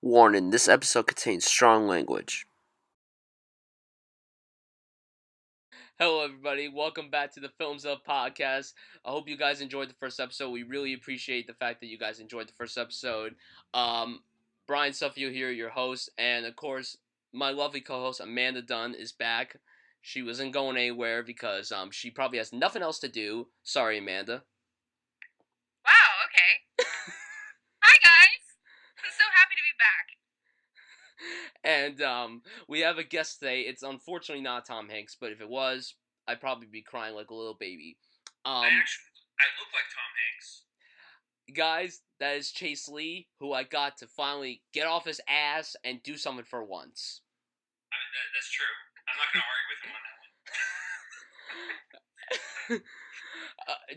Warning, this episode contains strong language. Hello, everybody. Welcome back to the Films Up podcast. I hope you guys enjoyed the first episode. We really appreciate the fact that you guys enjoyed the first episode. Bryan, Sudfield here, your host, and of course, my lovely co-host Amanda Dunn is back. She wasn't going anywhere because she probably has nothing else to do. Sorry, Amanda. Wow, okay. Hi, guys. I'm so happy to be back. And we have a guest today. It's unfortunately not Tom Hanks, but if it was, I'd probably be crying like a little baby. I look like Tom Hanks. Guys, that is Chase Lee, who I got to finally get off his ass and do something for once. I mean, that's true. I'm not going to argue with him on that one.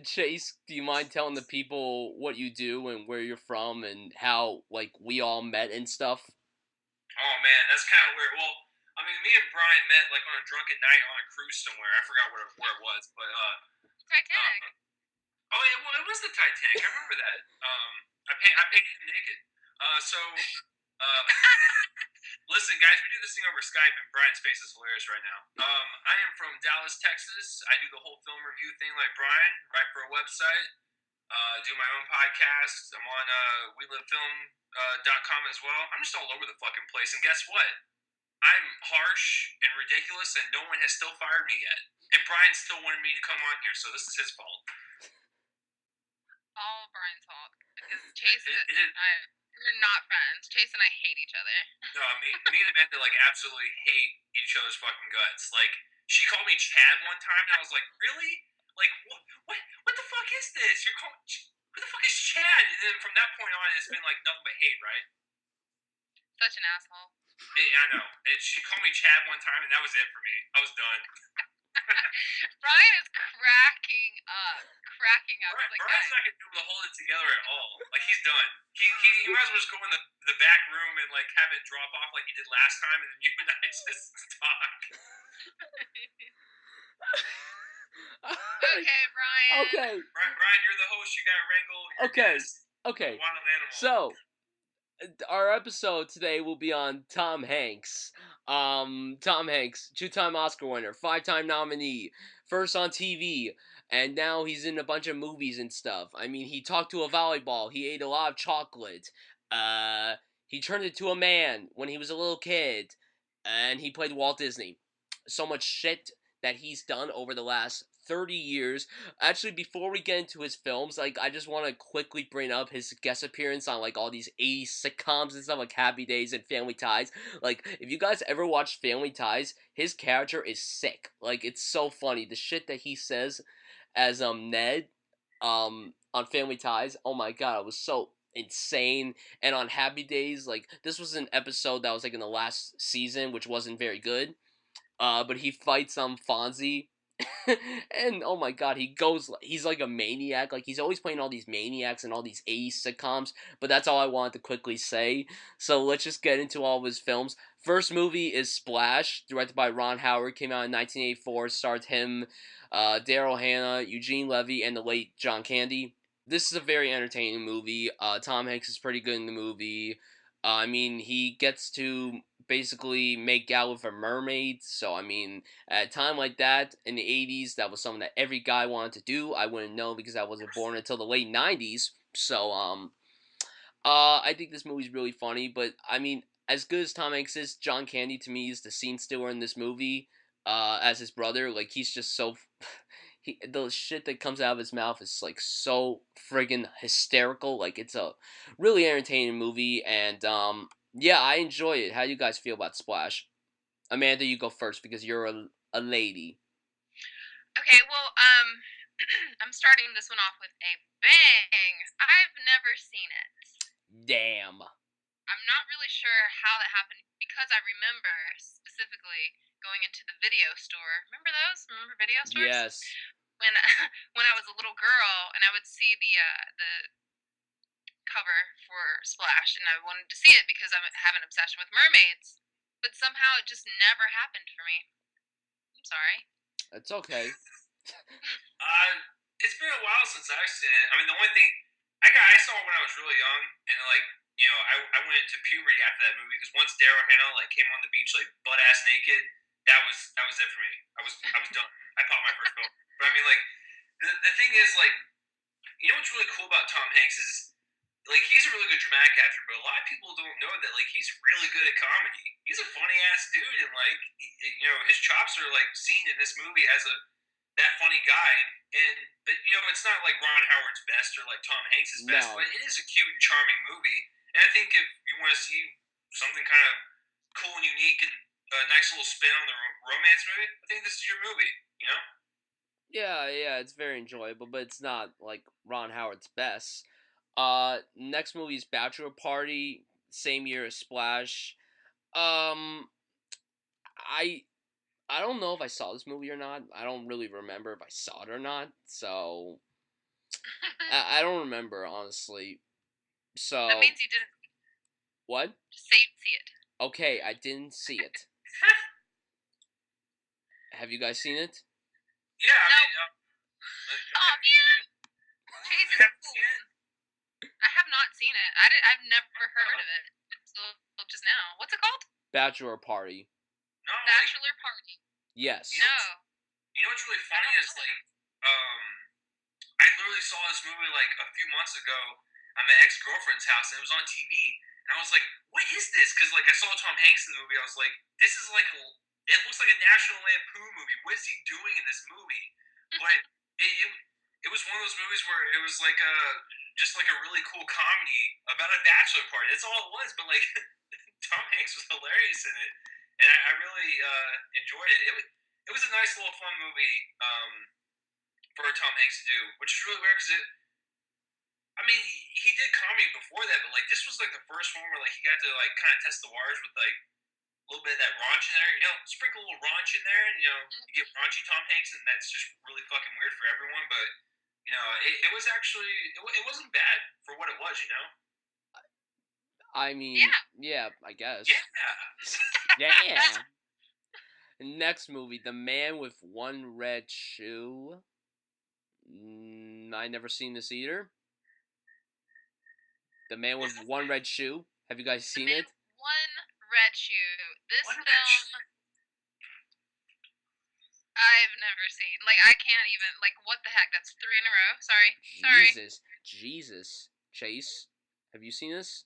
Chase, do you mind telling the people what you do and where you're from and how, like, we all met and stuff? Oh, man, that's kind of weird. Well, I mean, me and Bryan met, like, on a drunken night on a cruise somewhere. I forgot where it was, but, Titanic. Oh, yeah, well, it was the Titanic. I remember that. I painted him naked. Listen, guys, we do this thing over Skype, and Bryan's face is hilarious right now. I am from Dallas, Texas. I do the whole film review thing like Bryan, write for a website, do my own podcast. I'm on WeLiveFilm.com as well. I'm just all over the fucking place, and guess what? I'm harsh and ridiculous, and no one has still fired me yet. And Bryan still wanted me to come on here, so this is his fault. All Bryan's fault. Because Chase we're not friends. Chase and I hate each other. No, me and Amanda, like, absolutely hate each other's fucking guts. Like, she called me Chad one time, and I was like, really? Like, what the fuck is this? Who the fuck is Chad? And then from that point on, it's been, like, nothing but hate, right? Such an asshole. I know. She called me Chad one time, and that was it for me. I was done. Bryan is cracking up. Bryan's not gonna be able to hold it together at all. Like, he's done. He might as well just go in the back room and, like, have it drop off like he did last time, and then you and I just talk. Okay, Bryan. Okay. Bryan, you're the host. You got wrangle. Okay. Wild animal. So, our episode today will be on Tom Hanks. Tom Hanks, 2-time Oscar winner, 5-time nominee, first on TV, and now he's in a bunch of movies and stuff. I mean, he talked to a volleyball, he ate a lot of chocolate, he turned into a man when he was a little kid, and he played Walt Disney. So much shit that he's done over the last 30 years. Actually, before we get into his films, like, I just want to quickly bring up his guest appearance on, like, all these 80s sitcoms and stuff, like Happy Days and Family Ties. Like, if you guys ever watched Family Ties, his character is sick. Like, it's so funny. The shit that he says as, Ned, on Family Ties, oh my god, it was so insane. And on Happy Days, like, this was an episode that was, like, in the last season, which wasn't very good. But he fights Fonzie, and oh my god, he's like a maniac. Like, he's always playing all these maniacs and all these 80s sitcoms, but that's all I wanted to quickly say. So let's just get into all of his films. First movie is Splash, directed by Ron Howard, came out in 1984, starred him, Daryl Hannah, Eugene Levy, and the late John Candy. This is a very entertaining movie. Tom Hanks is pretty good in the movie. I mean, he gets to basically make out with a mermaid, so I mean, at a time like that, in the 80s, that was something that every guy wanted to do. I wouldn't know because I wasn't born until the late 90s, so, I think this movie's really funny, but, I mean, as good as Tom Hanks is, John Candy, to me, is the scene stealer in this movie, as his brother. Like, he's just so... the shit that comes out of his mouth is, like, so friggin' hysterical. Like, it's a really entertaining movie, and, yeah, I enjoy it. How do you guys feel about Splash? Amanda, you go first, because you're a lady. Okay, well, I'm starting this one off with a bang. I've never seen it. Damn. I'm not really sure how that happened, because I remember specifically going into the video store. Remember those? Remember video stores? Yes. When I was a little girl, and I would see the cover for Splash, and I wanted to see it because I have an obsession with mermaids, but somehow it just never happened for me. I'm sorry. It's okay. It's been a while since I've seen it. I mean, the only thing I saw it when I was really young, and like I went into puberty after that movie because once Daryl Hannah like came on the beach like butt ass naked, that was it for me. I was done. I popped my first pill. But I mean, like the thing is, like, what's really cool about Tom Hanks is like he's a really good dramatic actor, but a lot of people don't know that like he's really good at comedy. He's a funny ass dude, and like his chops are like seen in this movie as that funny guy. And it's not like Ron Howard's best or like Tom Hanks' best, No. but it is a cute and charming movie. And I think if you want to see something kind of cool and unique and a nice little spin on the romance movie, I think this is your movie. You know? Yeah, it's very enjoyable, but it's not like Ron Howard's best. Next movie is Bachelor Party, same year as Splash. Um, I I don't know if I saw this movie or not. I don't really remember if I saw it or not. So I don't remember honestly. That So means you didn't. what? Just say you see it. Okay, I didn't see it. Have you guys seen it? Yeah, I No. mean, Oh man, Chase you is haven't seen it? I have not seen it. I've never heard of it until just now. What's it called? Bachelor Party. No, like, Bachelor Party. Yes. You know, No. what's really funny don't is know. like, I literally saw this movie like a few months ago at my ex girlfriend's house, and it was on TV, and I was like, "What is this?" Because like I saw Tom Hanks in the movie, I was like, "This is like it looks like a National Lampoon movie. What is he doing in this movie?" But it was one of those movies where it was like a just like a really cool comedy about a bachelor party. That's all it was. But like Tom Hanks was hilarious in it, and I really enjoyed it. It was a nice little fun movie for Tom Hanks to do, which is really weird because I mean, he did comedy before that, but like this was like the first one where like he got to like kind of test the waters with like a little bit of that raunch in there. Sprinkle a little raunch in there, and you get raunchy Tom Hanks, and that's just really fucking weird for everyone. But it was actually it wasn't bad for what it was. I mean, yeah, I guess. Yeah. Yeah. Next movie, The Man with One Red Shoe. I never seen this either. The Man with One Red Shoe. Have you guys seen it? One Red Shoe. This One film Red Shoe. I've never seen. Like I can't even. Like what the heck? That's 3 in a row. Sorry. Jesus, Chase. Have you seen this?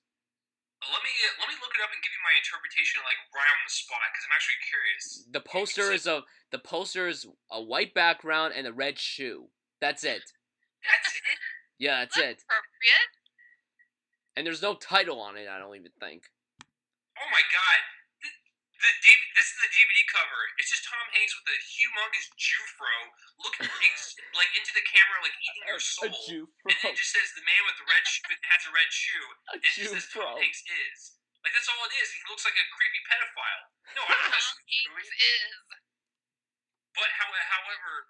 Let me look it up and give you my interpretation of like right on the spot because I'm actually curious. The poster is a white background and a red shoe. That's it. That's it. Yeah, that's it. Appropriate. And there's no title on it. I don't even think. Oh my god. This is the DVD cover. It's just Tom Hanks with a humongous Jufro looking like into the camera, like eating your soul. A Jufro. And then it just says the man with the red shoe has a red shoe. A and it just says Tom Hanks is. Like that's all it is. He looks like a creepy pedophile. No, I don't know. Tom Hanks is. But however,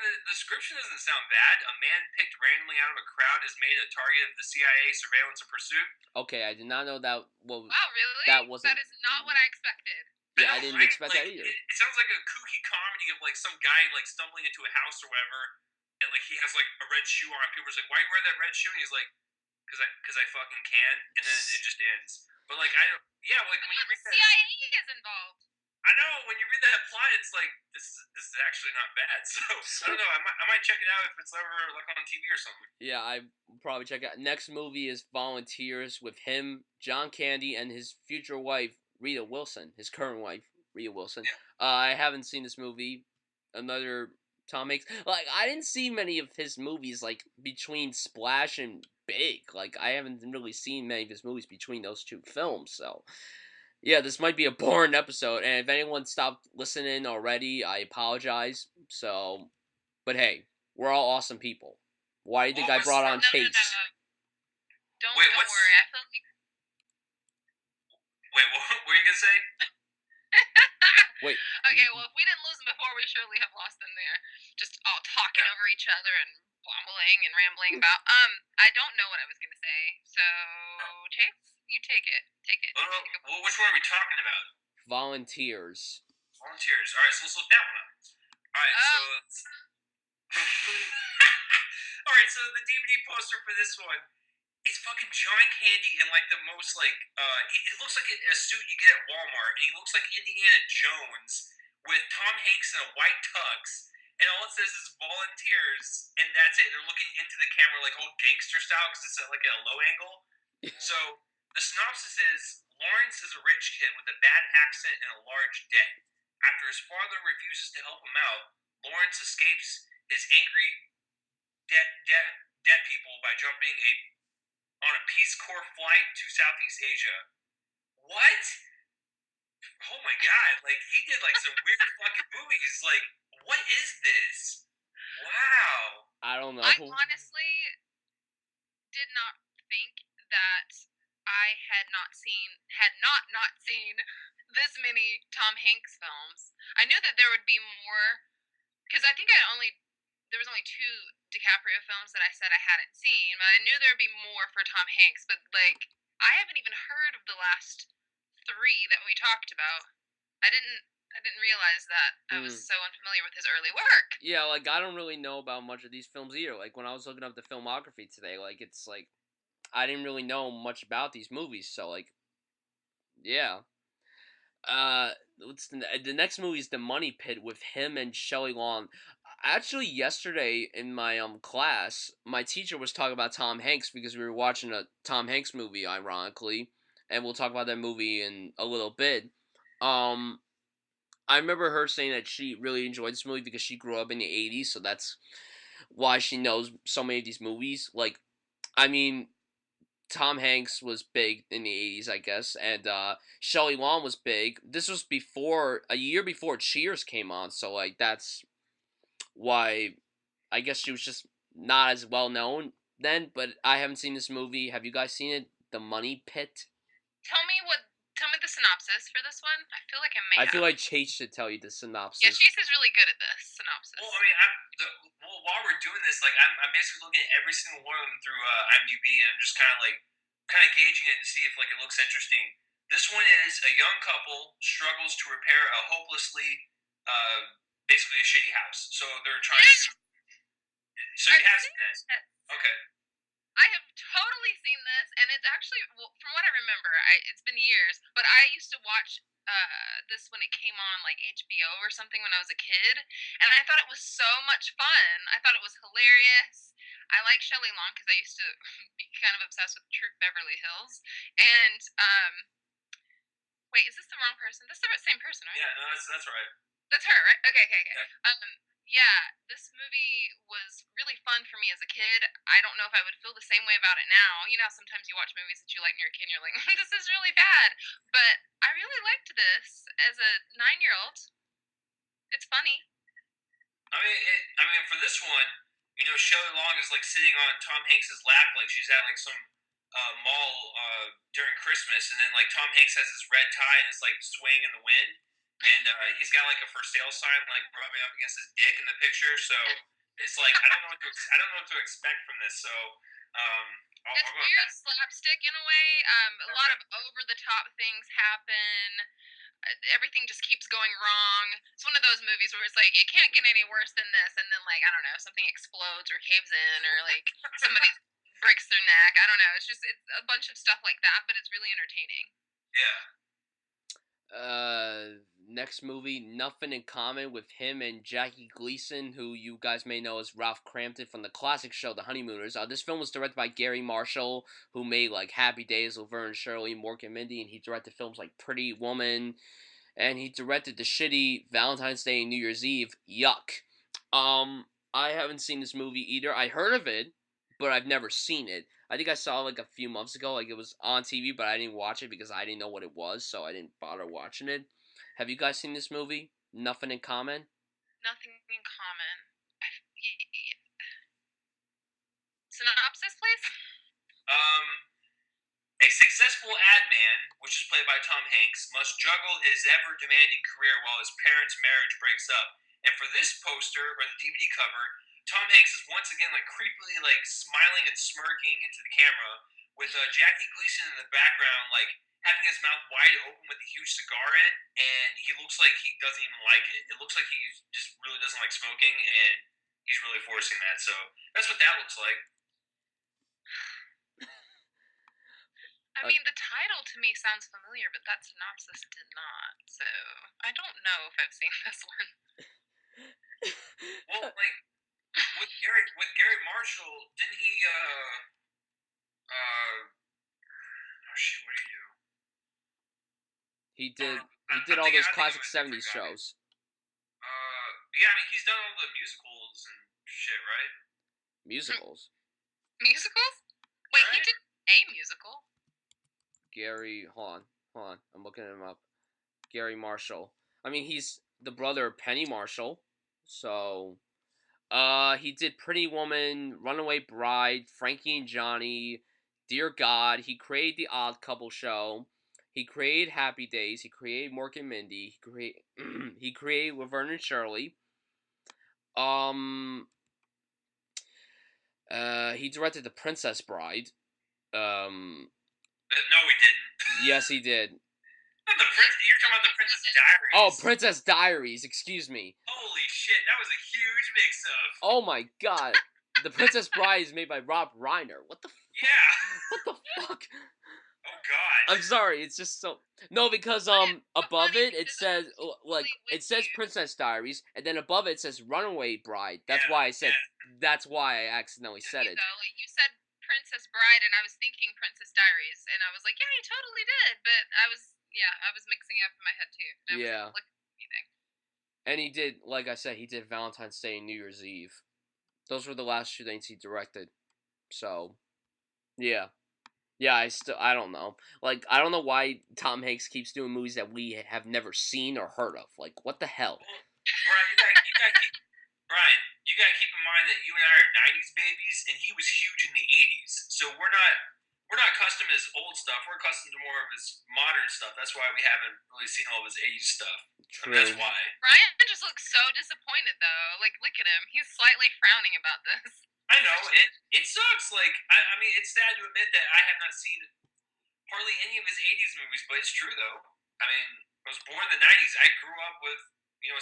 the description doesn't sound bad. A man picked randomly out of a crowd is made a target of the CIA surveillance and pursuit. Okay, I did not know that. Well, wow, really? That wasn't. That is not what I expected. Yeah, I didn't expect that either. It sounds like a kooky comedy of like some guy like stumbling into a house or whatever, and like he has like a red shoe on. People's like, "Why you wear that red shoe?" And he's like, "Cause I fucking can." And then it just ends. But like I don't. Yeah, like when you read that, CIA is involved. I know when you read that plot, it's like this is actually not bad. So I don't know. I might check it out if it's ever like on TV or something. Yeah, I probably check it out. Next movie is Volunteers with him, John Candy, and his future wife Rita Wilson. His current wife Rita Wilson. Yeah. I haven't seen this movie. Another Tom Hanks. Like I didn't see many of his movies like between Splash and Big. Like I haven't really seen many of his movies between those two films. So. Yeah, this might be a boring episode, and if anyone stopped listening already, I apologize. So, but hey, we're all awesome people. Why do you think I brought on Chase? No. Don't worry. I feel like... Wait, what were you gonna say? Wait. Okay, well, if we didn't lose them before, we surely have lost them there. Just all talking over each other and bumbling and rambling about. I don't know what I was gonna say. So, Chase, you take it. Take it. Well, which one are we talking about? Volunteers. All right, so let's look that one up. All right, so. All right, so the DVD poster for this one, It's fucking John Candy in like the most like it looks like a suit you get at Walmart, and he looks like Indiana Jones with Tom Hanks in a white tux, and all it says is volunteers, and that's it. They're looking into the camera like all gangster style because it's at like a low angle. So the synopsis is Lawrence is a rich kid with a bad accent and a large debt. After his father refuses to help him out, Lawrence escapes his angry debt people by jumping on a Peace Corps flight to Southeast Asia. What? Oh my god! Like he did like some weird fucking movies. Like what is this? Wow. I don't know. I honestly did not think that I had not seen this many Tom Hanks films. I knew that there would be more because I think there was only two DiCaprio films that I said I hadn't seen, but I knew there would be more for Tom Hanks. But like, I haven't even heard of the last three that we talked about. I didn't realize that I was so unfamiliar with his early work. Yeah, like I don't really know about much of these films either. Like when I was looking up the filmography today, like it's like I didn't really know much about these movies. So like, yeah. What's the next movie is The Money Pit with him and Shelley Long. Actually, yesterday in my class, my teacher was talking about Tom Hanks because we were watching a Tom Hanks movie, ironically, and we'll talk about that movie in a little bit. I remember her saying that she really enjoyed this movie because she grew up in the 80s, so that's why she knows so many of these movies. Like, I mean, Tom Hanks was big in the 80s, I guess, and Shelley Long was big. This was a year before Cheers came on, so, like, that's why I guess she was just not as well known then, but I haven't seen this movie. Have you guys seen it? The Money Pit? Tell me the synopsis for this one. I feel like I may I have. feel like Chase should tell you the synopsis. Yeah, Chase is really good at this synopsis. Well, I mean, while we're doing this, like, I'm basically looking at every single one of them through IMDb, and I'm just kind of gauging it to see if like it looks interesting. This one is a young couple struggles to repair a hopelessly, basically a shitty house. So they're trying to. So you have seen this, okay? I have totally seen this, and it's actually, well, from what I remember, it's been years, but I used to watch this when it came on like HBO or something when I was a kid, and I thought it was so much fun. I thought it was hilarious. I like Shelley Long because I used to be kind of obsessed with Troop Beverly Hills. And wait, is this the wrong person? This is the same person, right? Yeah, no, that's right. That's her, right? Okay. Yeah. Yeah, this movie was really fun for me as a kid. I don't know if I would feel the same way about it now. You know how sometimes you watch movies that you like when you're a kid and you're like, this is really bad. But I really liked this as a 9-year-old. It's funny. I mean, for this one, you know, Shelley Long is like sitting on Tom Hanks's lap, like she's at like some mall during Christmas, and then like Tom Hanks has his red tie and it's like swaying in the wind, and he's got like a for sale sign like rubbing up against his dick in the picture. So it's like I don't know what to expect from this. So it's I'll go with weird that. slapstick in a way. A lot of over the top things happen. Everything just keeps going wrong. It's one of those movies where it's like it can't get any worse than this, and then like I don't know, something explodes or caves in, or like somebody breaks their neck. I don't know. It's a bunch of stuff like that, but it's really entertaining. Yeah. Next movie, Nothing in Common with him and Jackie Gleason, who you guys may know as Ralph Crampton from the classic show The Honeymooners. This film was directed by Gary Marshall, who made like Happy Days, Laverne and Shirley, Mork and Mindy, and he directed films like Pretty Woman, and he directed the shitty Valentine's Day and New Year's Eve. Yuck. I haven't seen this movie either. I heard of it, but I've never seen it. I think I saw it like a few months ago, like it was on TV, but I didn't watch it because I didn't know what it was, so I didn't bother watching it. Have you guys seen this movie? Nothing in Common? Nothing in common. Synopsis, please. A successful ad man, which is played by Tom Hanks, must juggle his ever demanding career while his parents' marriage breaks up. And for this poster or the DVD cover, Tom Hanks is once again like creepily like smiling and smirking into the camera, with Jackie Gleason in the background like having his mouth wide open with a huge cigar in, and he looks like he doesn't even like it. It looks like he just really doesn't like smoking, and he's really forcing that. So that's what that looks like. I mean, the title to me sounds familiar, but that synopsis did not. So I don't know if I've seen this one. Well, like with Gary Marshall, didn't he? Oh shit, what did he do? He did. He I'm did all thinking. those I think it classic was a different '70s guy. shows. Yeah, I mean he's done all the musicals and shit, right? Musicals. Musicals? Wait, he Right? did a musical. Gary, hold on. I'm looking him up. Gary Marshall. I mean, he's the brother of Penny Marshall. So, he did Pretty Woman, Runaway Bride, Frankie and Johnny, Dear God. He created The Odd Couple show. He created Happy Days. He created Mork and Mindy. He created Laverne and Shirley. Um, he directed The Princess Bride. No, we didn't. Yes, he did. You're talking about the Princess Diaries. Oh, Princess Diaries. Excuse me. Holy shit, that was a huge mix-up. Oh my god. The Princess Bride is made by Rob Reiner. What the fuck? Yeah. What the fuck? Oh god. I'm sorry, it's just so no because above it it says like it says Princess Diaries and then above it says Runaway Bride. That's why I said that's why I accidentally said it. Though, like you said Princess Bride, and I was thinking Princess Diaries, and I was like, yeah, he totally did, but I was mixing it up in my head too. And I Yeah. wasn't looking at anything. And he did, like I said, he did Valentine's Day and New Year's Eve. Those were the last two things he directed. So, yeah. Yeah, I don't know. Like, I don't know why Tom Hanks keeps doing movies that we have never seen or heard of. Like, what the hell? Well, Brian, you gotta keep in mind that you and I are '90s babies, and he was huge in the '80s. So we're not accustomed to his old stuff. We're accustomed to more of his modern stuff. That's why we haven't really seen all of his '80s stuff. True. That's why. Brian just looks so disappointed, though. Like, look at him. He's slightly frowning about this. I know, it sucks. Like, I mean, it's sad to admit that I have not seen hardly any of his '80s movies, but it's true though. I mean, I was born in the '90s. I grew up with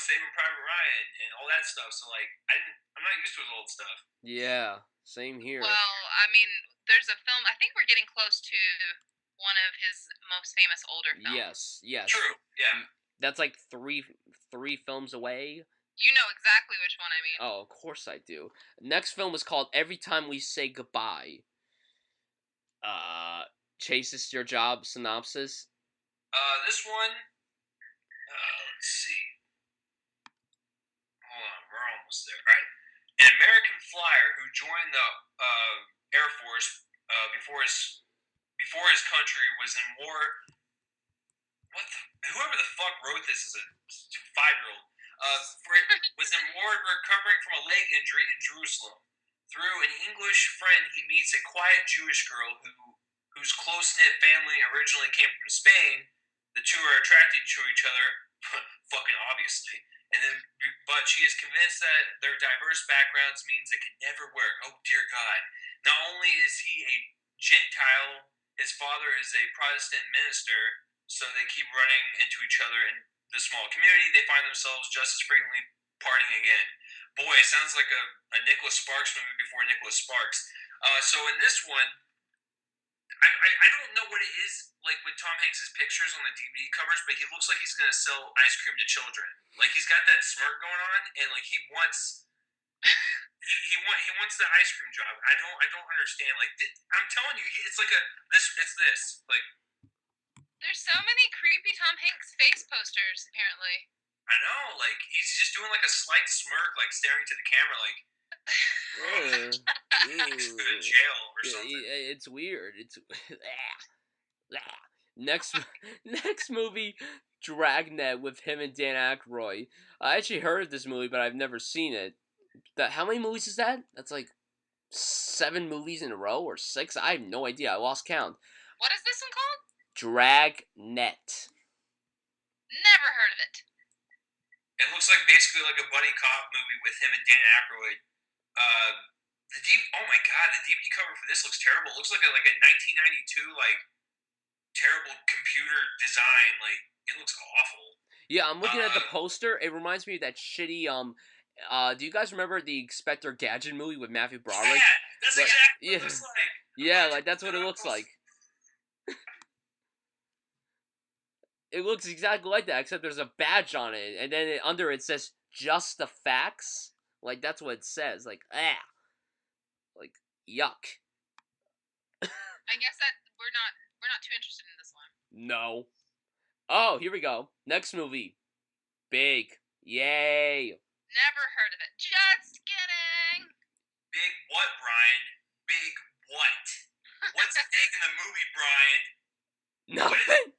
Saving Private Ryan and all that stuff. So like, I'm not used to his old stuff. Yeah, same here. Well, I mean, there's a film. I think we're getting close to one of his most famous older films. Yes. True. Yeah. That's like three films away. You know exactly which one I mean. Oh, of course I do. Next film is called Every Time We Say Goodbye. Chase, is your job synopsis? This one. Let's see. Hold on, we're almost there. All right. An American flyer who joined the Air Force before his country was in war. Whoever the fuck wrote this is a 5-year-old. Was in war recovering from a leg injury in Jerusalem. Through an English friend, he meets a quiet Jewish girl whose close-knit family originally came from Spain. The two are attracted to each other, fucking obviously. But she is convinced that their diverse backgrounds means it can never work. Oh dear God! Not only is he a Gentile, his father is a Protestant minister, so they keep running into each other in the small community. They find themselves just as frequently partying again. Boy, it sounds like a Nicholas Sparks movie before Nicholas Sparks. So in this one, I don't know what it is like with Tom Hanks's pictures on the DVD covers, but he looks like he's gonna sell ice cream to children. Like he's got that smirk going on, and like he wants the ice cream job. I don't understand. Like I'm telling you, it's like this. Like there's so many creepy Tom Hanks face posters apparently. I know, like he's just doing like a slight smirk, like staring to the camera, like. In jail or something. It's weird. It's next movie, Dragnet with him and Dan Aykroyd. I actually heard of this movie, but I've never seen it. How many movies is that? That's like 7 movies in a row or 6. I have no idea. I lost count. What is this one called? Dragnet. Never heard of it. It looks like basically like a buddy cop movie with him and Dan Aykroyd. Oh my god, the DVD cover for this looks terrible. It looks like a 1992 like terrible computer design. Like it looks awful. Yeah, I'm looking at the poster. It reminds me of that shitty do you guys remember the Inspector Gadget movie with Matthew Broderick? Yeah, that's exactly what it looks like. Yeah, like that's what it looks like. It looks exactly like that, except there's a badge on it, and then under it says "Just the Facts." Like that's what it says. Like like yuck. I guess that we're not too interested in this one. No. Oh, here we go. Next movie, Big. Yay. Never heard of it. Just kidding. Big what, Brian? Big what? What's big in the movie, Brian? Nothing.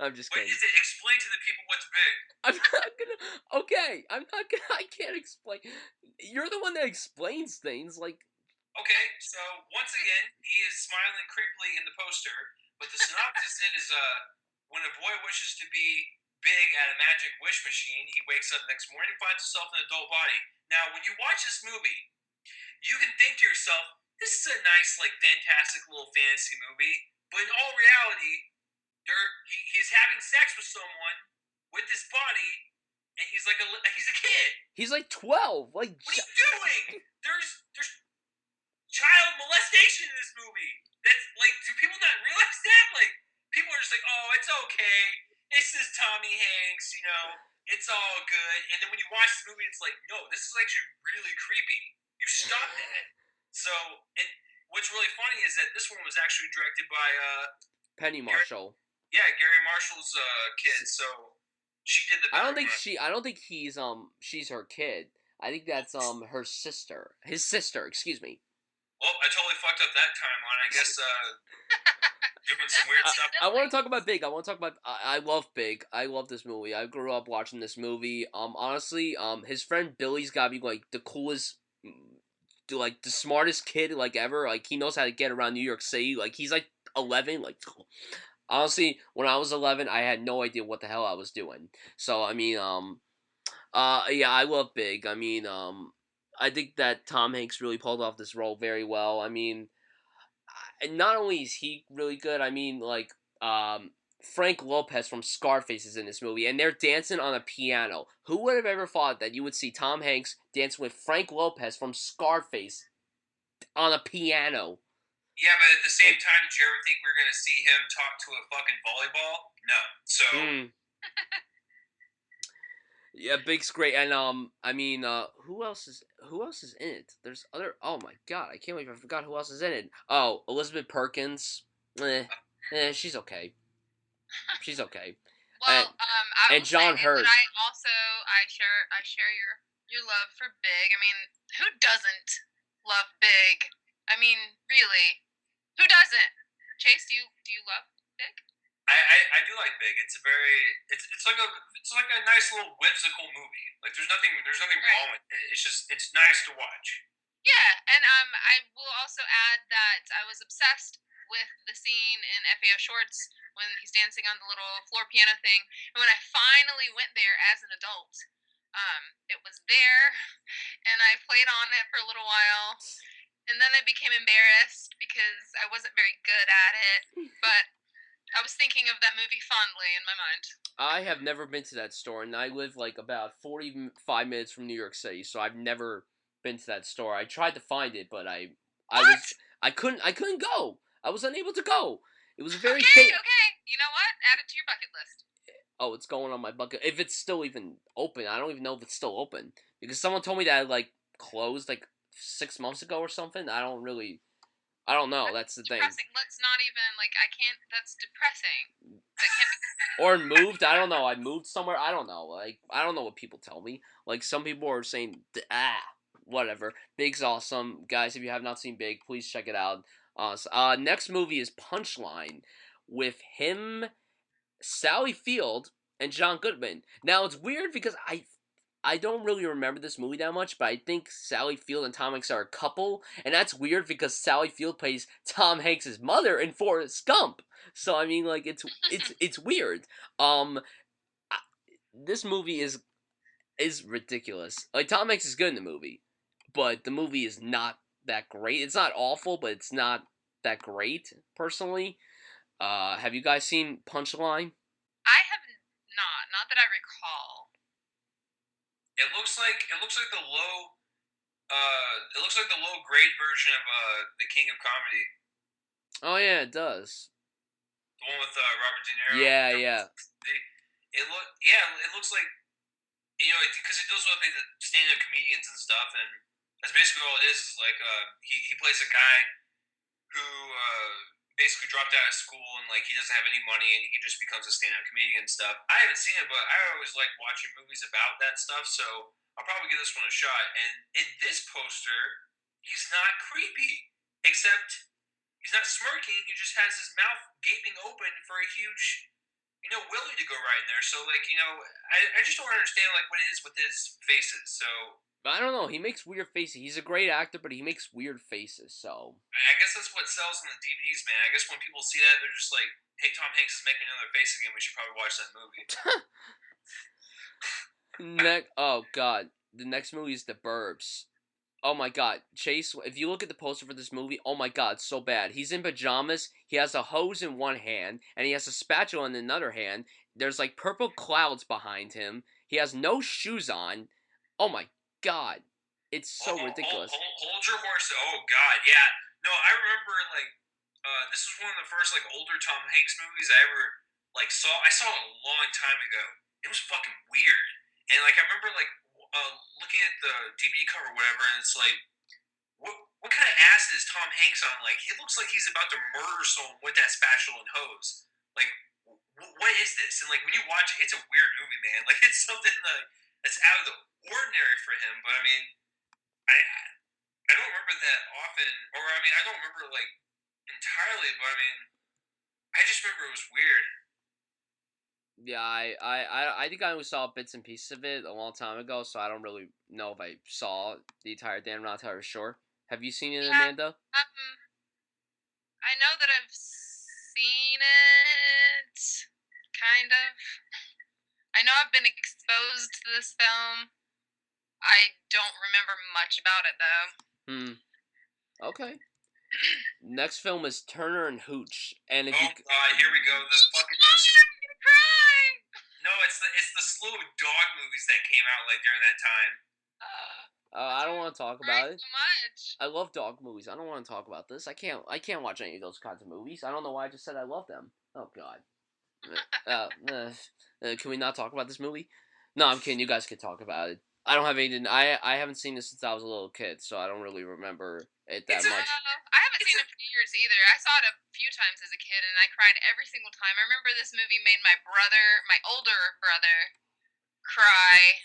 I'm just What kidding. is it? Explain to the people what's big. I'm not gonna. Okay, I'm not gonna. I can't explain. You're the one that explains things. Like, Okay, so once again, he is smiling creepily in the poster, but the synopsis is when a boy wishes to be big at a magic wish machine, he wakes up next morning and finds himself in an adult body. Now, when you watch this movie, you can think to yourself, this is a nice, like, fantastic little fantasy movie, but in all reality, he's having sex with someone with this body, and he's he's a kid. he's like 12. Like, What are you doing? There's child molestation in this movie. That's like, do people not realize that? Like, people are just like, oh, it's okay. It's just Tommy Hanks, it's all good. And then when you watch this movie, it's like, no, this is actually really creepy. You stop that. So, and what's really funny is that this one was actually directed by Penny Marshall. Gary Marshall's kid. So she did the. I don't think she's her kid. I think that's her sister. His sister, excuse me. Well, I totally fucked up that timeline. I guess doing some weird stuff. I want to talk about Big. I love Big. I love this movie. I grew up watching this movie. Honestly, his friend Billy's gotta be like the coolest, like the smartest kid like ever. Like he knows how to get around New York City. Like he's like 11. Like honestly, when I was 11, I had no idea what the hell I was doing. So I mean, yeah, I love Big. I mean, I think that Tom Hanks really pulled off this role very well. I mean, not only is he really good, I mean, like, Frank Lopez from Scarface is in this movie, and they're dancing on a piano. Who would have ever thought that you would see Tom Hanks dancing with Frank Lopez from Scarface on a piano? Yeah, but at the same time, did you ever think we were gonna see him talk to a fucking volleyball? No. So. Yeah, Big's great, and I mean, who else is in it? There's other. Oh my god, I can't believe I forgot who else is in it. Oh, Elizabeth Perkins. She's okay. She's okay. Well, I and will John say Hurd. that I share your love for Big. I mean, who doesn't love Big? I mean, really, who doesn't? Chase, do you love Big? I do like Big. It's like a nice little whimsical movie. Like there's nothing wrong with it. It's nice to watch. Yeah, and I will also add that I was obsessed with the scene in FAO Shorts when he's dancing on the little floor piano thing. And when I finally went there as an adult, it was there, and I played on it for a little while, and then I became embarrassed because I wasn't very good at it. But I was thinking of that movie fondly in my mind. I have never been to that store, and I live like about 45 minutes from New York City, so I've never been to that store. I tried to find it, but I couldn't go. I was unable to go. It was very okay. You know what? Add it to your bucket list. Oh, it's going on my bucket. If it's still even open, I don't even know if it's still open because someone told me that it, like, closed like 6 months ago or something. I don't know. That's the depressing. thing. Let's not even I can't. That's depressing. That can't be. Or moved. I don't know. I moved somewhere. I don't know. Like I don't know what people tell me. Like some people are saying whatever. Big's awesome, guys. If you have not seen Big, please check it out. Next movie is Punchline with him, Sally Field, and John Goodman. Now it's weird because I don't really remember this movie that much, but I think Sally Field and Tom Hanks are a couple, and that's weird because Sally Field plays Tom Hanks' mother in Forrest Gump. So I mean, like it's weird. This movie is ridiculous. Like Tom Hanks is good in the movie, but the movie is not that great. It's not awful, but it's not that great personally. Have you guys seen Punchline? I have not that I recall. It looks like the low grade version of the King of Comedy. Oh yeah, it does. the one with Robert De Niro. Yeah, yeah. It looks like because it deals with like, the stand-up comedians and stuff, and that's basically all it is. Is like he plays a guy who basically dropped out of school and like he doesn't have any money and he just becomes a stand-up comedian and stuff. I haven't seen it, but I always like watching movies about that stuff, so I'll probably give this one a shot. And in this poster, he's not creepy, except he's not smirking. He just has his mouth gaping open for a huge, willy to go right in there. So like, I just don't understand like what it is with his faces. So But I don't know. He makes weird faces. He's a great actor, but he makes weird faces. So I guess that's what sells on the DVDs, man. I guess when people see that, they're just like, "Hey, Tom Hanks is making another face again. We should probably watch that movie." oh god, the next movie is The Burbs. Oh my god, Chase, if you look at the poster for this movie, oh my god, so bad. He's in pajamas, he has a hose in one hand, and he has a spatula in another hand. There's like purple clouds behind him. He has no shoes on. Oh my god. It's so ridiculous. Hold your horse. Oh God, yeah. No, I remember like this was one of the first like older Tom Hanks movies I ever like saw. I saw it a long time ago. It was fucking weird, and like I remember like looking at the DVD cover or whatever, and it's like, what kind of acid is Tom Hanks on? Like he looks like he's about to murder someone with that spatula and hose. Like what is this? And like when you watch it, it's a weird movie, man. Like it's something that's out of the ordinary for him. But I mean, I don't remember that often, or I mean, I don't remember like entirely, but I mean, I just remember it was weird. Yeah, I think I only saw bits and pieces of it a long time ago, so I don't really know if I saw the entire thing. I'm not entirely sure. Have you seen it, Yeah, Amanda? I know that I've seen it, kind of. I know I've been exposed to this film. I don't remember much about it though. Okay. Next film is Turner and Hooch, and if Oh you God, here we go. The fucking I'm gonna cry. no, it's the slew of dog movies that came out like during that time. I don't want to talk Cry about it. so much. I love dog movies. I don't want to talk about this. I can't watch any of those kinds of movies. I don't know why I just said I love them. Oh God. Can we not talk about this movie? No, I'm kidding. You guys can talk about it. I don't have anything. I haven't seen this since I was a little kid, so I don't really remember it that much. I haven't seen it for years either. I saw it a few times as a kid, and I cried every single time. I remember this movie made my brother, my older brother, cry,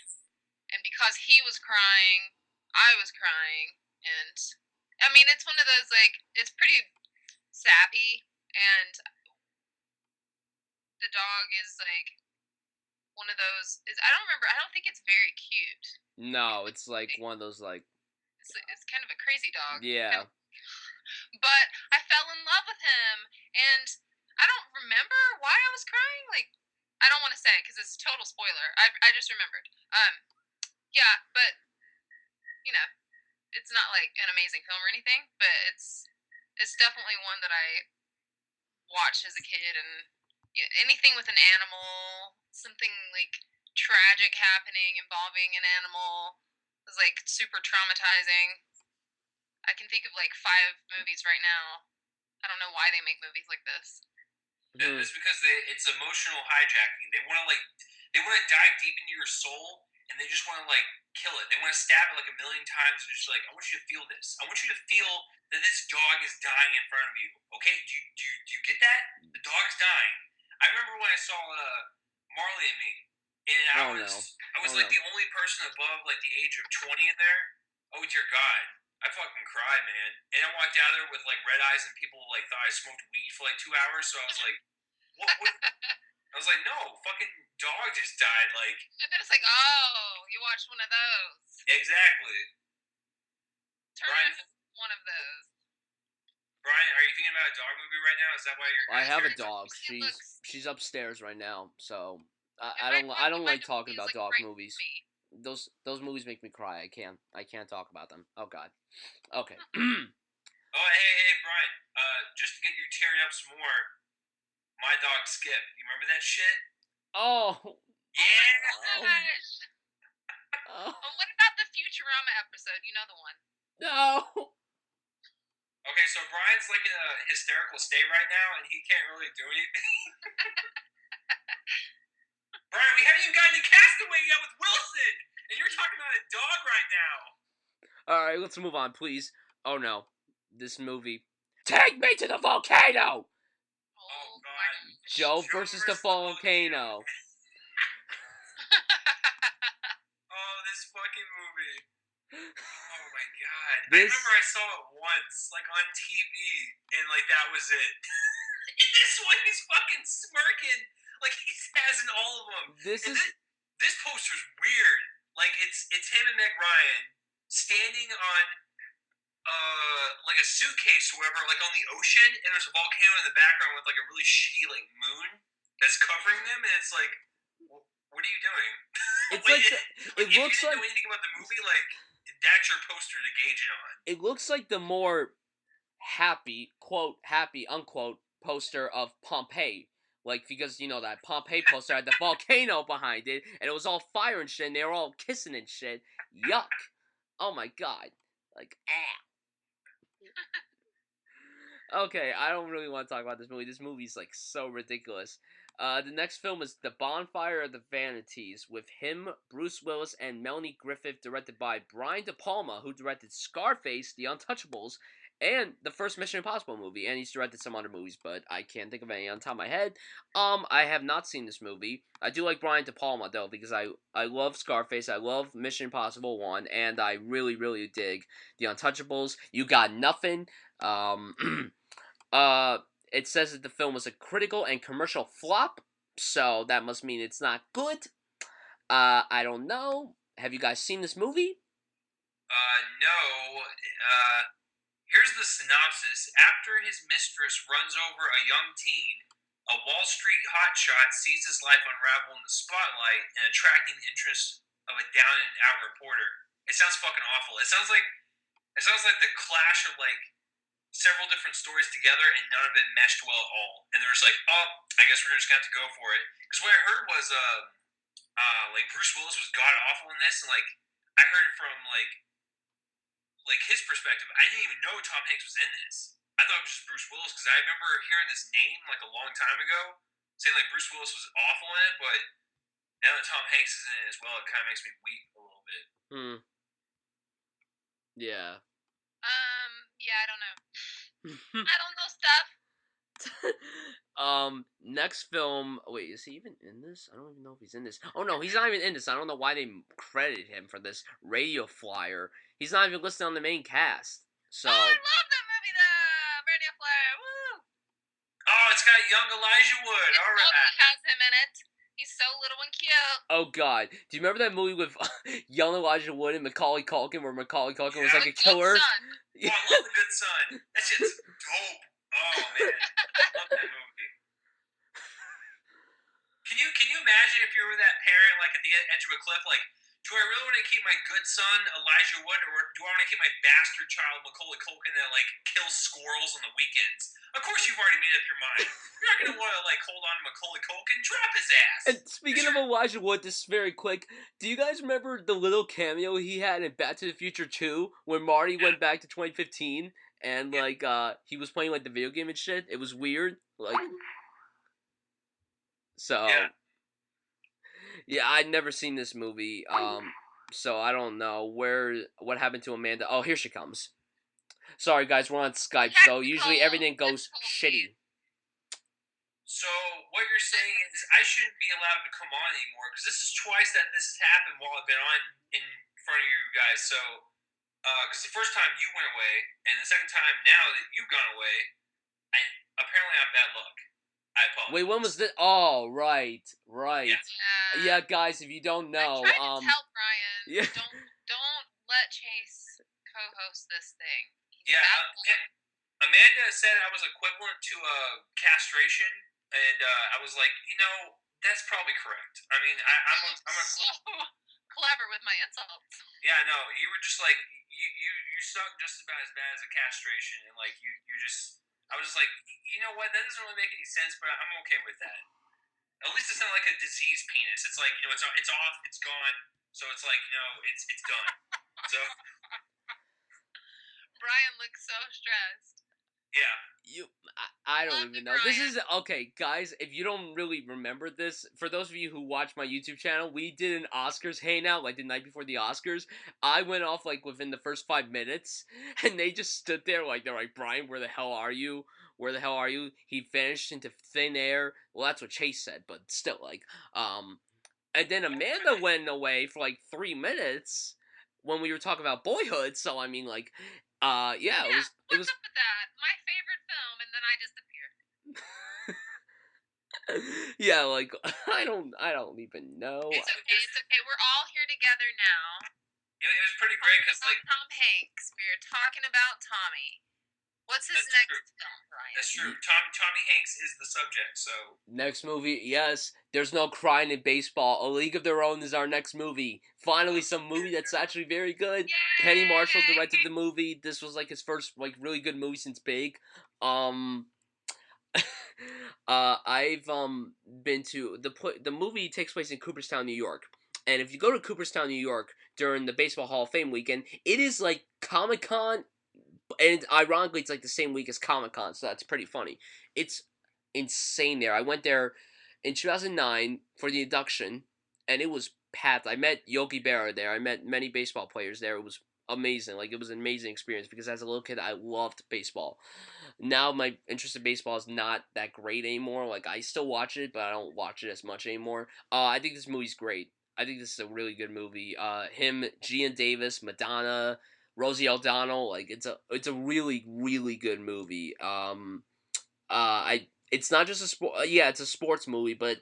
and because he was crying, I was crying, and I mean, it's one of those like it's pretty sappy, and the dog is like one of those. I don't remember. I don't think it's very cute. No, it's like one of those like. It's kind of a crazy dog. Yeah. But I fell in love with him, and I don't remember why I was crying. Like, I don't want to say because it's a total spoiler. I just remembered. Yeah, but you know, it's not like an amazing film or anything, but it's definitely one that I watched as a kid, and anything with an animal, something like tragic happening involving an animal was like super traumatizing. I can think of like 5 movies right now. I don't know why they make movies like this. It's because it's emotional hijacking. They want to dive deep into your soul, and they just want to like kill it. They want to stab it like a million times, and just like, I want you to feel this. I want you to feel that this dog is dying in front of you. Okay, do you get that? The dog's dying. I remember when I saw Marley and Me, and I was like the only person above like the age of 20 in there. Oh dear God, I fucking cried, man. And I walked out there with like red eyes, and people like thought I smoked weed for like 2 hours. So I was like, what? I was like, no, fucking dog just died. Like, and then it's like, oh, you watched one of those. Exactly. Brian is one of those. Brian, are you thinking about a dog movie right now? Is that why you're? I have a dog. She's upstairs right now, so I don't like talking about dog movies. Those movies make me cry. I can't talk about them. Oh God. Okay. Oh hey Brian. Just to get you tearing up some more, my dog Skip. You remember that shit? Oh. Yeah. Oh my gosh. Oh, what about the Futurama episode? You know the one. No. Okay, so Brian's like in a hysterical state right now, and he can't really do anything. Brian, we haven't even gotten to Castaway yet with Wilson, and you're talking about a dog right now. Alright, let's move on, please. Oh no. This movie. Take me to the volcano! Oh God. Joe versus the volcano. Oh, this fucking movie. Oh my God. I This remember I saw it once, like on TV, and like that was it. In this one, he's fucking smirking like he has in all of them. this And is this poster's weird. Like it's him and Meg Ryan standing on like a suitcase or whatever, like on the ocean, and there's a volcano in the background with like a really shitty like moon that's covering them, and it's like, what are you doing? it's Like, like if it you looks didn't like know anything about the movie, like that's your poster to gauge it on. it looks like the more happy, quote, happy, unquote, poster of Pompeii. Like, because, you know, that Pompeii poster had the volcano behind it, and it was all fire and shit, and they were all kissing and shit. Yuck. Oh my god. Like, Okay, I don't really want to talk about this movie. This movie's, like, so ridiculous. The next film is The Bonfire of the Vanities, with him, Bruce Willis, and Melanie Griffith, directed by Brian De Palma, who directed Scarface, The Untouchables, and the first Mission Impossible movie, and he's directed some other movies, but I can't think of any on top of my head. I have not seen this movie. I do like Brian De Palma, though, because I love Scarface, I love Mission Impossible 1, and I really, really dig The Untouchables. You Got Nothing. It says that the film was a critical and commercial flop, so that must mean it's not good. I don't know. Have you guys seen this movie? No. Here's the synopsis. After his mistress runs over a young teen, a Wall Street hotshot sees his life unravel in the spotlight and attracting the interest of a down and out reporter. It sounds fucking awful. It sounds like the clash of like several different stories together and none of it meshed well at all. And there's like, oh, I guess we're just gonna have to go for it. Because what I heard was like Bruce Willis was god awful in this, and like I heard it from like his perspective. I didn't even know Tom Hanks was in this. I thought it was just Bruce Willis because I remember hearing this name like a long time ago, saying like Bruce Willis was awful in it, but now that Tom Hanks is in it as well, it kind of makes me weep a little bit. Yeah. Yeah, I don't know. I don't know stuff. Next film. Wait, is he even in this? I don't even know if he's in this. Oh no, he's not even in this. I don't know why they credited him for this radio flyer. He's not even listed on the main cast. So. Oh, I love that movie, the Radio Flyer. Woo! Oh, it's got young Elijah Wood. It All right. totally has him in it. He's so little and cute. Oh god, do you remember that movie with young Elijah Wood and Macaulay Culkin, where Macaulay Culkin was like a killer? Oh, I love The Good Son. That shit's dope. Oh man, I love that movie. Can you imagine if you were that parent, like at the edge of a cliff, like, do I really want to keep my good son Elijah Wood, or do I want to keep my bastard child Macaulay Culkin that like kills squirrels on the weekends? Of course, you've already made up your mind. You're not gonna want to like hold on to Macaulay Culkin. Drop his ass. And speaking of Elijah Wood, this is very quick. Do you guys remember the little cameo he had in Back to the Future 2 when Marty went back to 2015 and like he was playing like the video game and shit? It was weird. Like, so yeah, I'd never seen this movie. So I don't know what happened to Amanda. Oh, here she comes. Sorry guys, we're on Skype, so usually everything goes shitty. So what you're saying is I shouldn't be allowed to come on anymore because this is twice that this has happened while I've been on in front of you guys. So because the first time you went away and the second time now that you've gone away, apparently I'm bad luck. I apologize. Wait, when was this? Oh, right. Yeah, guys, if you don't know, I tried to tell Bryan, yeah. don't let Chase co-host this thing. Yeah, Amanda said I was equivalent to castration, and I was like, that's probably correct. I mean, I'm so clever with my insults. Yeah, no, you were just like you suck just about as bad as a castration, and like you just. I was just like, you know what? That doesn't really make any sense, but I'm okay with that. At least it's not like a diseased penis. It's like it's off, it's gone. So it's like it's done. So Bryan looks so stressed. Yeah. I don't Love even you, know. This Bryan. is okay, guys. If you don't really remember this, for those of you who watch my YouTube channel, we did an Oscars hangout like the night before the Oscars. I went off like within the first 5 minutes, and they just stood there like they're like, Bryan, where the hell are you? Where the hell are you? He vanished into thin air. Well, that's what Chase said, but still, like, and then Amanda went away for like 3 minutes when we were talking about Boyhood. So I mean, like, yeah, Yeah, it what's was up with that? My favorite film, and then I disappear. yeah, like I don't even know. It's okay. It's okay. We're all here together now. It was pretty great because like Tom Hanks. We are talking about Tommy. What's his That's next true. film, Bryan? That's true. Tommy Hanks is the subject, so Next movie, yes. There's no crying in baseball. A League of Their Own is our next movie. Finally, some movie that's actually very good. Yay! Penny Marshall directed the movie. This was like his first like really good movie since Big. Um, I've been to the movie takes place in Cooperstown, New York. And if you go to Cooperstown, New York during the Baseball Hall of Fame weekend, it is like Comic Con, and ironically, it's like the same week as Comic Con, so that's pretty funny. It's insane there. I went there in 2009 for the induction, and it was packed. I met Yogi Berra there. I met many baseball players there. It was amazing. Like, it was an amazing experience because as a little kid, I loved baseball. Now my interest in baseball is not that great anymore. Like, I still watch it, but I don't watch it as much anymore. I think this movie's great. I think this is a really good movie. Him, Gian Davis, Madonna, Rosie O'Donnell, like it's a really really good movie. It's not just a sport. Yeah, it's a sports movie, but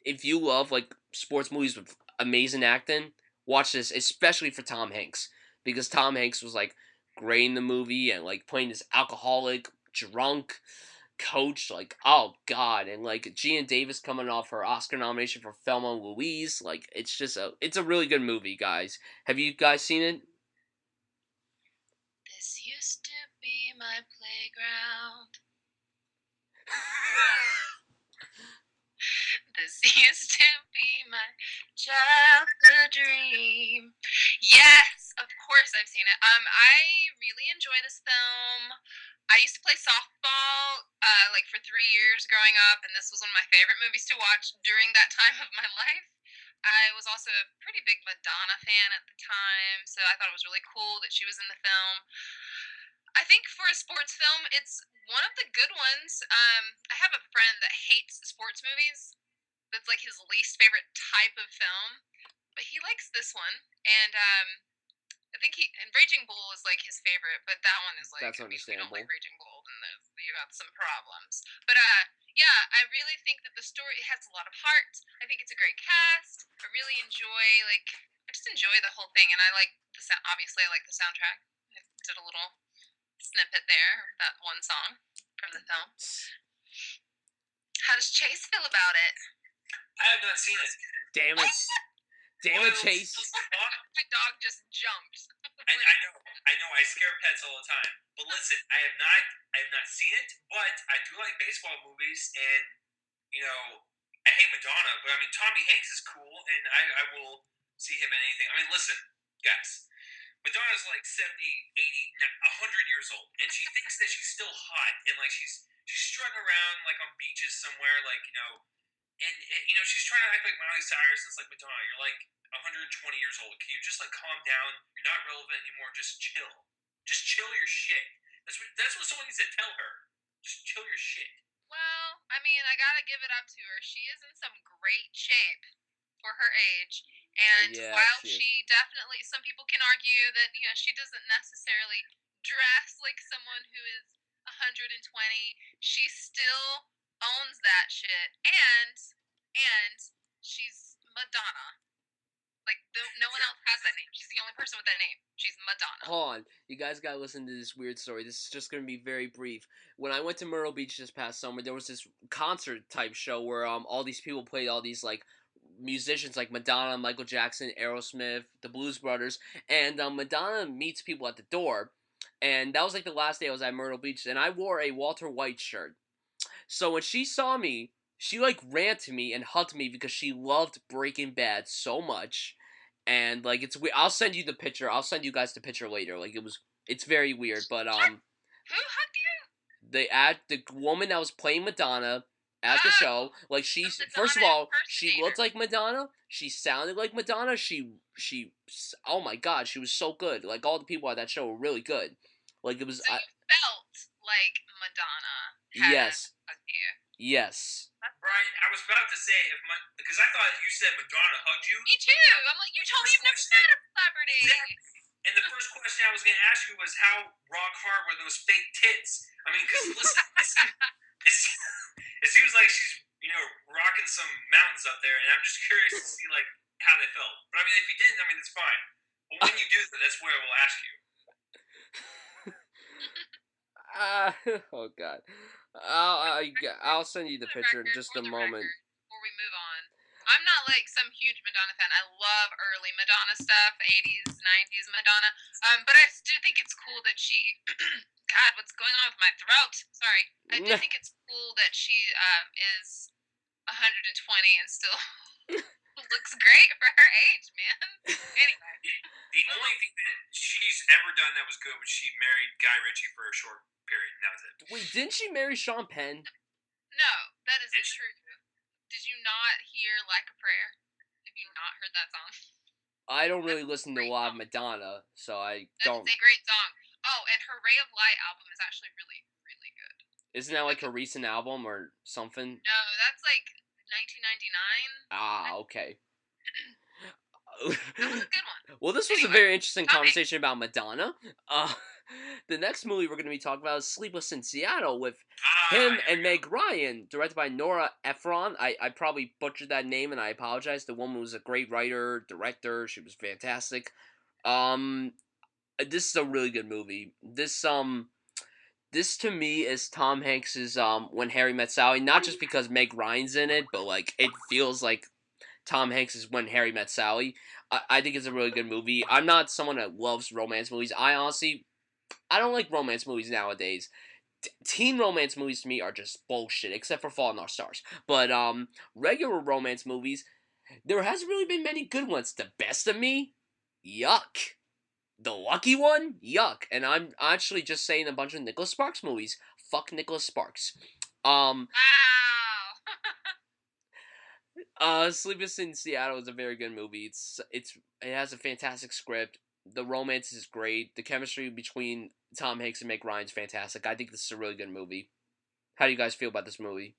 if you love like sports movies with amazing acting, watch this, especially for Tom Hanks, because Tom Hanks was like great in the movie and like playing this alcoholic, drunk coach, like oh god, and like Gian Davis coming off her Oscar nomination for Thelma and Louise, like it's a really good movie, guys. Have you guys seen it? This used to be my playground. This used to be my childhood dream. Yes, of course I've seen it. I really enjoy this film. I used to play softball, like for 3 years growing up, and this was one of my favorite movies to watch during that time of my life. I was also a pretty big Madonna fan at the time, so I thought it was really cool that she was in the film. I think for a sports film, it's one of the good ones. I have a friend that hates sports movies. That's like his least favorite type of film, but he likes this one. And I think he and Raging Bull is like his favorite, but that one is like, That's I mean, if you don't understandable. like Raging Bull, then you got some problems. But yeah, I really think that the story it has a lot of heart. I think it's a great cast. I really enjoy I just enjoy the whole thing, and I like the sound. Obviously, I like the soundtrack. I did a little snippet there, that one song from the film. How does Chase feel about it? I have not seen it. Damn it. Damn it, Chase. My dog just jumped. I know, I scare pets all the time. But listen, I have not seen it, but I do like baseball movies, and you know, I hate Madonna, but I mean Tommy Hanks is cool, and I will see him in anything. I mean, listen, guys, Madonna's like 70, 80, 100 years old, and she thinks that she's still hot, and like she's strutting around like on beaches somewhere, like and you know she's trying to act like Miley Cyrus. It's like Madonna, you're like 120 years old. Can you just like calm down? You're not relevant anymore. Just chill. Just chill your shit. That's what someone needs to tell her. Just chill your shit. Well, I mean, I gotta give it up to her. She is in some great shape for her age. And Yeah, while she is. she definitely, some people can argue that, she doesn't necessarily dress like someone who is 120, she still owns that shit. And she's Madonna. Like, no one else has that name. She's the only person with that name. She's Madonna. Hold on. You guys gotta listen to this weird story. This is just gonna be very brief. When I went to Myrtle Beach this past summer, there was this concert type show where all these people played all these like musicians like Madonna, Michael Jackson, Aerosmith, the Blues Brothers, and Madonna meets people at the door. And that was like the last day I was at Myrtle Beach, and I wore a Walter White shirt. So when she saw me, she like ran to me and hugged me because she loved Breaking Bad so much. And like it's weird. I'll send you the picture. I'll send you guys the picture later. Like It's very weird, but What? Who hugged you? the woman that was playing Madonna at the Oh, show, like the first of Madonna all, she impersonator. looked like Madonna. She sounded like Madonna. Oh my god, she was so good. Like all the people at that show were really good. Like it was, So you felt like Madonna had yes, hugged you. yes. That's Brian, I was about to say because I thought you said Madonna hugged you. me too. I'm like, you told me you've never met a celebrity. Exactly. And the first question I was going to ask you was how rock hard were those fake tits? I mean, because listen, it seems like she's rocking some mountains up there, and I'm just curious to see like how they felt. But I mean, if you didn't, I mean, it's fine. But when you do, that's where we'll ask you. Oh god. I'll send you the picture in just a moment. Before we move on, I'm not like some huge Madonna fan. I love early Madonna stuff, 80s, 90s Madonna. But I do think it's cool that she. God, what's going on with my throat? Sorry. I do think it's cool that she is 120 and still looks great for her age, man. Anyway. The only thing that she's ever done that was good was she married Guy Ritchie for a short period, and that was it. Wait, didn't she marry Sean Penn? No, that isn't true. Did you not hear Like a Prayer? Have you not heard that song? I don't really listen to a lot of Madonna, so I don't. That's a great song. Oh, and her Ray of Light album is actually really, really good. Isn't that like her recent album or something? No, that's like 1999. Ah, okay. That was a good one. Well, this was Anyway, a very interesting conversation about Madonna. The next movie we're going to be talking about is Sleepless in Seattle with him and Meg Ryan, directed by Nora Ephron. I probably butchered that name, and I apologize. The woman was a great writer, director. She was fantastic. This is a really good movie. This to me is Tom Hanks's When Harry Met Sally. Not just because Meg Ryan's in it, but like it feels like Tom Hanks's When Harry Met Sally. I think it's a really good movie. I'm not someone that loves romance movies. I don't like romance movies nowadays. Teen romance movies to me are just bullshit, except for Fault in Our Stars. But regular romance movies, there hasn't really been many good ones. The Best of Me, yuck. The Lucky One, yuck. And I'm actually just saying a bunch of Nicholas Sparks movies. Fuck Nicholas Sparks. Wow. Sleepless in Seattle is a very good movie. It has a fantastic script. The romance is great. The chemistry between Tom Hanks and Meg Ryan is fantastic. I think this is a really good movie. How do you guys feel about this movie?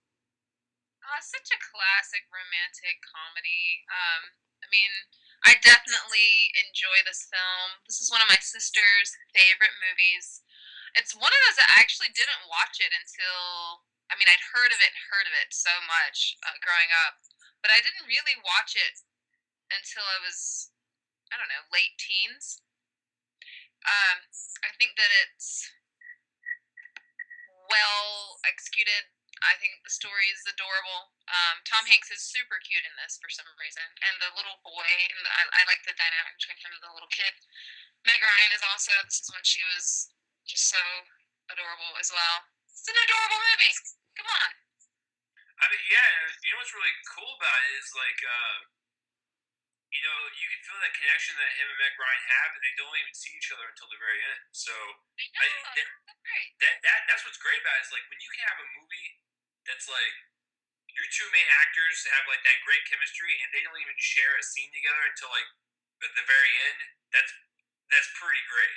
Such a classic romantic comedy. I mean, I definitely enjoy this film. This is one of my sister's favorite movies. It's one of those that I actually didn't watch it until. I mean, I'd heard of it so much growing up, but I didn't really watch it until I was, I don't know, late teens. I think that it's well executed. I think the story is adorable. Tom Hanks is super cute in this for some reason, and the little boy. And I like the dynamic between him and the little kid. Meg Ryan is also. This is when she was just so adorable as well. It's an adorable movie. Come on. I mean, yeah. You know what's really cool about it is like, you can feel that connection that him and Meg Ryan have, and they don't even see each other until the very end. So that's what's great about it is like when you can have a movie that's like your two main actors have like that great chemistry, and they don't even share a scene together until like at the very end. That's pretty great.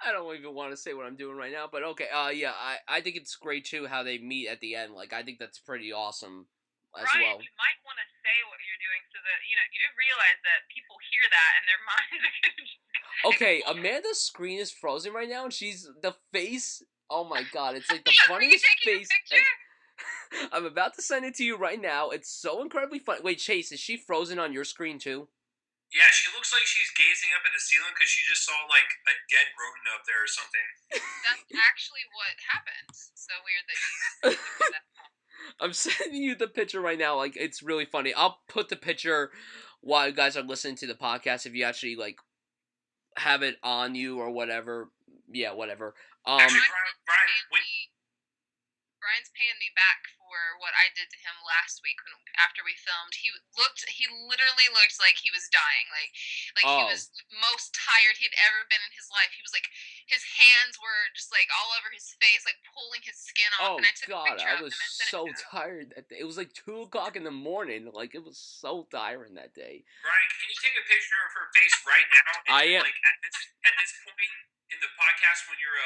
I don't even want to say what I'm doing right now, but okay. Yeah, I think it's great too how they meet at the end. Like I think that's pretty awesome as Brian, well. you might want to say what you're doing so that you do realize that people hear that and their minds are going to just Okay, Amanda's screen is frozen right now, and the face. Oh my god, it's like the funniest face. I'm about to send it to you right now. It's so incredibly funny. Wait, Chase, is she frozen on your screen too? Yeah, she looks like she's gazing up at the ceiling because she just saw like a dead rodent up there or something. That's actually what happens. So weird that you that. I'm sending you the picture right now. Like, it's really funny. I'll put the picture while you guys are listening to the podcast if you actually, like, have it on you or whatever. Yeah, whatever. Actually, Brian, Brian's paying me back for what I did to him last week after we filmed. He literally looked like he was dying. Like he Oh. was the most tired he'd ever been in his life. He was like, his hands were just like all over his face, like pulling his skin off. Oh And I took a God, picture I of was him and sent it so to him. tired that day. It was like 2 o'clock in the morning. Like it was so tiring that day. Brian, can you take a picture of her face right now? And I then, am. like at this point in the podcast when you're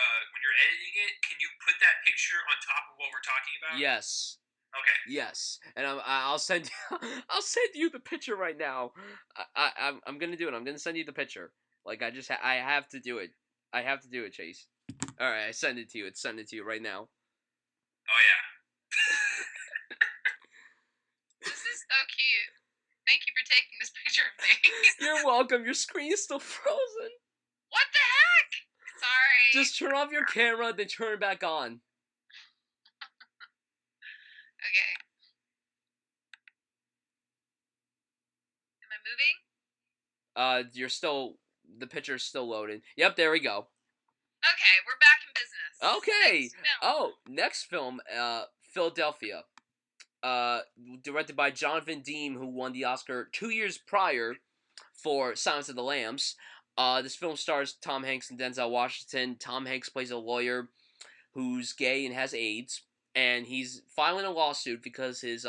editing it, can you put that picture on top of what we're talking about? Yes. Okay. Yes, and I'll send I'll send you the picture right now. I'm gonna do it. I'm gonna send you the picture. Like I have to do it. I have to do it, Chase. All right, I send it to you. It's send it to you right now. Oh yeah. This is so cute. Thank you for taking this picture of me. You're welcome. Your screen is still frozen. What the heck? Sorry. Just turn off your camera, then turn it back on. Okay. Am I moving? You're still the picture's still loading. Yep, there we go. Okay, we're back in business. Okay. Next film. Oh, next film, Philadelphia. Directed by Jonathan Demme, who won the Oscar 2 years prior for Silence of the Lambs. This film stars Tom Hanks and Denzel Washington. Tom Hanks plays a lawyer who's gay and has AIDS, and he's filing a lawsuit because his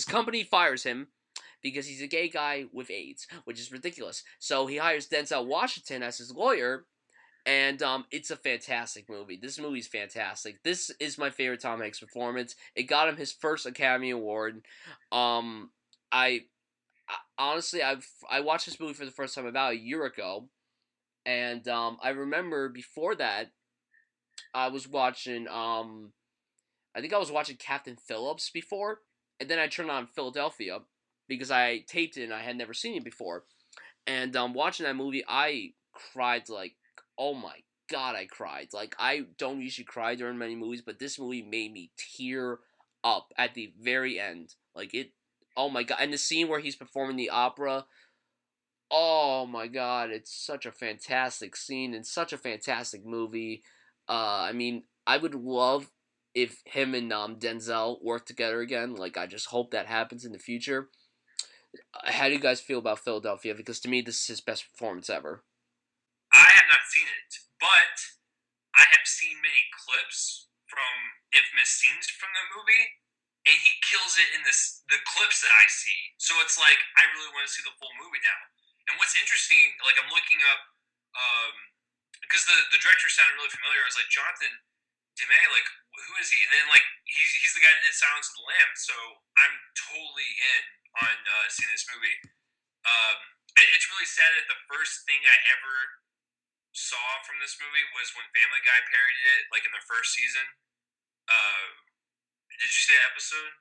company fires him because he's a gay guy with AIDS, which is ridiculous. So he hires Denzel Washington as his lawyer, and it's a fantastic movie. This movie's fantastic. This is my favorite Tom Hanks performance. It got him his first Academy Award. I honestly, I watched this movie for the first time about a year ago, and I remember before that I was watching I think I was watching Captain Phillips before, and then I turned on Philadelphia because I taped it and I had never seen it before. And watching that movie, I cried like, oh my god, I cried. Like, I don't usually cry during many movies, but this movie made me tear up at the very end. Like, oh my god. And the scene where he's performing the opera, oh my god, it's such a fantastic scene and such a fantastic movie. I mean, I would love if him and Denzel work together again. Like, I just hope that happens in the future. How do you guys feel about Philadelphia? Because to me, this is his best performance ever. I have not seen it, but I have seen many clips from infamous scenes from the movie, and he kills it in the clips that I see. So it's like I really want to see the full movie now. And what's interesting, like I'm looking up, because the director sounded really familiar. I was like Jonathan Demme, like who is he? And then like he's the guy that did Silence of the Lambs. So I'm totally in on seeing this movie. It's really sad that the first thing I ever saw from this movie was when Family Guy parodied it, like in the first season. Did you see that episode?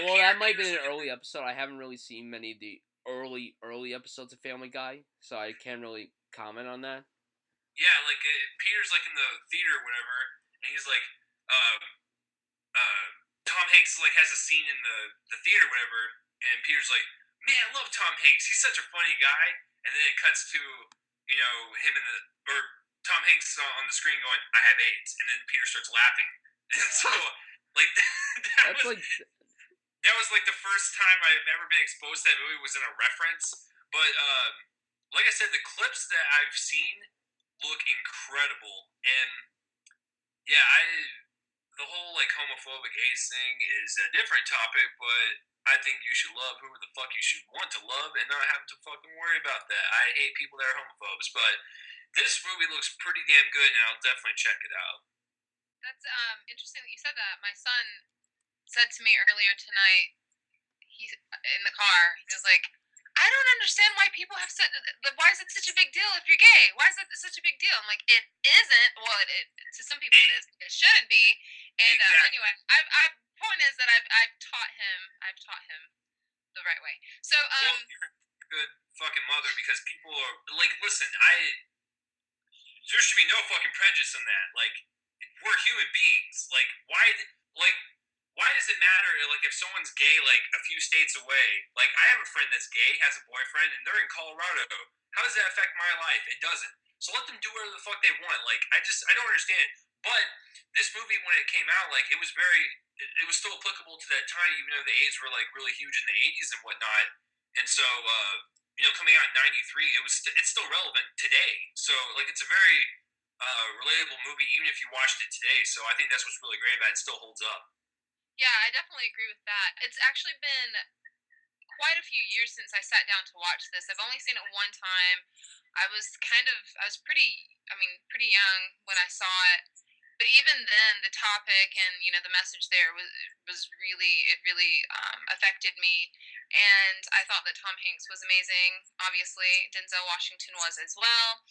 Well, that might have been an early episode. I haven't really seen many of the early episodes of Family Guy, so I can't really comment on that. Yeah, like Peter's like in the theater or whatever, and he's like, Tom Hanks like has a scene in the theater or whatever, and Peter's like, man, I love Tom Hanks. He's such a funny guy. And then it cuts to, him or Tom Hanks on the screen going, I have AIDS. And then Peter starts laughing. And so, like, that was like the first time I've ever been exposed to that movie was in a reference. But, like I said, the clips that I've seen look incredible. And, yeah, the whole, like, homophobic AIDS thing is a different topic, but I think you should love whoever the fuck you should want to love and not have to fucking worry about that. I hate people that are homophobes, but this movie looks pretty damn good, and I'll definitely check it out. That's interesting that you said that. My son said to me earlier tonight, he's in the car, he was like, I don't understand why people have such. Why is it such a big deal if you're gay? Why is it such a big deal? I'm like, it isn't. Well, to some people it is. It shouldn't be. And Exactly. Anyway, point is that I've taught him the right way. So well, you're a good fucking mother because people are like, listen, there should be no fucking prejudice in that. Like, we're human beings. Like, why? Like, why does it matter? Like, if someone's gay, like a few states away, like I have a friend that's gay, has a boyfriend, and they're in Colorado. How does that affect my life? It doesn't. So let them do whatever the fuck they want. Like, I don't understand. But this movie, when it came out, like it was still applicable to that time, even though the AIDS were like really huge in the '80s and whatnot. And so, coming out in '93, it's still relevant today. So, like, it's a very relatable movie, even if you watched it today. So, I think that's what's really great about it. It still holds up. Yeah, I definitely agree with that. It's actually been quite a few years since I sat down to watch this. I've only seen it one time. I was pretty young when I saw it. But even then, the topic and the message there was really it really affected me, and I thought that Tom Hanks was amazing. Obviously, Denzel Washington was as well.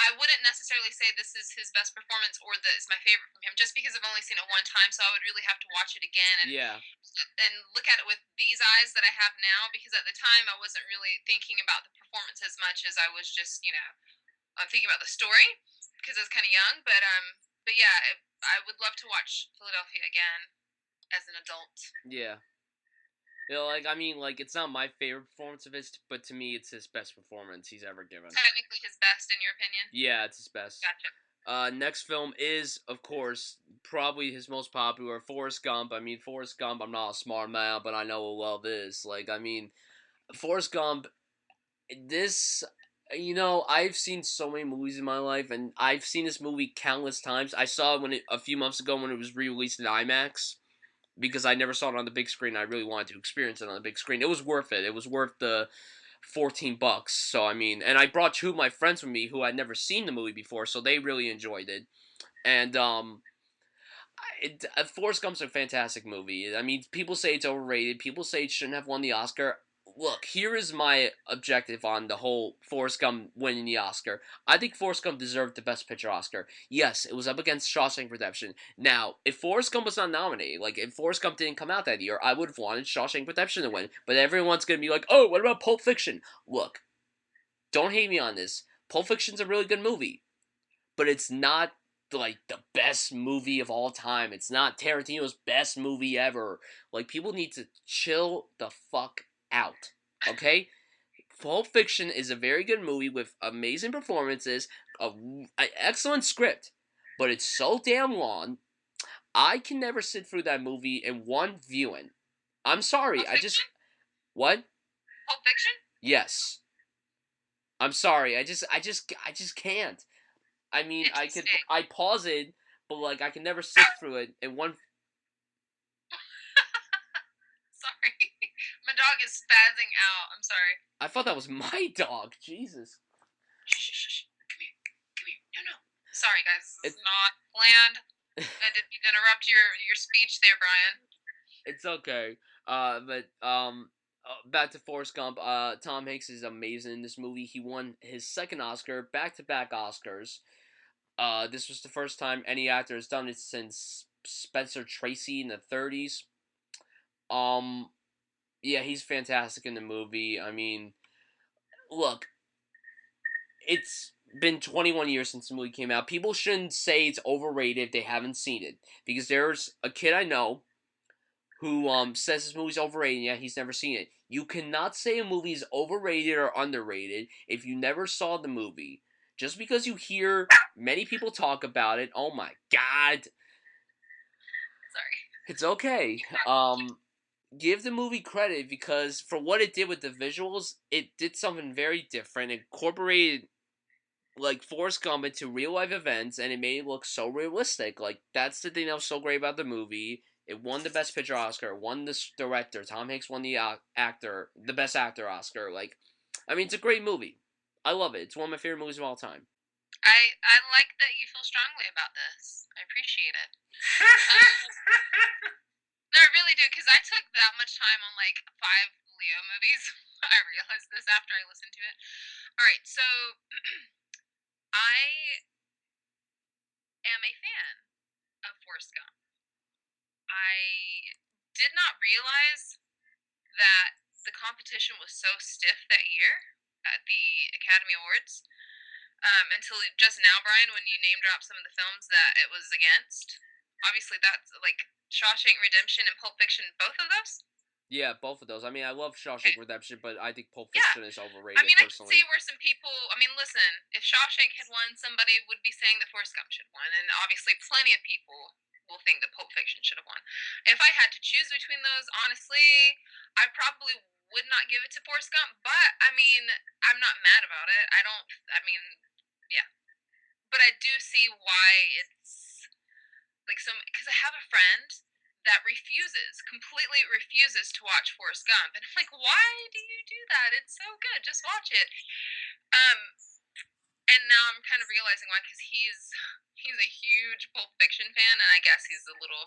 I wouldn't necessarily say this is his best performance or that it's my favorite from him, just because I've only seen it one time. So I would really have to watch it again Yeah, and look at it with these eyes that I have now, because at the time I wasn't really thinking about the performance as much as I was just, thinking about the story because I was kind of young. But yeah, I would love to watch Philadelphia again as an adult. yeah. You know, like I mean, like it's not my favorite performance of his, but to me, it's his best performance he's ever given. Technically his best, in your opinion? Yeah, it's his best. Gotcha. Next film is, of course, probably his most popular, Forrest Gump. I mean, Forrest Gump. I'm not a smart man, but I know what love is. Like, I mean, Forrest Gump. This, I've seen so many movies in my life, and I've seen this movie countless times. I saw it a few months ago when it was re-released in IMAX because I never saw it on the big screen. I really wanted to experience it on the big screen. It was worth it. It was worth the $14. So I mean, and I brought two of my friends with me who had never seen the movie before, so they really enjoyed it. And Forrest Gump's a fantastic movie. I mean, people say it's overrated. People say it shouldn't have won the Oscar. Look, here is my objective on the whole Forrest Gump winning the Oscar. I think Forrest Gump deserved the Best Picture Oscar. Yes, it was up against Shawshank Redemption. Now, if Forrest Gump was not nominated, like if Forrest Gump didn't come out that year, I would have wanted Shawshank Redemption to win. But everyone's gonna be like, "Oh, what about Pulp Fiction?" Look, don't hate me on this. Pulp Fiction's a really good movie, but it's not like the best movie of all time. It's not Tarantino's best movie ever. Like people need to chill the fuck out. Okay? Pulp Fiction is a very good movie with amazing performances, an excellent script, but it's so damn long. I can never sit through that movie in one viewing. I'm sorry. Pulp Fiction? What? Pulp Fiction? Yes. I'm sorry. I just can't. I mean, Interesting. I pause it, but like I can never sit through it in one. Sorry. My dog is spazzing out. I'm sorry. I thought that was my dog. Jesus. Shh, shh, shh. Come here. Come here. No, no. Sorry, guys. This It, is not planned. I didn't mean to interrupt your speech there, Brian. it's okay. Back to Forrest Gump. Tom Hanks is amazing in this movie. He won his second Oscar, back-to-back Oscars. This was the first time any actor has done it since Spencer Tracy in the 30s. Um, yeah, he's fantastic in the movie. I mean, look, it's been 21 years since the movie came out. People shouldn't say it's overrated if they haven't seen it. Because there's a kid I know who says this movie's overrated, yeah, he's never seen it. You cannot say a movie is overrated or underrated if you never saw the movie. Just because you hear many people talk about it, oh my god. Sorry. It's okay. Give the movie credit because for what it did with the visuals, it did something very different. It incorporated like Forrest Gump into real life events, and it made it look so realistic. Like that's the thing that was so great about the movie. It won the Best Picture Oscar, won the director. Tom Hanks won the the Best Actor Oscar. Like, I mean, it's a great movie. I love it. It's one of my favorite movies of all time. I like that you feel strongly about this. I appreciate it. Um, no, I really do, because I took that much time on like five Leo movies. I realized this after I listened to it. All right, so I am a fan of Forrest Gump. I did not realize that the competition was so stiff that year at the Academy Awards until just now, Brian, when you name drop some of the films that it was against. obviously that's like Shawshank Redemption and Pulp Fiction, both of those. Yeah, both of those. I mean, I love Okay. Shawshank Redemption, but I think Pulp Yeah. Fiction is I overrated mean, I can see personally. where some people. I mean, listen, if Shawshank had won, somebody would be saying that Forrest Gump should have won, and obviously, plenty of people will think that Pulp Fiction should have won. If I had to choose between those, honestly, I probably would not give it to Forrest Gump. But I mean, I'm not mad about it. I don't. I mean, yeah, but I do see why it's like some because I have a friend that completely refuses to watch Forrest Gump, and I'm like, why do you do that? It's so good, just watch it. Um, and now I'm kind of realizing why, because he's a huge Pulp Fiction fan, and I guess he's a little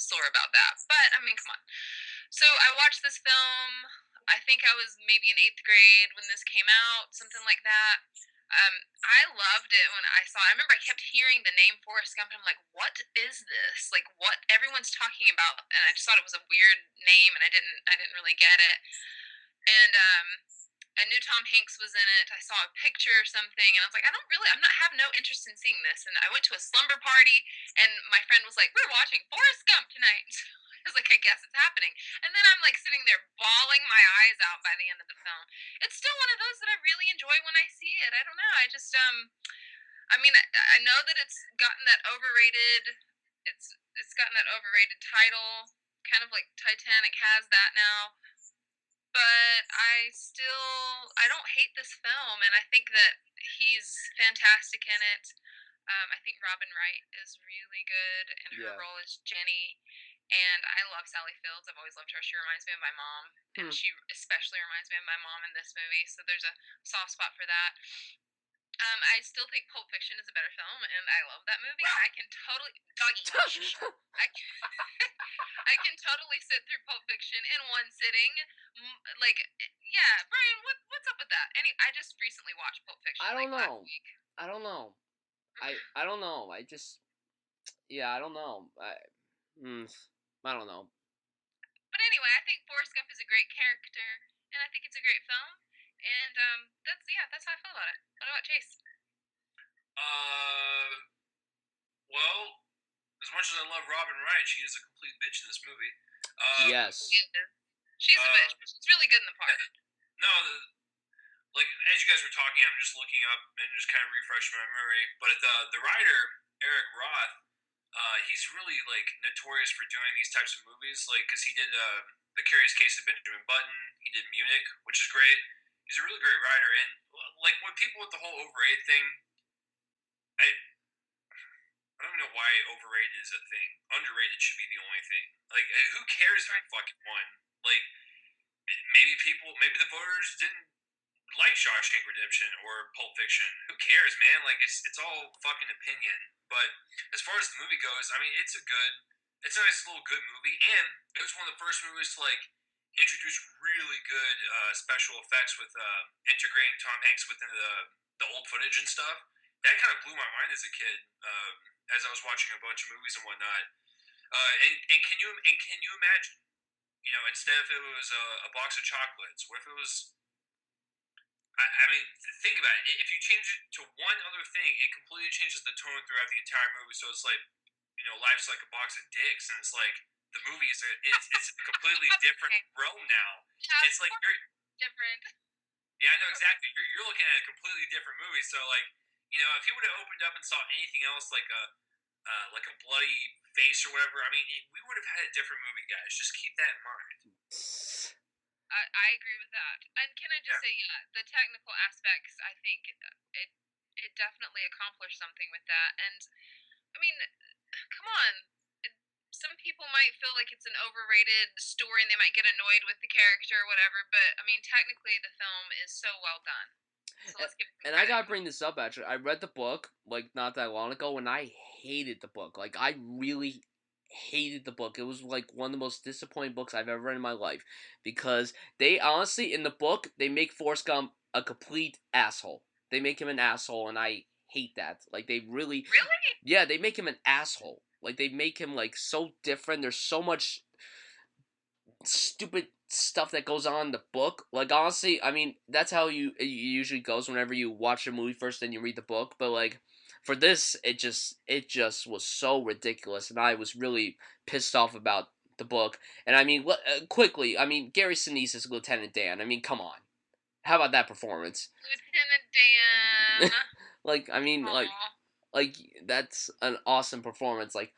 sore about that. But I mean, come on. So I watched this film. I think I was maybe in eighth grade when this came out, something like that. I loved it when I saw it. I remember I kept hearing the name Forrest Gump, and I'm like, what is this? Like, what everyone's talking about? And I just thought it was a weird name, and I didn't really get it. And I knew Tom Hanks was in it. I saw a picture or something, and I was like, I'm not have no interest in seeing this. And I went to a slumber party, and my friend was like, we're watching Forrest Gump tonight. I was like, I guess it's happening. And then I'm like sitting there bawling my eyes out by the end of the film. It's still one of those that I really enjoy when I see it. I don't know. I mean, I know that it's gotten that overrated title, kind of like Titanic has that now, but I don't hate this film, and I think that he's fantastic in it. I think Robin Wright is really good in her Yeah. role as Jenny, and I love Sally Fields. I've always loved her. She reminds me of my mom, and Hmm. she especially reminds me of my mom in this movie. So there's a soft spot for that. I still think Pulp Fiction is a better film, and I love that movie. I can totally doggy. I can, I can totally sit through Pulp Fiction in one sitting. Like, yeah, Brian, what's up with that? I just recently watched Pulp Fiction I don't like last know. week. I don't know. I don't know. I just yeah. I don't know. I don't know. But anyway, I think Forrest Gump is a great character, and I think it's a great film. And that's how I feel about it. What about Chase? Uh, well, as much as I love Robin Wright, she is a complete bitch in this movie. Yes. She's a bitch, but she's really good in the part. No, like as you guys were talking, I'm just looking up and just kind of refreshing my memory. But the writer Eric Roth, he's really like notorious for doing these types of movies, like because he did The Curious Case of Benjamin Button. He did Munich, which is great. He's a really great writer, and like when people with the whole overrated thing, I I don't know why overrated is a thing. Underrated should be the only thing. Like, who cares if it fucking won? Like, maybe the voters didn't like Shawshank Redemption or Pulp Fiction. Who cares, man? Like, it's all fucking opinion. But as far as the movie goes, I mean, it's a nice little good movie, and it was one of the first movies to like introduce really good special effects with integrating Tom Hanks within the old footage and stuff. That kind of blew my mind as a kid, as I was watching a bunch of movies and whatnot. And can you imagine? You know, instead if it was a box of chocolates, what if it was I mean, think about it. If you change it to one other thing, it completely changes the tone throughout the entire movie. So it's like, you know, life's like a box of dicks, and it's like the movie it's a completely different Okay. realm now. Yeah, It's like you're different. yeah, I know exactly. You're looking at a completely different movie. So like, you know, if he would have opened up and saw anything else like a bloody face or whatever, I mean, we would have had a different movie, guys. Just keep that in mind. I agree with that. And can I just Yeah. say, yeah, the technical aspects, I think it definitely accomplished something with that. And I mean, come on. Some people might feel like it's an overrated story and they might get annoyed with the character or whatever, but I mean, technically, the film is so well done. So let's give them And I credit. gotta bring this up actually. I read the book like not that long ago, and I hated the book. Like I really hated the book. It was like one of the most disappointing books I've ever read in my life because they honestly in the book they make Forrest Gump a complete asshole. They make him an asshole, and I hate that. Like they really, Really? yeah, they make him an asshole. Like they make him like so different. There's so much stupid stuff that goes on in the book. Like honestly, I mean that's how it usually goes whenever you watch a movie first, then you read the book. But like for this, it just was so ridiculous, and I was really pissed off about the book. And I mean, quickly, I mean Gary Sinise is Lieutenant Dan. I mean, come on, how about that performance? Lieutenant Dan. Like I mean, Aw. like that's an awesome performance. Like,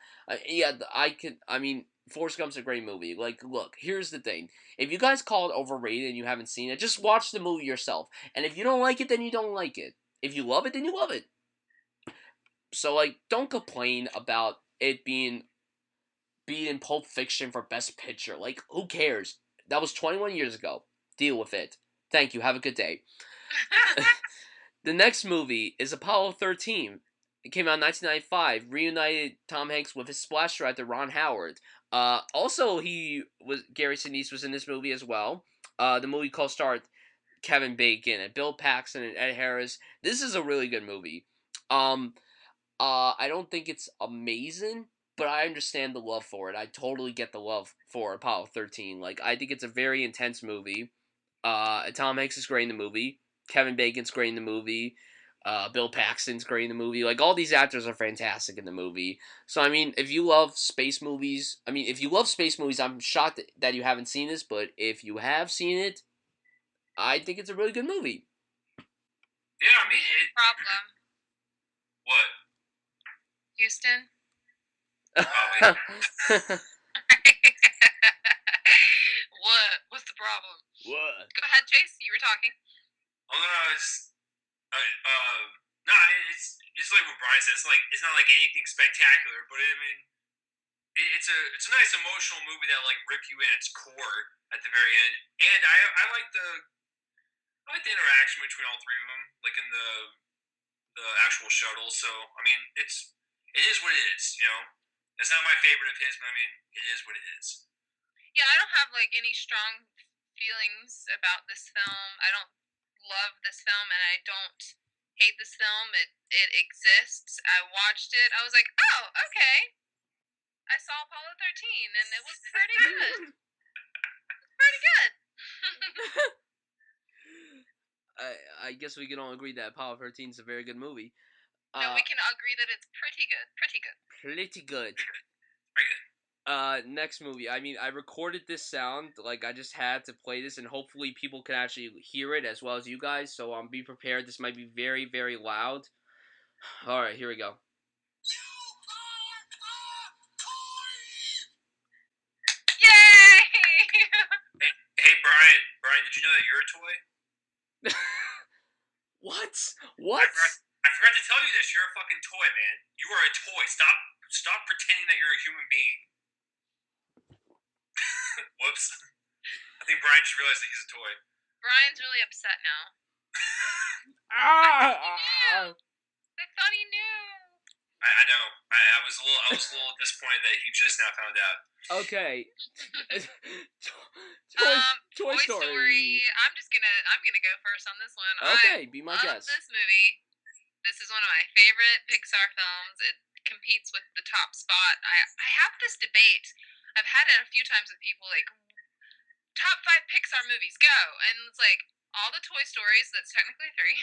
yeah, I could. I mean, Forrest Gump's a great movie. Like, look, here's the thing: if you guys call it overrated and you haven't seen it, just watch the movie yourself. And if you don't like it, then you don't like it. If you love it, then you love it. So, like, don't complain about it being in Pulp Fiction for Best Picture. Like, who cares? That was 21 years ago. Deal with it. Thank you. Have a good day. The next movie is Apollo 13. It came out in 1995. Reunited Tom Hanks with his splash director Ron Howard. Also, Gary Sinise was in this movie as well. The movie co-starred Kevin Bacon and Bill Paxton and Ed Harris. This is a really good movie. Um, I don't think it's amazing, but I understand the love for it. I totally get the love for Apollo 13. Like, I think it's a very intense movie. Tom Hanks is great in the movie. Kevin Bacon's great in the movie. Bill Paxton's great in the movie. Like, all these actors are fantastic in the movie. So, I mean, if you love space movies, I'm shocked that you haven't seen this, but if you have seen it, I think it's a really good movie. Yeah, I mean, Problem. What? Houston? Oh, yeah. What? What's the problem? What? Go ahead, Chase. You were talking. Oh, no, no, it's just like what Brian said. It's not like anything spectacular, but I mean, it's a nice emotional movie that like rip you in its core at the very end. And I like the interaction between all three of them, like in the actual shuttle. So I mean, it is what it is. You know, it's not my favorite of his, but I mean, it is what it is. Yeah, I don't have like any strong feelings about this film. I don't love this film, and I don't hate this film. It exists. I watched it. I was like, oh, okay. I saw Apollo 13, and it was pretty good. Pretty good. I guess we can all agree that Apollo 13 is a very good movie. No, we can agree that it's pretty good. Pretty good. Pretty good. Very good. Next movie. I mean, I recorded this sound. Like, I just had to play this, and hopefully people can actually hear it as well as you guys. So, be prepared. This might be very, very loud. All right, here we go. Yay! Hey, Brian, did you know that you're a toy? What? What? I forgot to tell you this. You're a fucking toy, man. You are a toy. Stop pretending that you're a human being. Whoops. I think Brian just realized that he's a toy. Brian's really upset now. I thought he knew. I know. I was a little disappointed that he just now found out. Okay. Toy Story. I'm gonna go first on this one. Okay, be my guest. This movie. This is one of my favorite Pixar films. It competes with the top spot. I have this debate. I've had it a few times with people like top 5 Pixar movies, go, and it's like all the Toy Stories. That's technically 3.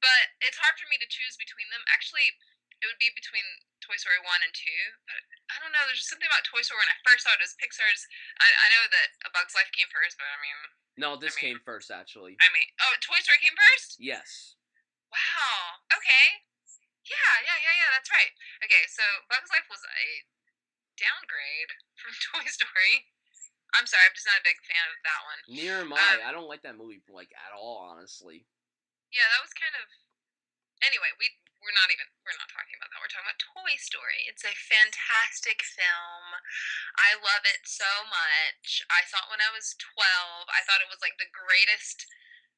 But it's hard for me to choose between them. Actually, it would be between Toy Story 1 and 2. But I don't know. There's just something about Toy Story when I first saw it as Pixar's. I know that A Bug's Life came first, but I mean. No, this came first, actually. Oh, Toy Story came first? Yes. Wow. Okay. Yeah, that's right. Okay, so Bug's Life was a downgrade from Toy Story. I'm sorry, I'm just not a big fan of that one. Neither am I. I don't like that movie, like, at all, honestly. Yeah, that was kind of... Anyway, we're not talking about that. We're talking about Toy Story. It's a fantastic film. I love it so much. I saw it when I was 12. I thought it was, like, the greatest...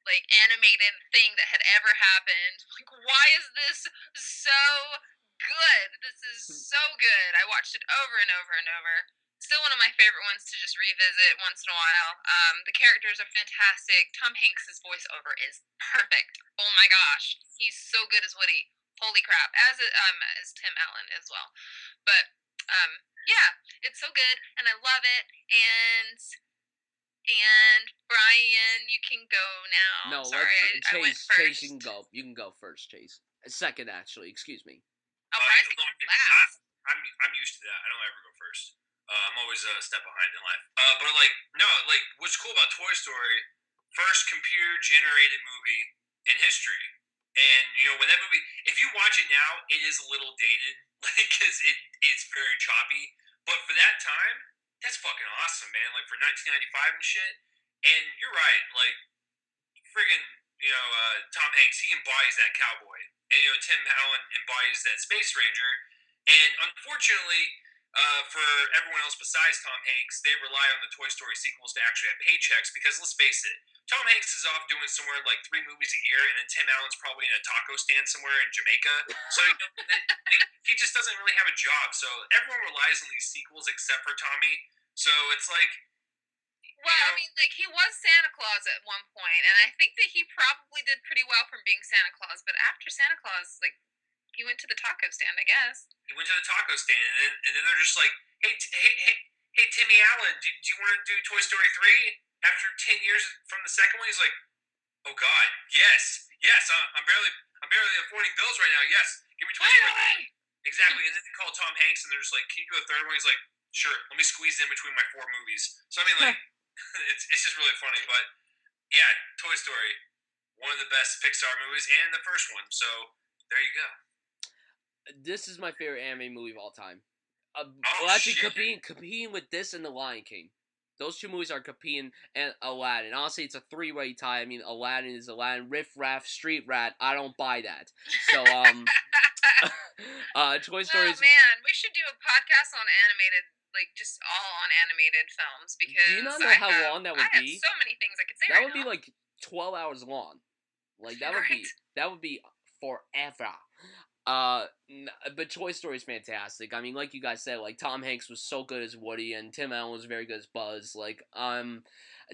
like animated thing that had ever happened. Like, why is this so good? This is so good. I watched it over and over and over. Still one of my favorite ones to just revisit once in a while. The characters are fantastic. Tom Hanks' voiceover is perfect. Oh my gosh, he's so good as Woody. Holy crap! As Tim Allen as well. But Yeah, it's so good, and I love it. And Bryan, you can go now. I'm No, sorry, let's I went Chase. You first. can go. You can go first, Chase. Second, actually. Excuse me. Oh, Bryan's No, going last. I'm used to that. I don't ever go first. I'm always a step behind in life. But like, no, like, what's cool about Toy Story? First computer generated movie in history, and when that movie, if you watch it now, it is a little dated, like, because it's very choppy. But for that time, that's fucking awesome, man. Like for 1995 and shit. And you're right, like friggin' Tom Hanks, he embodies that cowboy, and Tim Allen embodies that space ranger. And unfortunately, for everyone else besides Tom Hanks, they rely on the Toy Story sequels to actually have paychecks. Because let's face it, Tom Hanks is off doing somewhere like 3 movies a year, and then Tim Allen's probably in a taco stand somewhere in Jamaica. So he just doesn't really have a job. So everyone relies on these sequels except for Tommy. So it's like, Well, I mean, like, he was Santa Claus at one point, and I think that he probably did pretty well from being Santa Claus. But after Santa Claus, like, he went to the taco stand, I guess. he went to the taco stand, and then they're just like, hey, Timmy Allen, do you want to do Toy Story 3 after 10 years from the second one? He's like, oh God, yes, I'm barely affording bills right now. Yes, give me Toy Story 3. Exactly, and then they call Tom Hanks, and they're just like, can you do a third one? He's like, sure, let me squeeze in between my 4 movies. So I mean, like, it's just really funny, but yeah, Toy Story, one of the best Pixar movies, and the first one. So there you go. This is my favorite anime movie of all time. Oh Well, actually, shit! competing with this and The Lion King. Those two movies are competing, and Aladdin. Honestly, it's a three-way tie. I mean, Aladdin is Aladdin, Riff Raff, Street Rat. I don't buy that. So, Toy Story Oh is. man, we should do a podcast on animated, like just all on animated films Do you because not know how long that I would have be? so many things I could say That right would be now. like 12 hours long. Like that would Right? be forever. But Toy Story is fantastic. I mean, like you guys said, like Tom Hanks was so good as Woody, and Tim Allen was very good as Buzz. Like,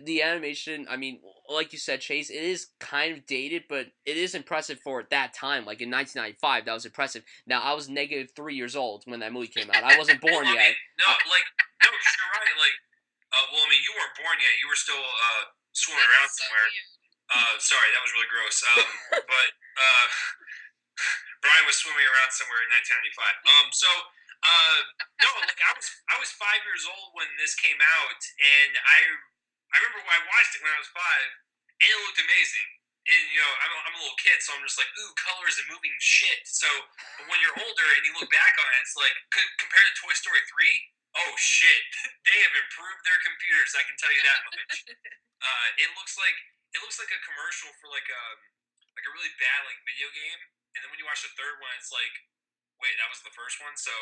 the animation. I mean, like you said, Chase, it is kind of dated, but it is impressive for that time. Like in 1995, that was impressive. Now, I was -3 years old when that movie came out. I wasn't born Well, I yet. mean, no, like, no, you're right. Like, well, I mean, you weren't born yet. You were still swimming around That's so somewhere. weird. Sorry, that was really gross. But Bryan was swimming around somewhere in 1995. No, like I was 5 years old when this came out, and I remember when I watched it when I was 5, and it looked amazing. And I'm a little kid, so I'm just like, ooh, colors and moving shit. So but when you're older and you look back on it, it's like compared to Toy Story 3, oh shit, they have improved their computers. I can tell you that much. It looks like a commercial for like a really bad like video game, and then when you watch the third one, it's like, wait, that was the first one. So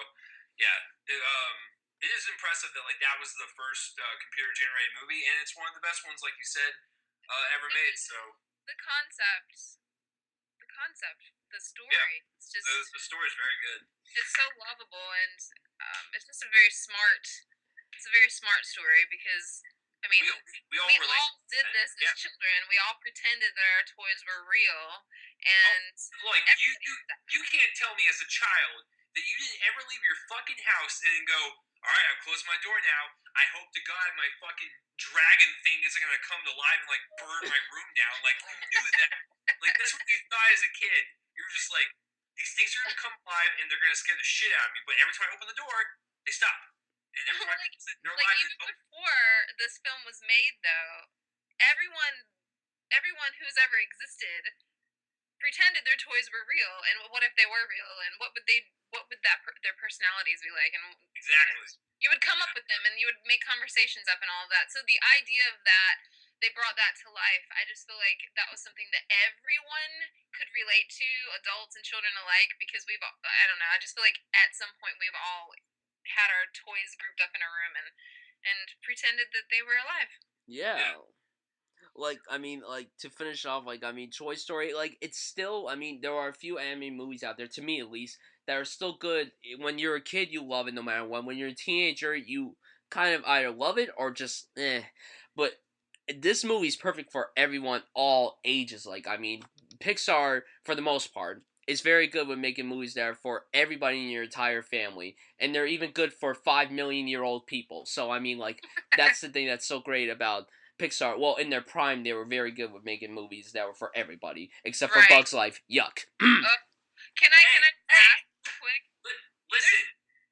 yeah, it is impressive that like that was the first computer generated movie, and it's one of the best ones, like you said, ever made. So The concept, the concept, the yeah, story. It's just the story is very good. it's so lovable, and it's just a very smart. It's a very smart story because I mean We all we relate. all did this Yeah, as children. We all pretended that our toys were real, oh, and like you, everybody you, did that. you can't tell me as a child that you didn't ever leave your fucking house and then go, all right, I'm closing my door now. I hope to God my fucking dragon thing isn't gonna come to life and like burn my room down. Like you knew that. Like that's what you thought as a kid. You were just like, these things are gonna come alive and they're gonna scare the shit out of me. But every time I open the door, they stop. And every time like they're like alive, and even before this film was made, though, everyone everyone who's ever existed pretended their toys were real, and what if they were real, and what would their personalities be like, and exactly. you would come up with them, and you would make conversations up and all of that. So the idea of that, they brought that to life. I just feel like that was something that everyone could relate to, adults and children alike, because I don't know, I just feel like at some point we've all had our toys grouped up in a room and pretended that they were alive. Yeah. Yeah. Like, I mean, like, to finish off, like, I mean, Toy Story, like, it's still, I mean, there are a few anime movies out there, to me at least, that are still good. When you're a kid, you love it no matter what. When you're a teenager, you kind of either love it or just, eh. But this movie's perfect for everyone, all ages. Like, I mean, Pixar, for the most part, is very good with making movies that are for everybody in your entire family, and they're even good for 5 million-year-old people. So I mean, like, that's the thing that's so great about Pixar. Well, in their prime, they were very good with making movies that were for everybody, except for Right. Bugs Life. Yuck. Can I ask quick? Listen,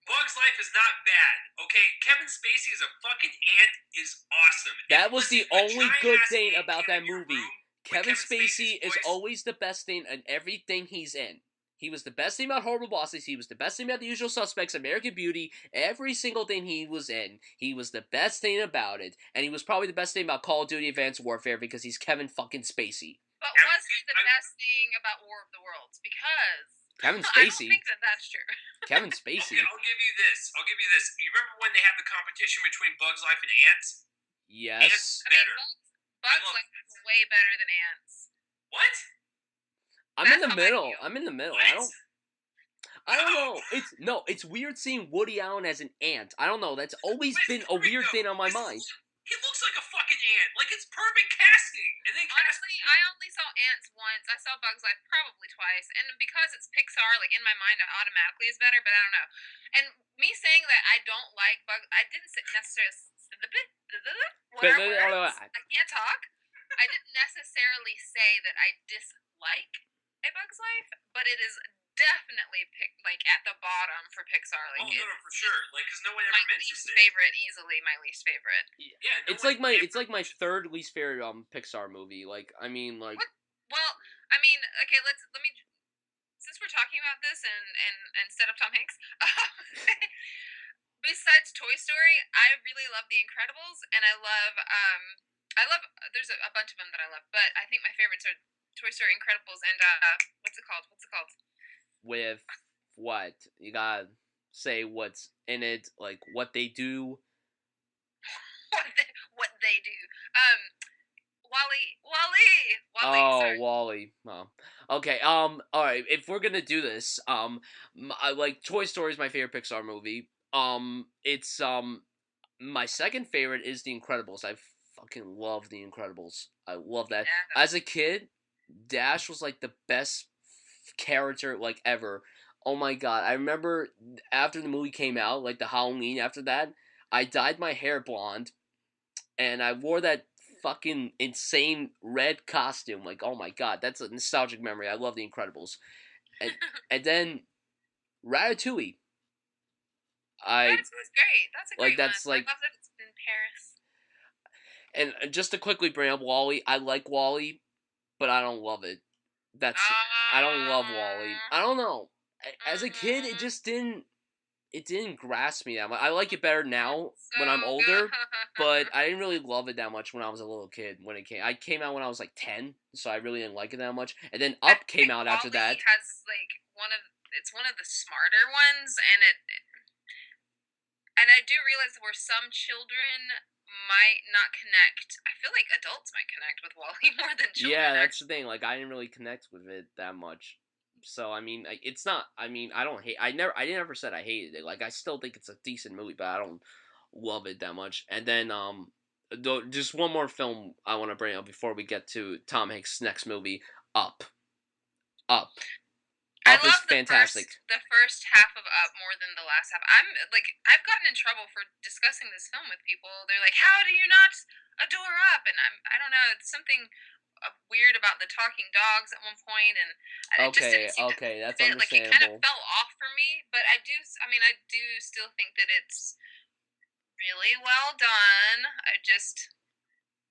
Bug's Life is not bad, okay? Kevin Spacey as a fucking ant is awesome. That was the only good thing about that in your movie. room with Kevin Spacey's Spacey is voice. always the best thing in everything he's in. He was the best thing about Horrible Bosses. He was the best thing about The Usual Suspects, American Beauty. Every single thing he was in, he was the best thing about it. And he was probably the best thing about Call of Duty Advanced Warfare because he's Kevin fucking Spacey. But was he the best thing about War of the Worlds? Because Kevin I don't Spacey. think that's true. Kevin Spacey. Okay, I'll give you this. You remember when they had the competition between Bug's Life and Ants? Yes. Ants better. Bugs Life is way better than Ants. What? I'm in the middle. I'm in the middle. What? I don't know. It's weird seeing Woody Allen as an ant. I don't know. That's always been a weird thing on my mind. He looks like a fucking ant. Like, it's perfect casting. And then Honestly, I only saw Ants once. I saw Bugs Life probably twice. And because it's Pixar, like, in my mind, it automatically is better, but I don't know. And me saying that I don't like Bugs, I didn't necessarily... I can't talk. I didn't necessarily say that I dislike A Bug's Life, but it is definitely at the bottom for Pixar. Like, no, for sure. Like, because no one ever mentions it. Easily my least favorite. Yeah, it's like my third least favorite Pixar movie. Like, I mean, like. Well, I mean, okay, let me. Since we're talking about this and instead of Tom Hanks, besides Toy Story, I really love The Incredibles, and I love there's a bunch of them that I love, but I think my favorites are Toy Story, Incredibles, and what's it called? With what? You gotta say what's in it, like what they do. what they do. Wally. Oh, sorry. Wally. Oh. Okay. All right. If we're gonna do this, I like Toy Story is my favorite Pixar movie. It's my second favorite is The Incredibles. I fucking love The Incredibles. I love that. Yeah. As a kid, Dash was like the best character like ever. Oh my god. I remember after the movie came out, like the Halloween after that, I dyed my hair blonde and I wore that fucking insane red costume. Like, oh my god, that's a nostalgic memory. I love The Incredibles. And then Ratatouille. Ratatouille's great. That's a great one. Like, I love that it's in Paris. And just to quickly bring up Wally, I like Wally, but I don't love it. I don't love Wally. I don't know. As a kid, it just didn't grasp me that much. I like it better now when I'm older, but I didn't really love it that much when I was a little kid. When it came out when I was like 10, so I really didn't like it that much. And then Up came out after that. Has like it's one of the smarter ones, and I do realize where some children might not connect. I feel like adults might connect with Wally more than children. Yeah, that's the thing. Like, I didn't really connect with it that much. So I mean, it's not. I mean, I don't hate. I never said I hated it. Like, I still think it's a decent movie, but I don't love it that much. And then just one more film I want to bring up before we get to Tom Hanks' next movie, Up. Up. I Up is love fantastic. The first half of Up more than the last half. I've gotten in trouble for discussing this film with people. They're like, "How do you not adore Up?" And I don't know. It's something weird about the talking dogs at one point, and it just didn't seem that's fit. understandable. Like, it kind of fell off for me, but I do still think that it's really well done. I just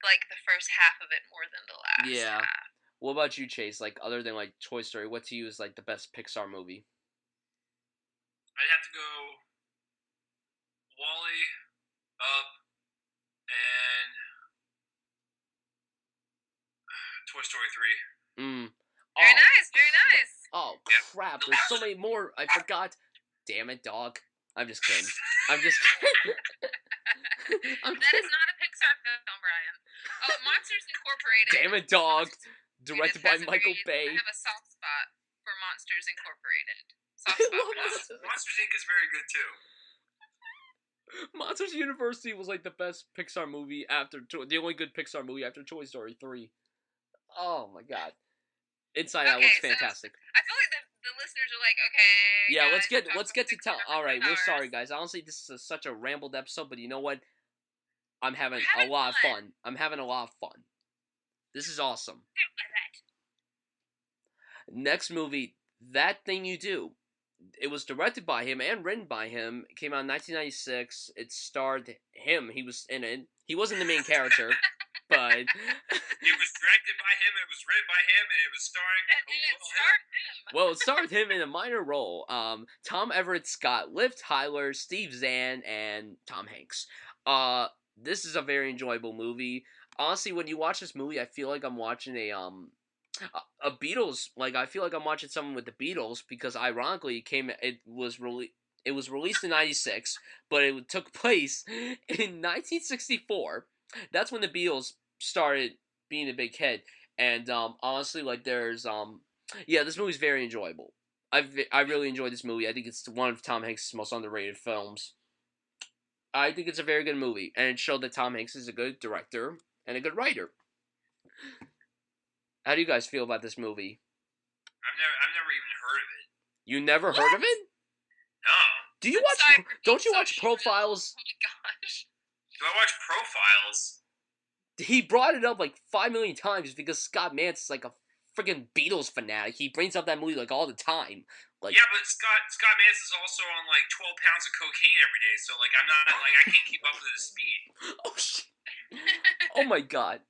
like the first half of it more than the last half. What about you, Chase? Like, other than like Toy Story, what to you is like the best Pixar movie? I'd have to go Wally, Up, and Toy Story 3. Very nice. Oh, crap. There's so many more. I forgot. Damn it, dog. I'm just kidding. That is not a Pixar film, Brian. Oh, Monsters Incorporated. Damn it, dog. Directed by Michael Bay. I have a soft spot for Monsters Incorporated. Monsters Inc. is very good, too. Monsters University was like the best Pixar movie the only good Pixar movie after Toy Story 3. Oh my god. Inside Out looks fantastic. I feel like the listeners are like, okay, Yeah, guys, we're let's talking get about to six tell. All different right, we're superpowers. sorry, guys. Honestly, this is such a rambled episode, but you know what? I'm having We're a having lot of fun. fun. I'm having a lot of fun. This is awesome. Do with it. Next movie, That Thing You Do. It was directed by him and written by him. It came out in 1996. It starred him. He was in it. He wasn't the main character, but It was directed by him, it was written by him, and it was starring. And it starred him. well, it starred him in a minor role. Tom Everett Scott, Liv Tyler, Steve Zahn, and Tom Hanks. This is a very enjoyable movie. Honestly, when you watch this movie, I feel like I'm watching a Beatles. Like I feel like I'm watching someone with the Beatles because ironically, it was released in '96, but it took place in 1964. That's when the Beatles started being a big hit. And honestly, like there's yeah, this movie's very enjoyable. I really enjoyed this movie. I think it's one of Tom Hanks' most underrated films. I think it's a very good movie, and it showed that Tom Hanks is a good director and a good writer. How do you guys feel about this movie? I've never even heard of it. You never heard of it? No. Do you I'm watch? sorry for being Don't you so watch short. Profiles? Oh my gosh. Do I watch Profiles? He brought it up like 5 million times because Scott Mance is like a freaking Beatles fanatic. He brings up that movie like all the time. Like Yeah, but Scott Mance is also on like 12 pounds of cocaine every day, so like I'm not like I can't keep up with his speed. oh shit. Oh my god.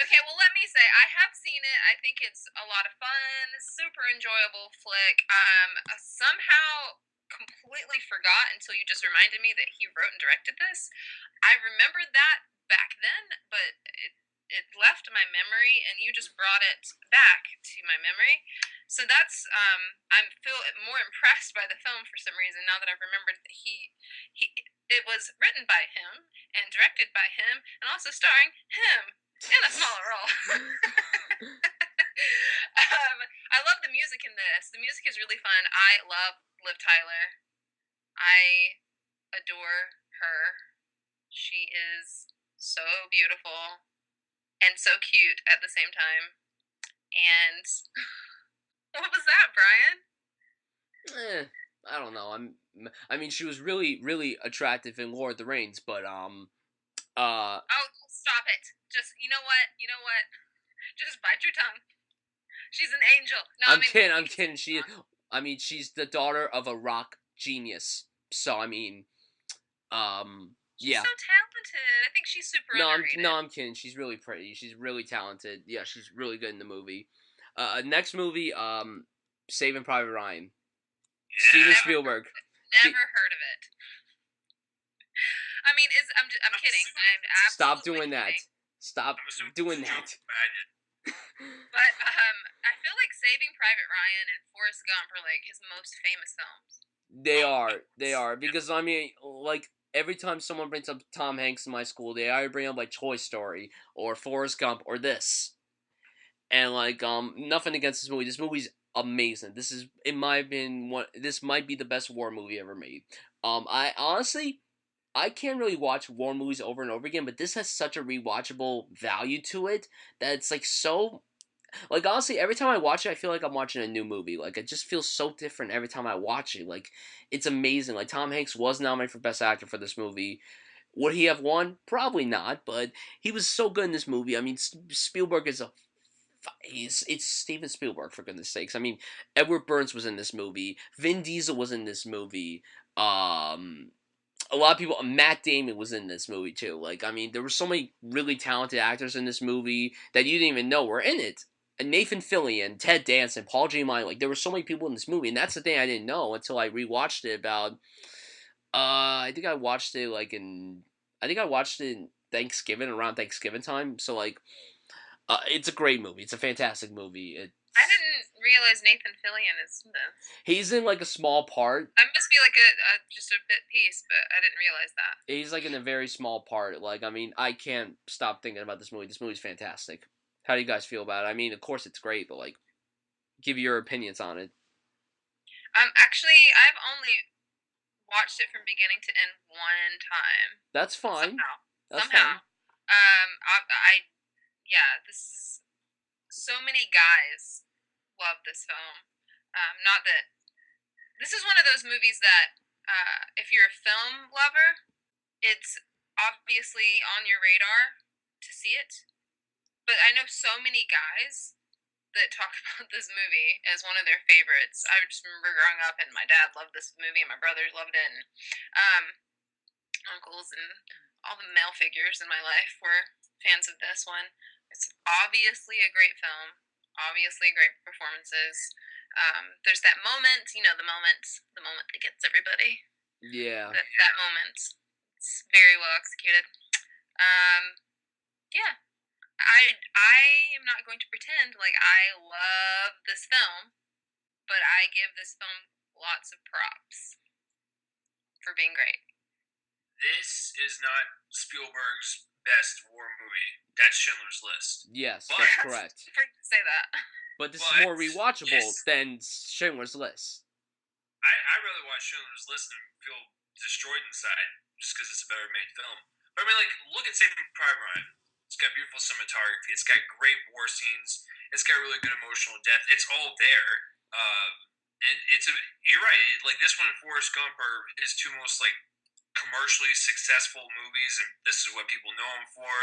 Okay, well, let me say, I have seen it. I think it's a lot of fun, super enjoyable flick. Somehow completely forgot until you just reminded me that he wrote and directed this. I remembered that back then, but it left my memory, and you just brought it back to my memory. So that's I'm feel more impressed by the film for some reason now that I've remembered that he it was written by him and directed by him and also starring him in a smaller role. I love the music in this. The music is really fun. I love Liv Tyler. I adore her. She is so beautiful and so cute at the same time. And what was that, Brian? I don't know. I mean, she was really attractive in Lord of the Rings, but Oh, stop it. Just, you know what? You know what? Just bite your tongue. She's an angel. No, I'm I mean, kidding. I'm kidding. She's the daughter of a rock genius. So I mean, she's yeah. so talented. I think she's super underrated. I'm kidding. She's really pretty. She's really talented. Yeah, she's really good in the movie. Next movie, Saving Private Ryan. Yeah. Steven Spielberg. Never heard of it. I mean, I'm kidding. I'm absolutely Stop doing that. kidding. Stop doing that. But I feel like Saving Private Ryan and Forrest Gump are like his most famous films. They are because I mean, like every time someone brings up Tom Hanks in my school, they either bring up like Toy Story or Forrest Gump or this, and like nothing against this movie. This movie's amazing. This is, in my opinion, this might be the best war movie ever made. I honestly, I can't really watch war movies over and over again, but this has such a rewatchable value to it that it's like so. Like honestly, every time I watch it, I feel like I'm watching a new movie. Like it just feels so different every time I watch it. Like it's amazing. Like Tom Hanks was nominated for Best Actor for this movie. Would he have won? Probably not. But he was so good in this movie. I mean, Spielberg is a it's Steven Spielberg, for goodness sakes. I mean, Edward Burns was in this movie. Vin Diesel was in this movie. A lot of people. Matt Damon was in this movie too. Like, I mean, there were so many really talented actors in this movie that you didn't even know were in it. And Nathan Fillion, Ted Danson, Paul Giamatti. Like, there were so many people in this movie, and that's the thing I didn't know until I rewatched it about. I think I watched it like in. I think I watched it in Thanksgiving, around Thanksgiving time. So like, it's a great movie. It's a fantastic movie. I didn't realize Nathan Fillion is in this. He's in like a small part. That must be like just a bit piece, but I didn't realize that. He's like in a very small part. Like, I mean, I can't stop thinking about this movie. This movie's fantastic. How do you guys feel about it? I mean, of course it's great, but like, give your opinions on it. Actually, I've only watched it from beginning to end one time. That's fine. Somehow. Yeah, this is so many guys love this film. Not that this is one of those movies that, if you're a film lover, it's obviously on your radar to see it. But I know so many guys that talk about this movie as one of their favorites. I just remember growing up, and my dad loved this movie, and my brother loved it, and um, uncles and all the male figures in my life were fans of this one. It's obviously a great film, obviously great performances. There's that moment, the moment that gets everybody. Yeah. That moment, it's very well executed. Um, yeah, I am not going to pretend like I love this film, but I give this film lots of props for being great. This is not Spielberg's best war movie. That's Schindler's List. Yes, But- that's correct. For you to say that. But this is But, more rewatchable yes. than Schindler's List. I really watch Schindler's List and feel destroyed inside just because it's a better made film. But I mean, like, look at Saving Private Ryan. It's got beautiful cinematography. It's got great war scenes. It's got really good emotional depth. It's all there. And you're right. Like, this one and Forrest Gump are his two most, like, commercially successful movies, and this is what people know him for.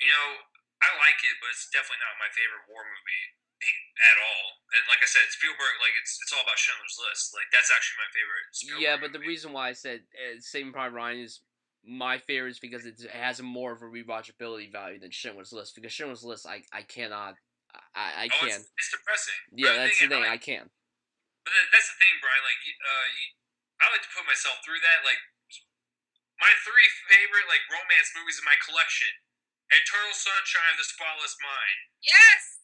You know, I like it, but it's definitely not my favorite war movie at all. And like I said, Spielberg, like it's all about Schindler's List. Like that's actually my favorite Spielberg Yeah, but the movie. reason why I said Saving Private Ryan is my favorite is because it has more of a rewatchability value than Schindler's List. Because Schindler's List, I cannot, I Oh, can't. it's depressing. Yeah, But that's the thing. I I can't. But that's the thing, Brian. Like, I like to put myself through that. Like, my three favorite like romance movies in my collection: Eternal Sunshine of the Spotless Mind, Yes.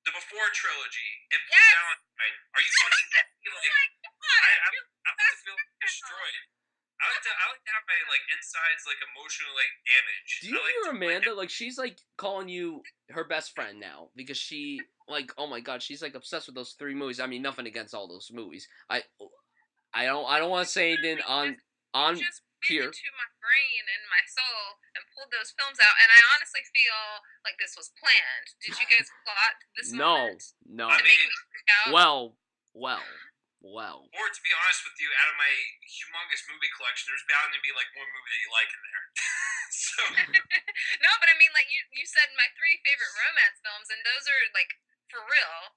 the Before trilogy, and Blue Yes! Valentine. Are you fucking kidding me? Like, I like to feel destroyed. I like to have my like insides like emotionally like damaged. Do you I like hear to, Amanda? Like she's like calling you her best friend now because she like oh my god she's like obsessed with those three movies. I mean nothing against all those movies. I don't want to say anything on You just went here. into my brain and my soul and pulled those films out, and I honestly feel like this was planned. Did you guys plot this No, moment no. to make me freak out? Well. or to be honest with you, out of my humongous movie collection, there's bound to be like one movie that you like in there. So No, but I mean, like you said, my three favorite romance films, and those are like for real.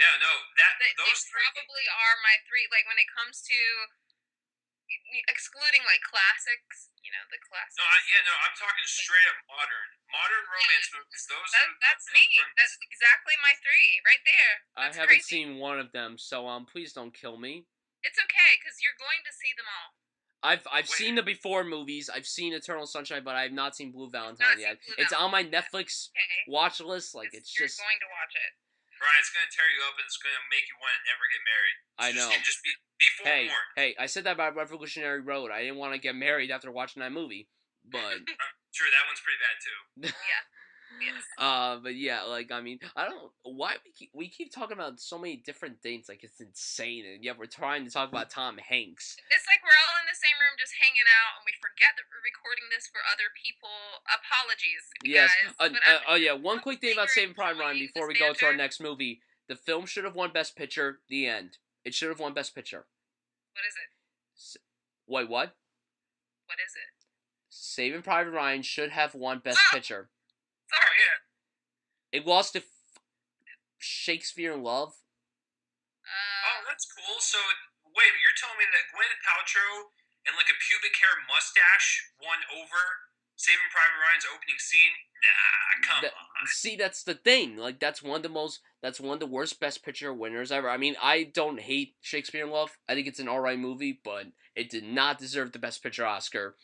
yeah, no, They those three. probably are my three. Like when it comes to excluding like classics, the classics. No, I'm talking straight up modern romance movies. That's me. That's exactly my three right there. That's I haven't crazy. seen one of them, so please don't kill me. It's okay because you're going to see them all. I've seen the Before movies. I've seen Eternal Sunshine, but I have not seen Blue Valentine yet. It's on my Netflix watch list. Like it's you're just. Going to watch it. Brian, it's gonna tear you up and it's gonna make you want to never get married. I know. Just be forewarned. Hey, I said that about Revolutionary Road. I didn't want to get married after watching that movie, but. Sure, that one's pretty bad too. Yeah. Yes. But yeah, like I mean, I don't why we keep talking about so many different things, like it's insane, and yet we're trying to talk about Tom Hanks. It's like we're all in the same room just hanging out, and we forget that we're recording this for other people. Apologies, Yes. guys. Oh yeah. One quick thing about Saving Private Ryan before we go to our next movie. The film should have won Best Picture. The end. It should have won Best Picture. What is it? Wait, what? What is it? Saving Private Ryan should have won Best Picture. Oh yeah. It lost to Shakespeare in Love. Oh, that's cool. So wait, you're telling me that Gwyneth Paltrow and like a pubic hair mustache won over Saving Private Ryan's opening scene? Nah, come on. See, that's the thing. Like, that's one of the worst Best Picture winners ever. I mean, I don't hate Shakespeare in Love. I think it's an alright movie, but it did not deserve the Best Picture Oscar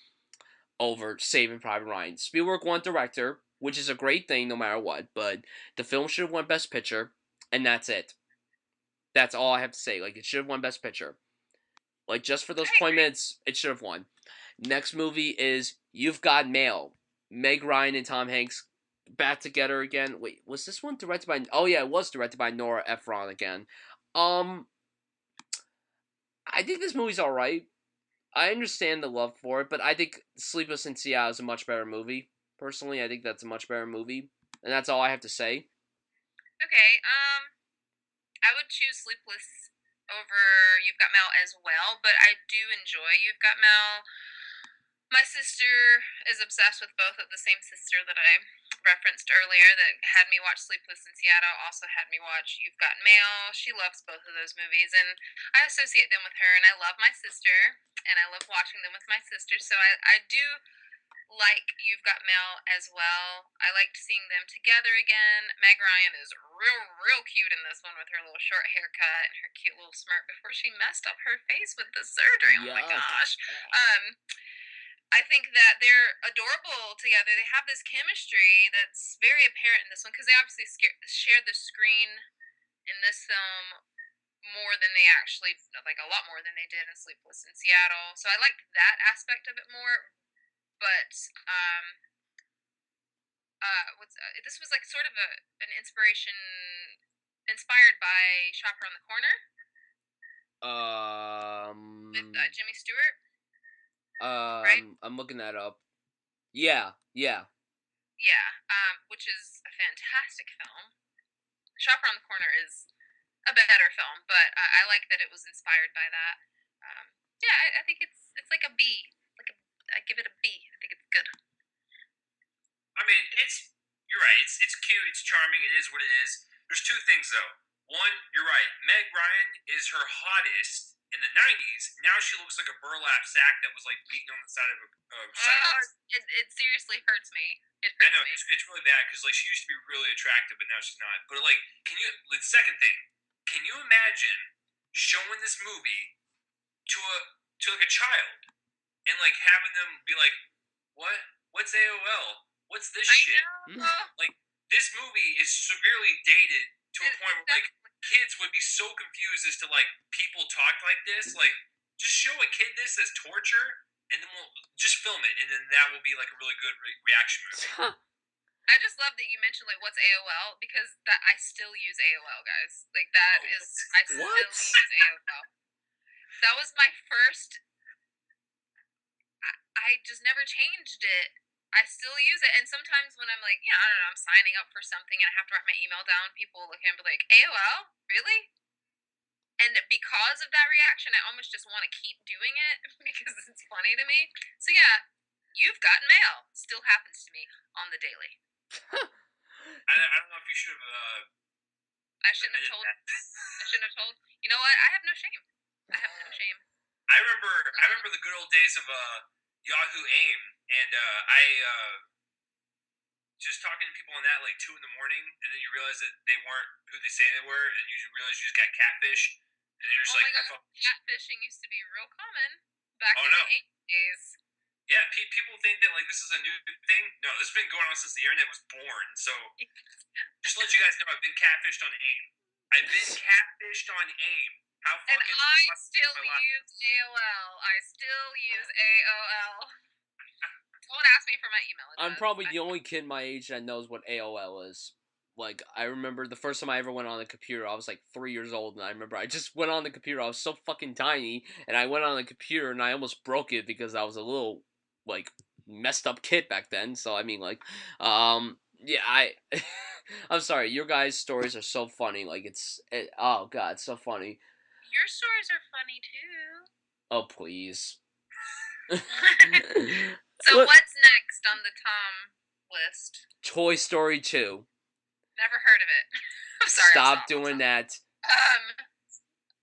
over Saving Private Ryan. Spielberg won Director, which is a great thing no matter what, but the film should have won Best Picture, and that's it. That's all I have to say. Like, it should have won Best Picture. Like, just for those 20 minutes, it should have won. Next movie is You've Got Mail. Meg Ryan and Tom Hanks back together again. Wait, was this one directed by... Oh, yeah, it was directed by Nora Ephron again. I think this movie's alright. I understand the love for it, but I think Sleepless in Seattle is a much better movie. Personally, I think that's a much better movie. And that's all I have to say. Okay, I would choose Sleepless over You've Got Mail as well, but I do enjoy You've Got Mail. My sister is obsessed with both of the same sister that I referenced earlier that had me watch Sleepless in Seattle, also had me watch You've Got Mail. She loves both of those movies, and I associate them with her, and I love my sister, and I love watching them with my sister, so I do like You've Got Mail as well. I liked seeing them together again. Meg Ryan is real cute in this one with her little short haircut and her cute little smirk before she messed up her face with the surgery. Oh my Yuck. gosh. I think that they're adorable together. They have this chemistry that's very apparent in this one because they obviously shared the screen in this film more than they actually, like a lot more than they did in Sleepless in Seattle. So I liked that aspect of it more. But this was like sort of an inspired by Shop Around the Corner with Jimmy Stewart, right? I'm looking that up. Yeah. Yeah, which is a fantastic film. Shop Around the Corner is a better film, but I like that it was inspired by that. Yeah, I think it's like a B. I give it a B. I think it's good. I mean, you're right. It's cute. It's charming. It is what it is. There's two things though. One, you're right. Meg Ryan is her hottest in the '90s. Now she looks like a burlap sack that was like beaten on the side of a It seriously hurts me. It I hurts know me. it's really bad because like she used to be really attractive, but now she's not. But like, the second thing, can you imagine showing this movie to like a child and like having them be like, what? What's AOL? What's this I shit? know. Like, this movie is severely dated to a point where like kids would be so confused as to like people talk like this. Like, just show a kid this as torture, and then we'll just film it, and then that will be like a really good reaction movie. I just love that you mentioned like what's AOL because that I still use AOL, guys. Like that is I still What? use AOL. That was my first. I just never changed it. I still use it, and sometimes when I'm like, yeah, I don't know, I'm signing up for something and I have to write my email down, people look at me and be like, AOL, really? And because of that reaction, I almost just want to keep doing it because it's funny to me. So yeah, You've Got Mail still happens to me on the daily. I don't know if you should have. I shouldn't have told. I shouldn't have told. You know what? I have no shame. I have no shame. I remember the good old days of Yahoo AIM, and I just talking to people on that like 2 in the morning, and then you realize that they weren't who they say they were, and you realize you just got catfish, and you're just Oh like, my god, catfishing used to be real common back oh in no, the 80s days. yeah, people think that like this is a new thing. No, this has been going on since the internet was born. So just to let you guys know, I've been catfished on AIM. I've been catfished on AIM. How And fucking I still use AOL. I still use AOL. Don't ask me for my email address. I'm probably the only kid my age that knows what AOL is. Like, I remember the first time I ever went on the computer, I was like 3 years old, and I remember I just went on the computer, I was so fucking tiny, and I went on the computer, and I almost broke it because I was a little, like, messed up kid back then, so I mean, like, yeah, I'm sorry, your guys' stories are so funny, like, oh god, it's so funny. Your stories are funny too. Oh, please. So what's next on the Tom list? Toy Story 2. Never heard of it. I'm sorry. Stop doing that.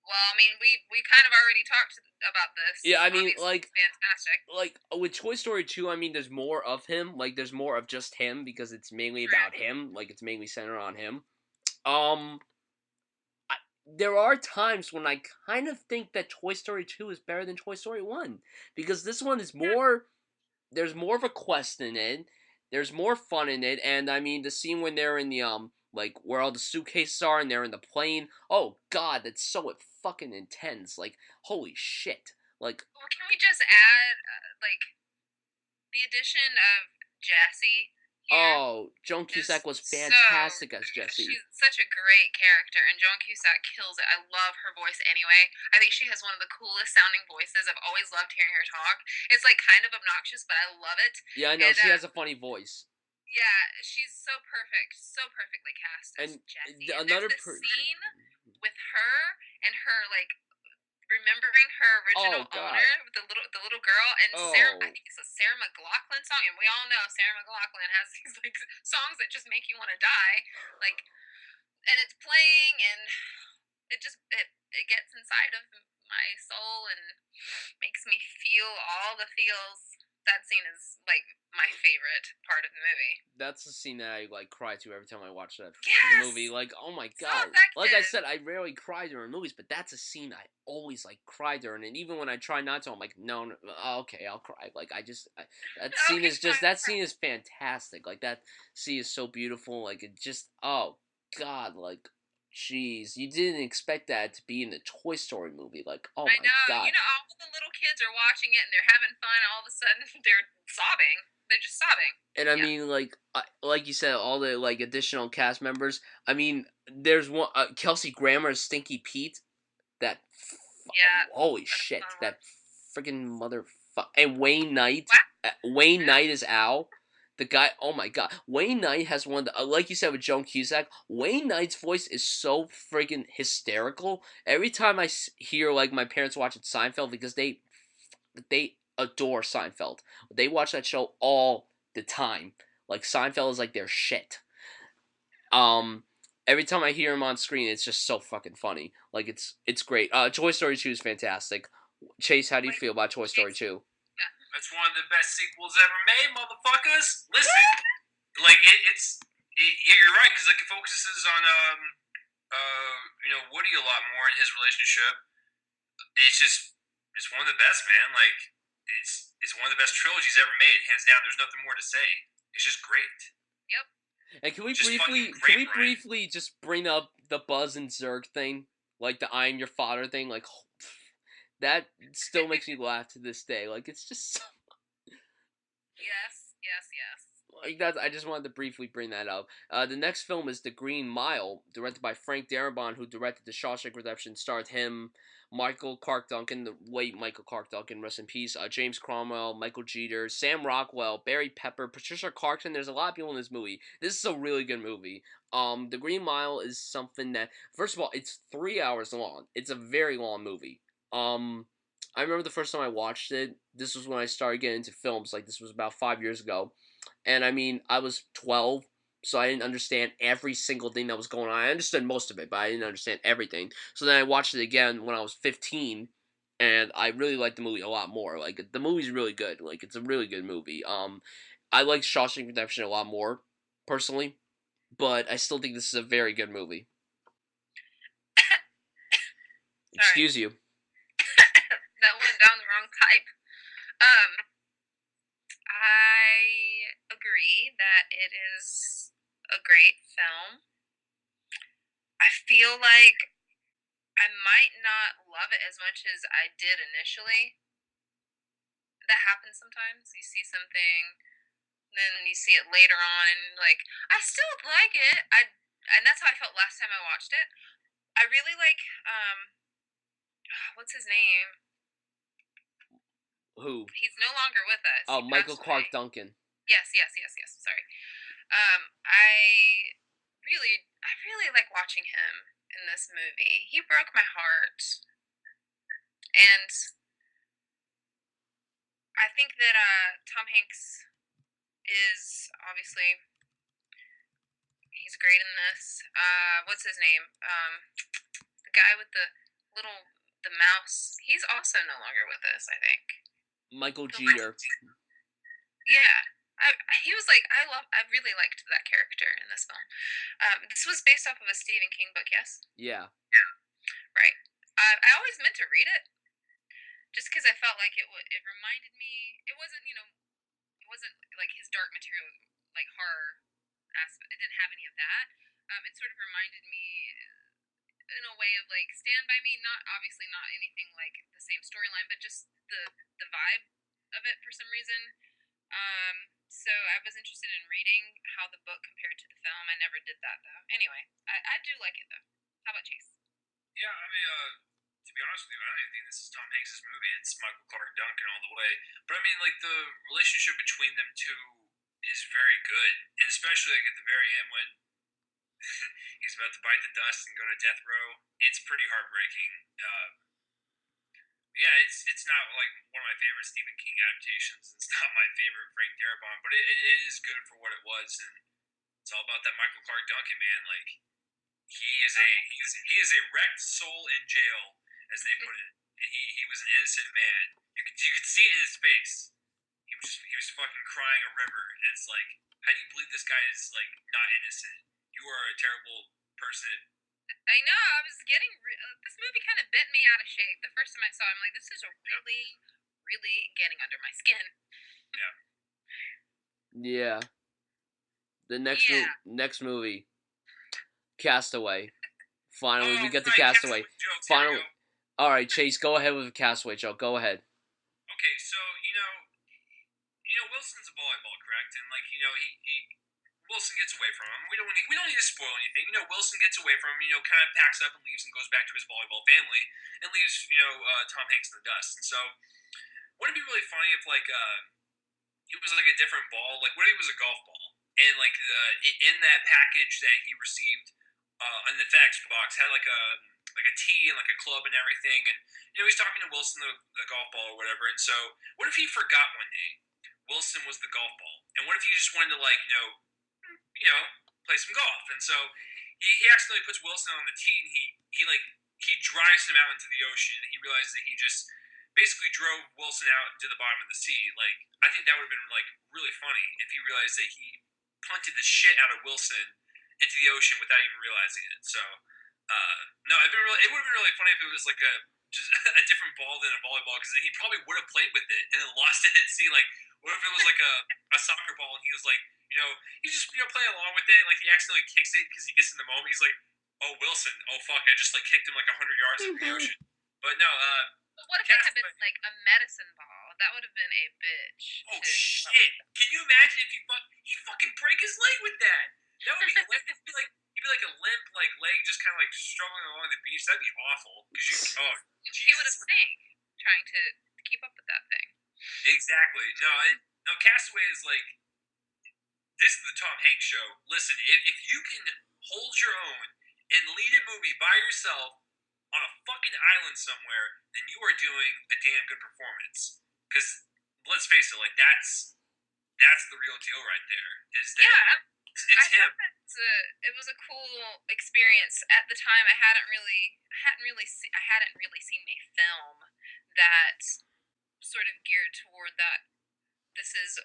Well, I mean, we kind of already talked about this. Yeah, I mean, Obviously, like, it's fantastic. Like, with Toy Story 2, I mean, there's more of him. Like, there's more of just him because it's mainly about him. Like, it's mainly centered on him. There are times when I kind of think that Toy Story 2 is better than Toy Story 1 because this one is more. There's more of a quest in it. There's more fun in it, and I mean the scene when they're in the like where all the suitcases are and they're in the plane. Oh god, that's so fucking intense. Like holy shit. Like Well, can we just add like the addition of Jessie? Here oh, Joan Cusack was so fantastic as Jessie. She's such a great character, and Joan Cusack kills it. I love her voice anyway. I think she has one of the coolest sounding voices. I've always loved hearing her talk. It's like kind of obnoxious, but I love it. Yeah, I know, she has a funny voice. Yeah, she's so perfect, so perfectly cast as And Jessie. another there's this scene with her and her like remembering her Oh original God. owner with the little girl and Sarah. I Oh. think it's a Sarah McLachlan song, and we all know Sarah McLachlan has these like songs that just make you want to die, like, and it's playing, and it gets inside of my soul and makes me feel all the feels. That scene is like my favorite part of the movie. That's the scene that I like cry to every time I watch that movie. Yes, Like, oh my so God! Like I effective. said, I rarely cry during movies, but that's a scene I always like cry during. And even when I try not to, I'm like, no, no okay, I'll cry. Like that scene Okay, is just fine. that scene is fantastic. Like that scene is so beautiful. Like it just, oh God, like. Jeez, you didn't expect that to be in the Toy Story movie. Like, oh I my know. God. You know, all the little kids are watching it and they're having fun. All of a sudden, they're sobbing. They're just sobbing. And I Yeah. mean, like you said, all the like additional cast members. I mean, there's one Kelsey Grammer as Stinky Pete. That Yeah. holy That's a shit, fun one. that freaking motherfucker. And Wayne Knight. Wow. Wayne Yeah. Knight is Al. The guy. Oh my God, Wayne Knight has one of the like you said with Joan Cusack. Wayne Knight's voice is so friggin' hysterical. Every time I hear like my parents watching Seinfeld because they adore Seinfeld. They watch that show all the time. Like Seinfeld is like their shit. Um, every time I hear him on screen, it's just so fucking funny. Like it's great. Toy Story 2 is fantastic. Chase, how do you Wait. feel about Toy Story Chase. 2? Yeah. That's one of the best sequels ever made, motherfuckers. Listen, like you're right because like it focuses on Woody a lot more in his relationship. It's one of the best, man. Like it's one of the best trilogies ever made, hands down. There's nothing more to say. It's just great. Yep. And can we Just briefly fucking great, Bryan. just bring up the Buzz and Zurg thing, like the "I am your father" thing? Like that still makes me laugh to this day. Like it's just so Yes. Yes. Yes. like that. I just wanted to briefly bring that up. The next film is The Green Mile, directed by Frank Darabont, who directed The Shawshank Redemption. Starred him, Michael Clark Duncan, the late Michael Clark Duncan, rest in peace. James Cromwell, Michael Jeter, Sam Rockwell, Barry Pepper, Patricia Clarkson. There's a lot of people in this movie. This is a really good movie. The Green Mile is something that, first of all, it's 3 hours long. It's a very long movie. I remember the first time I watched it. This was when I started getting into films. Like this was about 5 years ago. And I mean, I was 12, so I didn't understand every single thing that was going on. I understood most of it, but I didn't understand everything. So then I watched it again when I was 15, and I really liked the movie a lot more. Like the movie's really good. Like it's a really good movie. I like Shawshank Redemption a lot more personally, but I still think this is a very good movie. Sorry. Excuse you. That went down the wrong pipe. I agree that it is a great film. I feel like I might not love it as much as I did initially. That happens sometimes. You see something, then you see it later on, and like I still like it. And that's how I felt last time I watched it. I really like what's his name? Who? He's no longer with us. Oh, He Michael passed Clark away. Duncan. Yes, yes, yes, yes. Sorry. I really like watching him in this movie. He broke my heart, and I think that Tom Hanks is obviously he's great in this. What's his name? The guy with the mouse. He's also no longer with us. I think. Michael The Jeter. Yeah. He was like I really liked that character in this film. This was based off of a Stephen King book, yes? Yeah. Right. I always meant to read it just because I felt like it reminded me. It wasn't it wasn't like his dark material like horror aspect. It didn't have any of that. It sort of reminded me in a way of like Stand by Me. Not obviously not anything like the same storyline, but just the vibe of it for some reason. So I was interested in reading how the book compared to the film. I never did that though. Anyway, I do like it though. How about Chase? Yeah, I mean, to be honest with you, I don't even think this is Tom Hanks' movie. It's Michael Clark Duncan all the way. But I mean, like the relationship between them two is very good, and especially like at the very end when He's about to bite the dust and go to death row. It's pretty heartbreaking. Yeah, it's not like one of my favorite Stephen King adaptations. It's not my favorite Frank Darabont, but it is good for what it was, and it's all about that Michael Clark Duncan man. Like he is a wrecked soul in jail, as they put it. He was an innocent man. You could see it in his face. He was fucking crying a river, and it's like, how do you believe this guy is like not innocent? You are a terrible person. I know. I was getting this movie kind of bent me out of shape the first time I saw it. I'm like, this is a Yeah, really getting under my skin. yeah. Yeah. The Yeah. next movie, Castaway. Finally, Oh we get the right, Castaway. Castaway jokes. Here we Finally. go. All right, Chase, go ahead with the Castaway joke. Go ahead. Okay, so Wilson's a volleyball, correct? And like he Wilson gets away from him. We don't need to spoil anything. Wilson gets away from him. Kind of packs up and leaves and goes back to his volleyball family and leaves Tom Hanks in the dust. And so wouldn't it be really funny if like it was like a different ball? Like what if it was a golf ball and like in that package that he received in the FedEx box had like a tee and like a club and everything, and he's talking to Wilson the golf ball or whatever. And so what if he forgot one day Wilson was the golf ball, and what if he just wanted to like play some golf? And so he accidentally puts Wilson on the tee, and he drives him out into the ocean, and he realizes that he just basically drove Wilson out into the bottom of the sea. Like I think that would have been like really funny if he realized that he punted the shit out of Wilson into the ocean without even realizing it. So no, it would have been really funny if it was like a just a different ball than a volleyball, because he probably would have played with it and then lost it at sea. Like, what if it was like a soccer ball and he was like, he's just playing along with it, like he accidentally kicks it because he gets in the moment. He's like, oh Wilson, oh fuck, I just like kicked him like 100 yards into the ocean. But no, But what if it had been Castaway. like a medicine ball? That would have been a bitch Oh to keep up shit! with. Can you imagine if he fucking break his leg with that? That would be hilarious. He'd be like a limp like leg, just kind of like struggling along the beach. That'd be awful. Because oh He would Jesus, have sank trying to keep up with that thing. exactly. No, no. Castaway is like, this is the Tom Hanks show. Listen, if you can hold your own and lead a movie by yourself on a fucking island somewhere, then you are doing a damn good performance. Because let's face it, like that's the real deal right there. Is that Yeah, I it's him? thought that it was a cool experience at the time. I hadn't really seen a film that sort of geared toward that. This is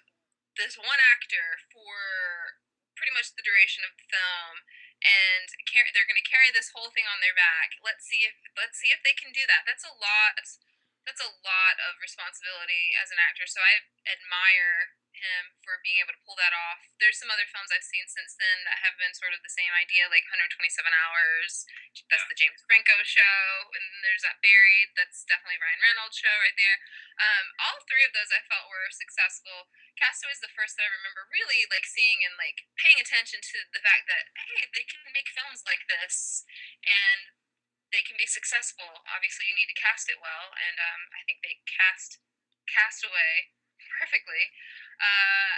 this one actor for pretty much the duration of the film, and they're going to carry this whole thing on their back. Let's see if they can do that. That's a lot. That's a lot of responsibility as an actor. So I admire him for being able to pull that off. There's some other films I've seen since then that have been sort of the same idea, like 127 Hours. That's Yeah. the James Franco show, and then there's that Buried. That's definitely Ryan Reynolds show right there. All three of those I felt were successful. Castaway is the first that I remember really like seeing and like paying attention to the fact that hey, they can make films like this, and they can be successful. Obviously, you need to cast it well, and I think they Castaway perfectly.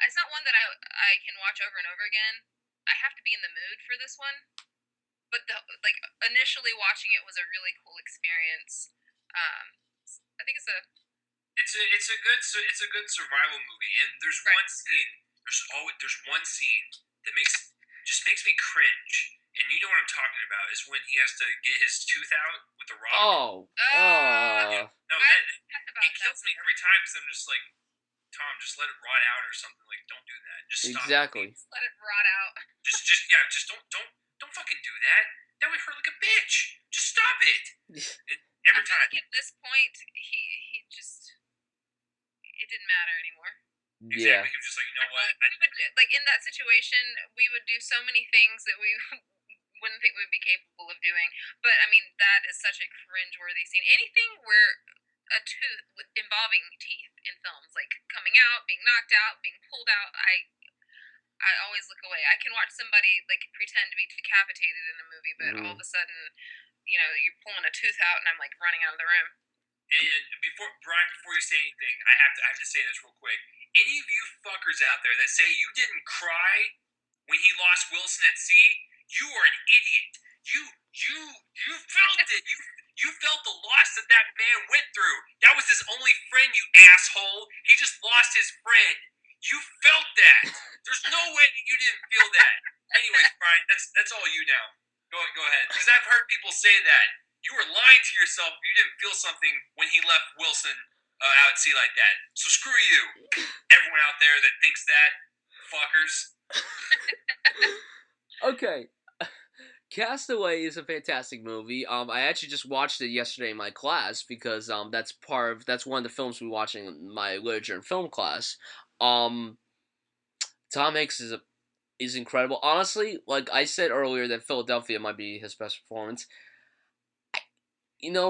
It's not one that I can watch over and over again. I have to be in the mood for this one, but like initially watching it was a really cool experience. Um, I think it's a It's a good survival movie, and there's right. one scene. There's one scene that makes me cringe. And you know what I'm talking about is when he has to get his tooth out with the rock. Oh. Uh, No, I that talked it about that. kills me every time because I'm just like, Tom, just let it rot out or something. Like, don't do that. Just stop. Exactly. Let it rot out. Just don't fucking do that. That would hurt like a bitch. Just stop it. I Every feel time. like at this point he just it didn't matter anymore. Yeah. Exactly. He was just like, you know I what? feel like we would like in that situation we would do so many things that we wouldn't think we'd be capable of doing. But I mean that is such a cringe-worthy scene. Anything where a tooth involving teeth in films, like coming out, being knocked out, being pulled out, I always look away. I can watch somebody like pretend to be decapitated in a movie, but all of a sudden, you're pulling a tooth out, and I'm like running out of the room. And before you say anything, I have to say this real quick. Any of you fuckers out there that say you didn't cry when he lost Wilson at sea, You are an idiot. You felt it. You felt the loss that man went through. That was his only friend, you asshole. He just lost his friend. You felt that. There's no way that you didn't feel that. Anyways, Bryan, that's all you now. Go ahead. Because I've heard people say that. You were lying to yourself if you didn't feel something when he left Wilson out at sea like that. So screw you, everyone out there that thinks that, fuckers. Okay. Castaway is a fantastic movie. I actually just watched it yesterday in my class because that's one of the films we watching in my literature and film class. Tom Hanks is incredible. Honestly, like I said earlier, that Philadelphia might be his best performance.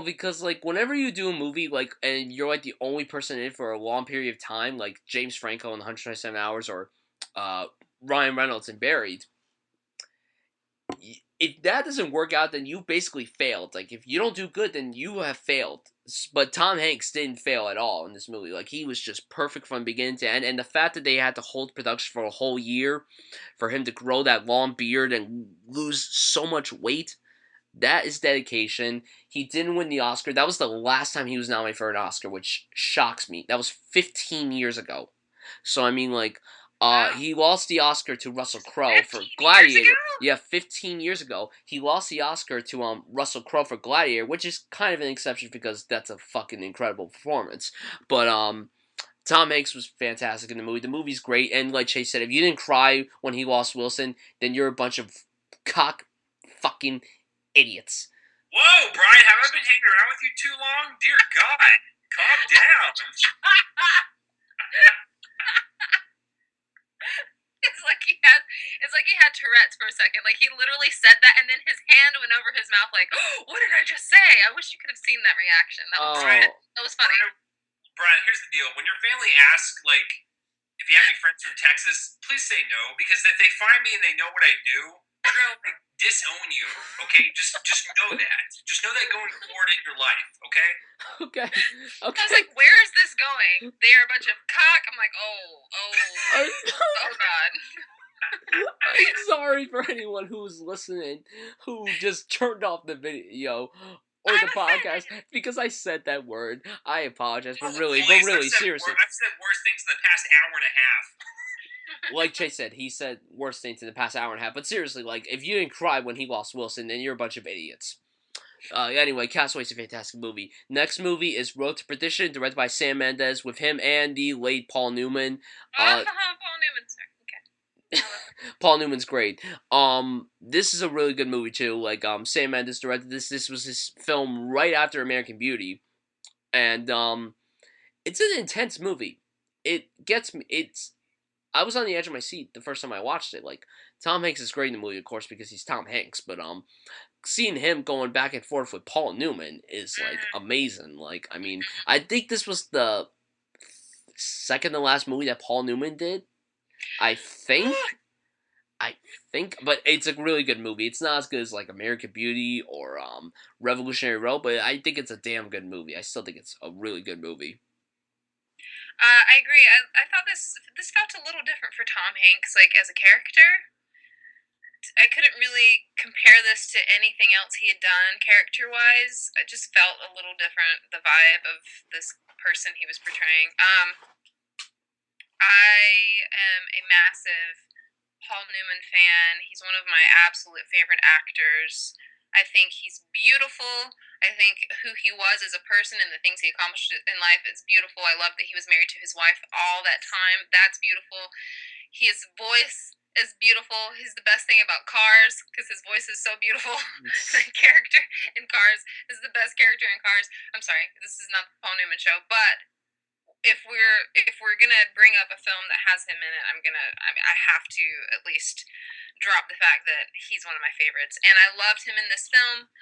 Because like whenever you do a movie like and you're like the only person in it for a long period of time, like James Franco in 127 Hours or uh, Ryan Reynolds in Buried, if that doesn't work out, then you basically failed. Like if you don't do good, then you have failed. But Tom Hanks didn't fail at all in this movie. Like he was just perfect from beginning to end, and the fact that they had to hold production for a whole year for him to grow that long beard and lose so much weight. That is dedication. He didn't win the Oscar. That was the last time he was nominated for an Oscar, which shocks me. That was 15 years ago. So I mean, like, Wow. he lost the Oscar to Russell Crowe for 15 Gladiator. years ago? Yeah, 15 years ago, he lost the Oscar to Russell Crowe for Gladiator, which is kind of an exception because that's a fucking incredible performance. But Tom Hanks was fantastic in the movie. The movie's great, and like Chase said, if you didn't cry when he lost Wilson, then you're a bunch of cock fucking idiots. Whoa, Bryan, have I been hanging around with you too long? Dear God, calm down. It's like he had Tourette's for a second. Like he literally said that, and then his hand went over his mouth. Like, oh, what did I just say? I wish you could have seen that reaction. That was funny. Bryan, here's the deal. When your family asks, like, if you have any friends from Texas, please say no, because if they find me and they know what I do, they're gonna like disown you. Okay, just know that. Just know that going forward in your life. Okay. Okay. I was like, where is this going? They are a bunch of cock. I'm like, oh God. I'm sorry for anyone who's listening who just turned off the video or the podcast because I said that word. I apologize, but really, seriously. I've said worse things in the past hour and a half. Like Chase said, he said worse things in the past hour and a half. But seriously, like, if you didn't cry when he lost Wilson, then you're a bunch of idiots. Anyway, Castaway's a fantastic movie. Next movie is Road to Perdition, directed by Sam Mendes, with him and the late Paul Newman. Paul Newman, sir. Okay. Paul Newman's great. This is a really good movie too. Like, Sam Mendes directed this. This was his film right after American Beauty, and it's an intense movie. It gets me. I was on the edge of my seat the first time I watched it. Like, Tom Hanks is great in the movie, of course, because he's Tom Hanks. But seeing him going back and forth with Paul Newman is like amazing. Like, I mean, I think this was the second to last movie that Paul Newman did. I think, but it's a really good movie. It's not as good as like American Beauty or Revolutionary Road, but I think it's a damn good movie. I still think it's a really good movie. I agree. I thought this felt a little different for Tom Hanks, like as a character. I couldn't really compare this to anything else he had done character-wise. It just felt a little different, the vibe of this person he was portraying. I am a massive Paul Newman fan. He's one of my absolute favorite actors. I think he's beautiful. I think who he was as a person and the things he accomplished in life is beautiful. I love that he was married to his wife all that time. That's beautiful. His voice is beautiful. He's the best thing about Cars because his voice is so beautiful. The character in Cars is the best character in Cars. I'm sorry, this is not the Paul Newman show, but if we're gonna bring up a film that has him in it, I have to at least drop the fact that he's one of my favorites, and I loved him in this film.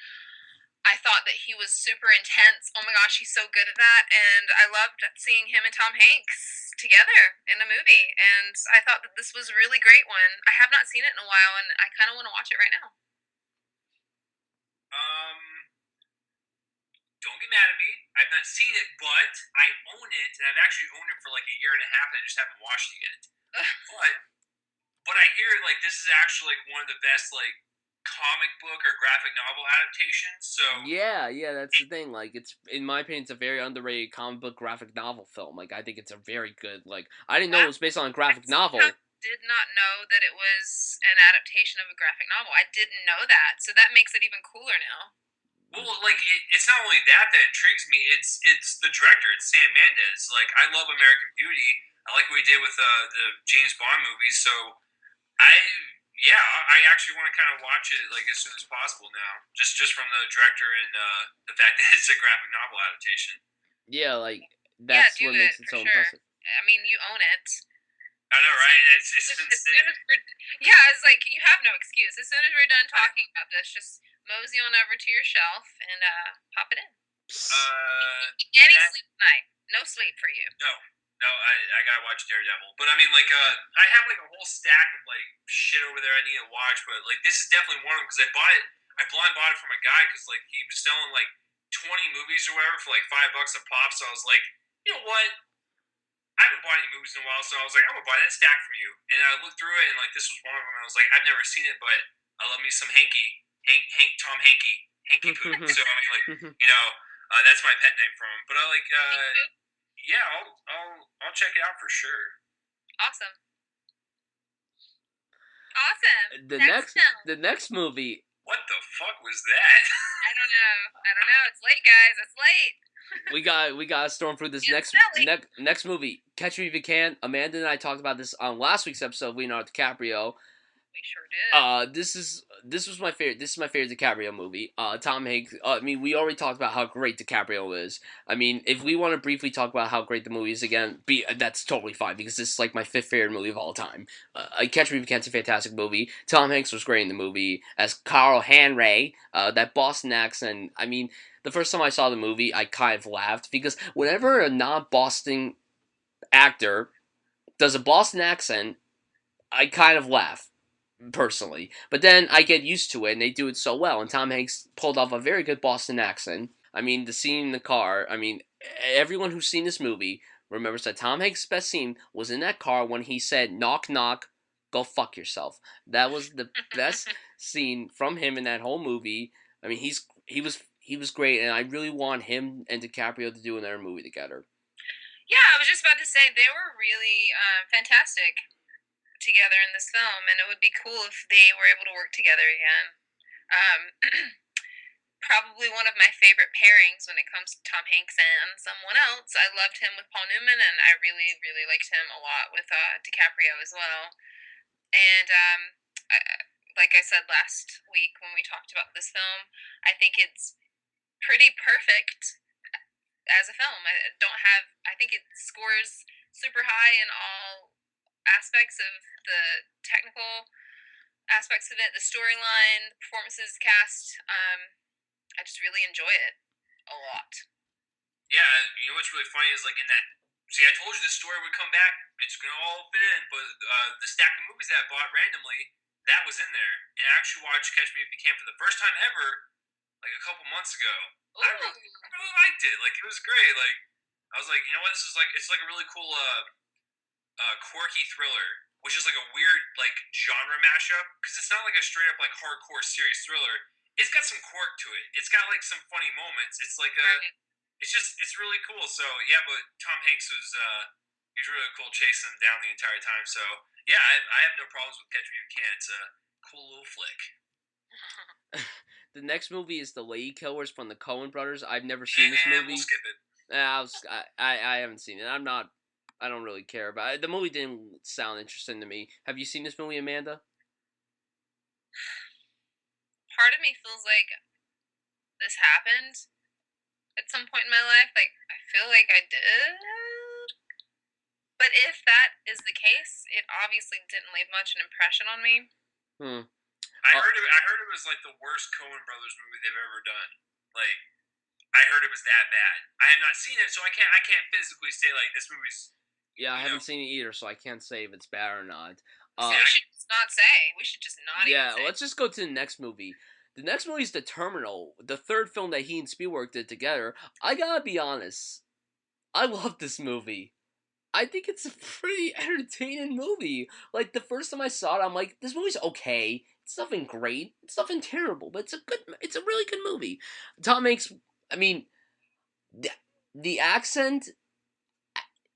I thought that he was super intense. Oh my gosh, he's so good at that, and I loved seeing him and Tom Hanks together in the movie, and I thought that this was a really great one. I have not seen it in a while, and I kind of want to watch it right now. Don't get mad at me. I've not seen it, but I own it, and I've actually owned it for like a year and a half, and I just haven't watched it yet. But I hear like this is actually like one of the best like comic book or graphic novel adaptations. So Yeah, yeah, that's the thing. Like, it's in my opinion, it's a very underrated comic book graphic novel film. Like, I think it's a very good. Like, I didn't know it That was based on a I graphic somehow novel. did not know that it was an adaptation of a graphic novel. I didn't know that, so that makes it even cooler now. well, like it's not only that that intrigues me. It's the director. It's Sam Mendes. Like I love American Beauty. I like what he did with the James Bond movies. So I yeah, I actually want to kind of watch it like as soon as possible now. Just from the director and the fact that it's a graphic novel adaptation. Yeah, like Yeah, that's do what it makes it for so sure. impressive. I mean, you own it. I know, So right? It's as soon as we're yeah, it's like you have no excuse. As soon as we're done talking about this, just mosey on over to your shelf and pop it in. Psst. Any that sleep tonight? No sleep for you. no. No, I gotta watch Daredevil. But I mean, like, I have like a whole stack of like shit over there I need to watch. But like, this is definitely one of them because I bought it. I blind bought it from a guy because like he was selling like 20 movies or whatever for like $5 a pop. So I was like, you know what? I haven't bought any movies in a while, so I was like, I'm gonna buy that stack from you. And I looked through it, and like this was one of them. And I was like, I've never seen it, but I love me some Tom Hanky Poo. So I mean, like, you know, that's my pet name from him. But I like, yeah, I'll check it out for sure. Awesome. Awesome. the Next next film. the next movie. What the fuck was that? I don't know. I don't know. It's late, guys. It's late. We got to storm through this It's silly. next movie. Catch Me If You Can. Amanda and I talked about this on last week's episode. Leonardo DiCaprio. We sure did. This was my favorite. This is my favorite DiCaprio movie. Tom Hanks. I mean, we already talked about how great DiCaprio is. I mean, if we want to briefly talk about how great the movie is again, that's totally fine because this is like my fifth favorite movie of all time. Catch Me If You Can's a fantastic movie. Tom Hanks was great in the movie as Carl Henry. That Boston accent. I mean, the first time I saw the movie, I kind of laughed because whenever a non-Boston actor does a Boston accent, I kind of laugh personally. But then I get used to it, and they do it so well. And Tom Hanks pulled off a very good Boston accent. I mean, the scene in the car. I mean, everyone who's seen this movie remembers that Tom Hanks' best scene was in that car when he said, "Knock knock, go fuck yourself." That was the best scene from him in that whole movie. I mean, he was great, and I really want him and DiCaprio to do another movie together. Yeah, I was just about to say they were really fantastic together in this film, and it would be cool if they were able to work together again. Um, Probably one of my favorite pairings when it comes to Tom Hanks and someone else. I loved him with Paul Newman, and I really, really liked him a lot with DiCaprio as well. And I, like I said last week when we talked about this film, I think it's pretty perfect as a film. I don't have. I think it scores super high in all aspects of the technical aspects of it, the storyline, the performances, the cast. I just really enjoy it a lot. Yeah, you know what's really funny is like in that. See, I told you the story would come back. It's gonna all fit in, but the stack of movies that I bought randomly, that was in there. And I actually watched Catch Me If You Can for the first time ever, like a couple months ago. I really liked it. Like it was great. Like I was like, you know what? This is like it's like a really cool quirky thriller, which is like a weird like genre mashup because it's not like a straight up like hardcore serious thriller. It's got some quirk to it. It's got like some funny moments. It's like a Right. it's really cool. So yeah, but Tom Hanks was he's really cool chasing him down the entire time. So yeah, I have no problems with Catch Me If You Can. It's a cool little flick. The next movie is The Lady Killers from the Coen Brothers. I've never seen this And movie. we'll skip it. I haven't seen it. I don't really care about it. The movie didn't sound interesting to me. Have you seen this movie, Amanda? Part of me feels like this happened at some point in my life. Like I feel like I did. But if that is the case, it obviously didn't leave much an impression on me. Hmm. I heard it was like the worst Coen Brothers movie they've ever done. Like I heard it was that bad. I have not seen it, so I can't physically say like this movie's. Yeah, I You know, haven't seen it either, so I can't say if it's bad or not. So we should just not say. We should just not Yeah, even say. let's just go to the next movie. The next movie is The Terminal, the third film that he and Spielberg did together. I gotta be honest, I love this movie. I think it's a pretty entertaining movie. Like the first time I saw it, I'm like, this movie's okay. It's nothing great. It's nothing terrible, but it's a really good movie. Tom Hanks. I mean, the, the accent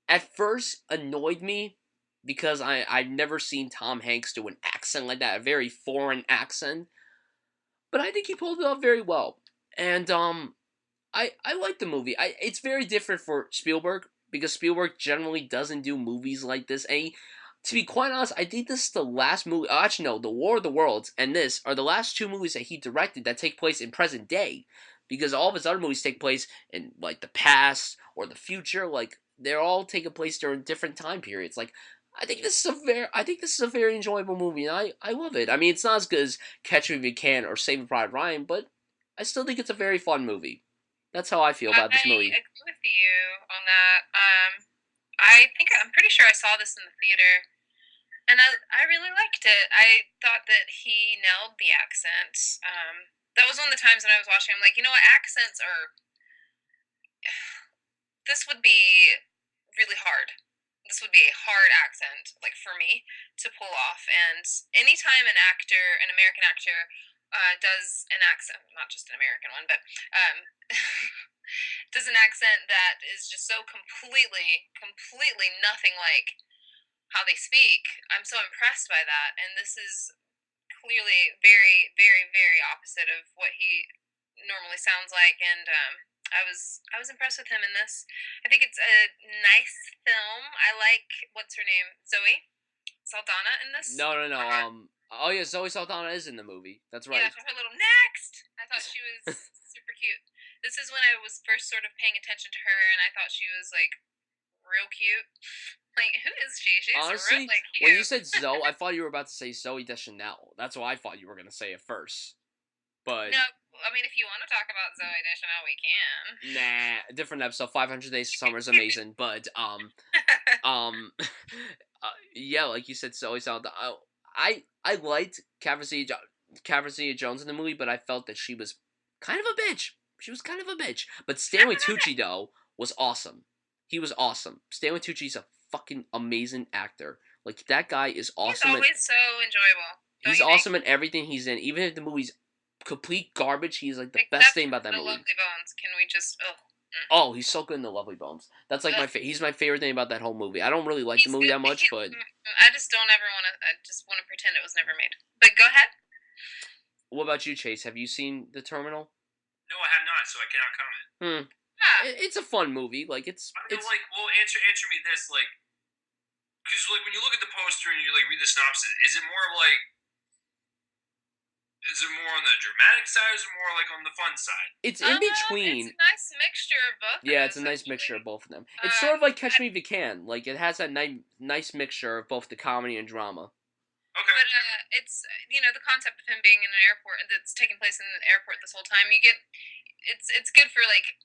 at first annoyed me because I've never seen Tom Hanks do an accent like that, a very foreign accent. But I think he pulled it off very well. And I like the movie. It's very different for Spielberg because Spielberg generally doesn't do movies like this. And to be quite honest, I think this is the last movie. Actually, no, The War of the Worlds and this are the last two movies that he directed that take place in present day, because all of his other movies take place in like the past or the future. Like they're all taking place during different time periods. Like I think this is a very enjoyable movie, and I love it. I mean, it's not as good as Catch Me If You Can or Saving Private Ryan, but I still think it's a very fun movie. That's how I feel about this I movie. agree with you on that. I'm pretty sure I saw this in the theater, and I really liked it. I thought that he nailed the accents. That was one of the times when I was watching. I'm like, you know what, accents are. This would be really hard. This would be a hard accent, like for me, to pull off. And anytime an American actor, does an accent, not just an American one, but does an accent that is just so completely nothing like how they speak, I'm so impressed by that. And this is clearly very opposite of what he normally sounds like. And I was impressed with him in this. I think it's a nice film. I like, what's her name, Zoe Saldana in this. No, no, no. Oh yeah, Zoe Saldana is in the movie. That's Yeah, right. for her little next. I thought she was super cute. This is when I was first sort of paying attention to her, and I thought she was like real cute. Like, who is she? She's Honestly, really when you cute. said Zoe, I thought you were about to say Zoe Deschanel. That's what I thought you were gonna say at first. But No, I mean, if you want to talk about Zoe Deschanel, we can. nah, different episode. 500 Days of Summer is amazing, but um, yeah, like you said, Zoe Saldana. I liked Catherine Jones in the movie, but I felt that she was kind of a bitch. She was kind of a bitch. But Stanley Tucci though was awesome. He was awesome. Stanley Tucci's a fucking amazing actor. Like that guy is He's awesome. always so enjoyable. Don't He's you think? awesome in everything he's in. Even if the movie's complete garbage, he's like the best Except thing for about that the movie. Lovely Bones. Can we just? Oh, Oh, he's so good in The Lovely Bones. That's like he's my favorite thing about that whole movie. I don't really like the he's movie good. that much, but I just don't ever want to. I just want to pretend it was never made. But go ahead. what about you, Chase? Have you seen The Terminal? No, I have not, so I cannot comment. Hmm. Yeah. It's a fun movie. Like it's I mean, like, well, answer me this, like, because like when you look at the poster and you like read the synopsis, is it more of like, is it more on the dramatic side, or is it more like on the fun side? it's in It's between. a nice mixture of both. Yeah, of it's a those, nice actually. mixture of both of them. It's sort of like Catch I- Me If You Can. Like it has that nice mixture of both the comedy and drama. Okay. But it's the concept of him being in an airport that's taking place in an airport this whole time. You get it's good for like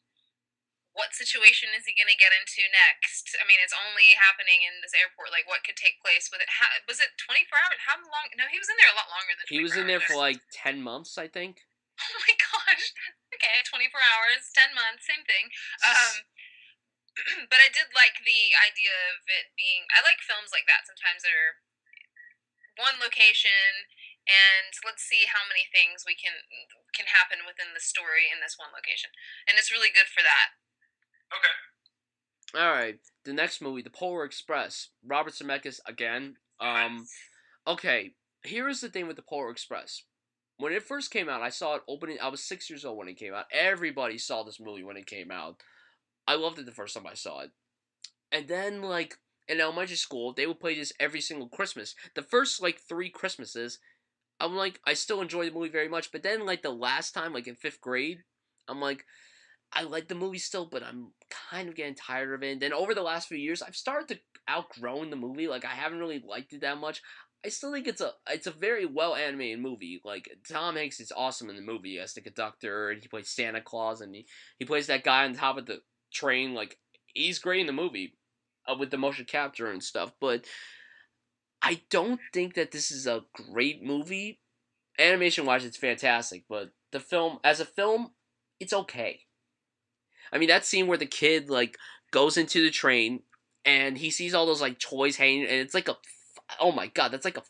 what situation is he going to get into next? I mean, it's only happening in this airport. Like, what could take place with it? Was it 24 hours? How long? No, he was in there a lot longer than 24 He was in there hours. for like 10 months, I think. Oh my gosh. Okay, 24 hours, 10 months, same thing. But I did like the idea of it being. I like films like that sometimes that are one location, and let's see how many things we can happen within the story in this one location, and it's really good for that. Okay. All right, the next movie, The Polar Express. Robert Zemeckis again. Okay, here is the thing with The Polar Express. When it first came out, I saw it opening. I was 6 years old when it came out. Everybody saw this movie when it came out. I loved it the first time I saw it. And then, like, in elementary school, they would play this every single Christmas. The first, like, 3 Christmases, I'm like, I still enjoy the movie very much. But then, like, the last time, like, in 5th grade, I'm like, I like the movie still, but I'm kind of getting tired of it. And then over the last few years, I've started to outgrow the movie. Like, I haven't really liked it that much. I still think it's a very well animated movie. Like Tom Hanks is awesome in the movie as the conductor, and he plays Santa Claus, and he plays that guy on top of the train. Like he's great in the movie, with the motion capture and stuff. But I don't think that this is a great movie. Animation wise, it's fantastic, but the film as a film, it's okay. I mean that scene where the kid like goes into the train and he sees all those like toys hanging, and it's like a, oh my god, that's like a.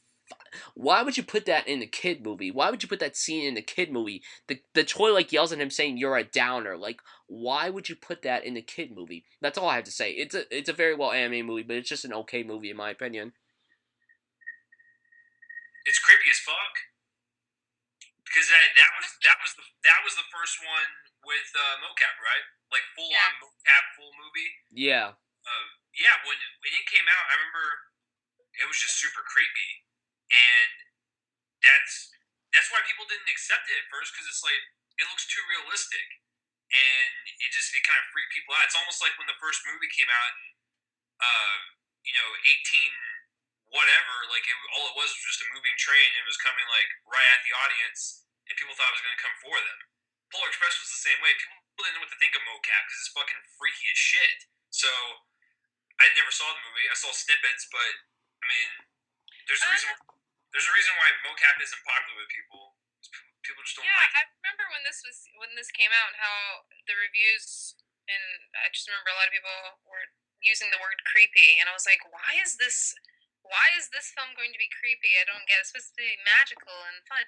Why would you put that in a kid movie? Why would you put that scene in a kid movie? The toy like yells at him saying you're a downer. Like, why would you put that in a kid movie? That's all I have to say. It's a very well animated movie, but it's just an okay movie in my opinion. It's creepy as fuck because that was the first one with mocap, right? Like full Yeah. on mocap, full movie. Yeah. Yeah, when it came out, I remember it was just super creepy, and that's that's why people didn't accept it at first because it's like it looks too realistic, and it kind of freaked people out. It's almost like when the first movie came out in 18 whatever, like all it was just a moving train, and it was coming like right at the audience, and people thought it was going to come for them. Polar Express was the same way. People didn't know what to think of mocap because it's fucking freaky as shit. So I never saw the movie. I saw snippets, but I mean, there's a reason. There's a reason why mocap isn't popular with people. People just don't Yeah, like it. I remember when this came out and how the reviews, and I just remember a lot of people were using the word creepy, and I was like, why is this film going to be creepy? I don't get it. It's supposed to be magical and fun.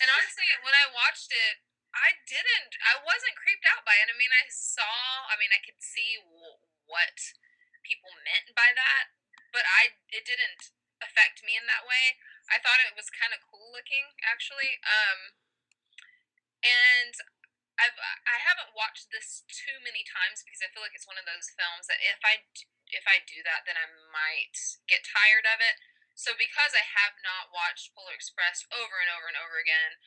And honestly, when I watched it, I wasn't creeped out by it. I mean, I could see what people meant by that, but it didn't affect me in that way. I thought it was kind of cool looking, actually. And I haven't watched this too many times because I feel like it's one of those films that if I do that, then I might get tired of it. So because I have not watched Polar Express over and over and over again,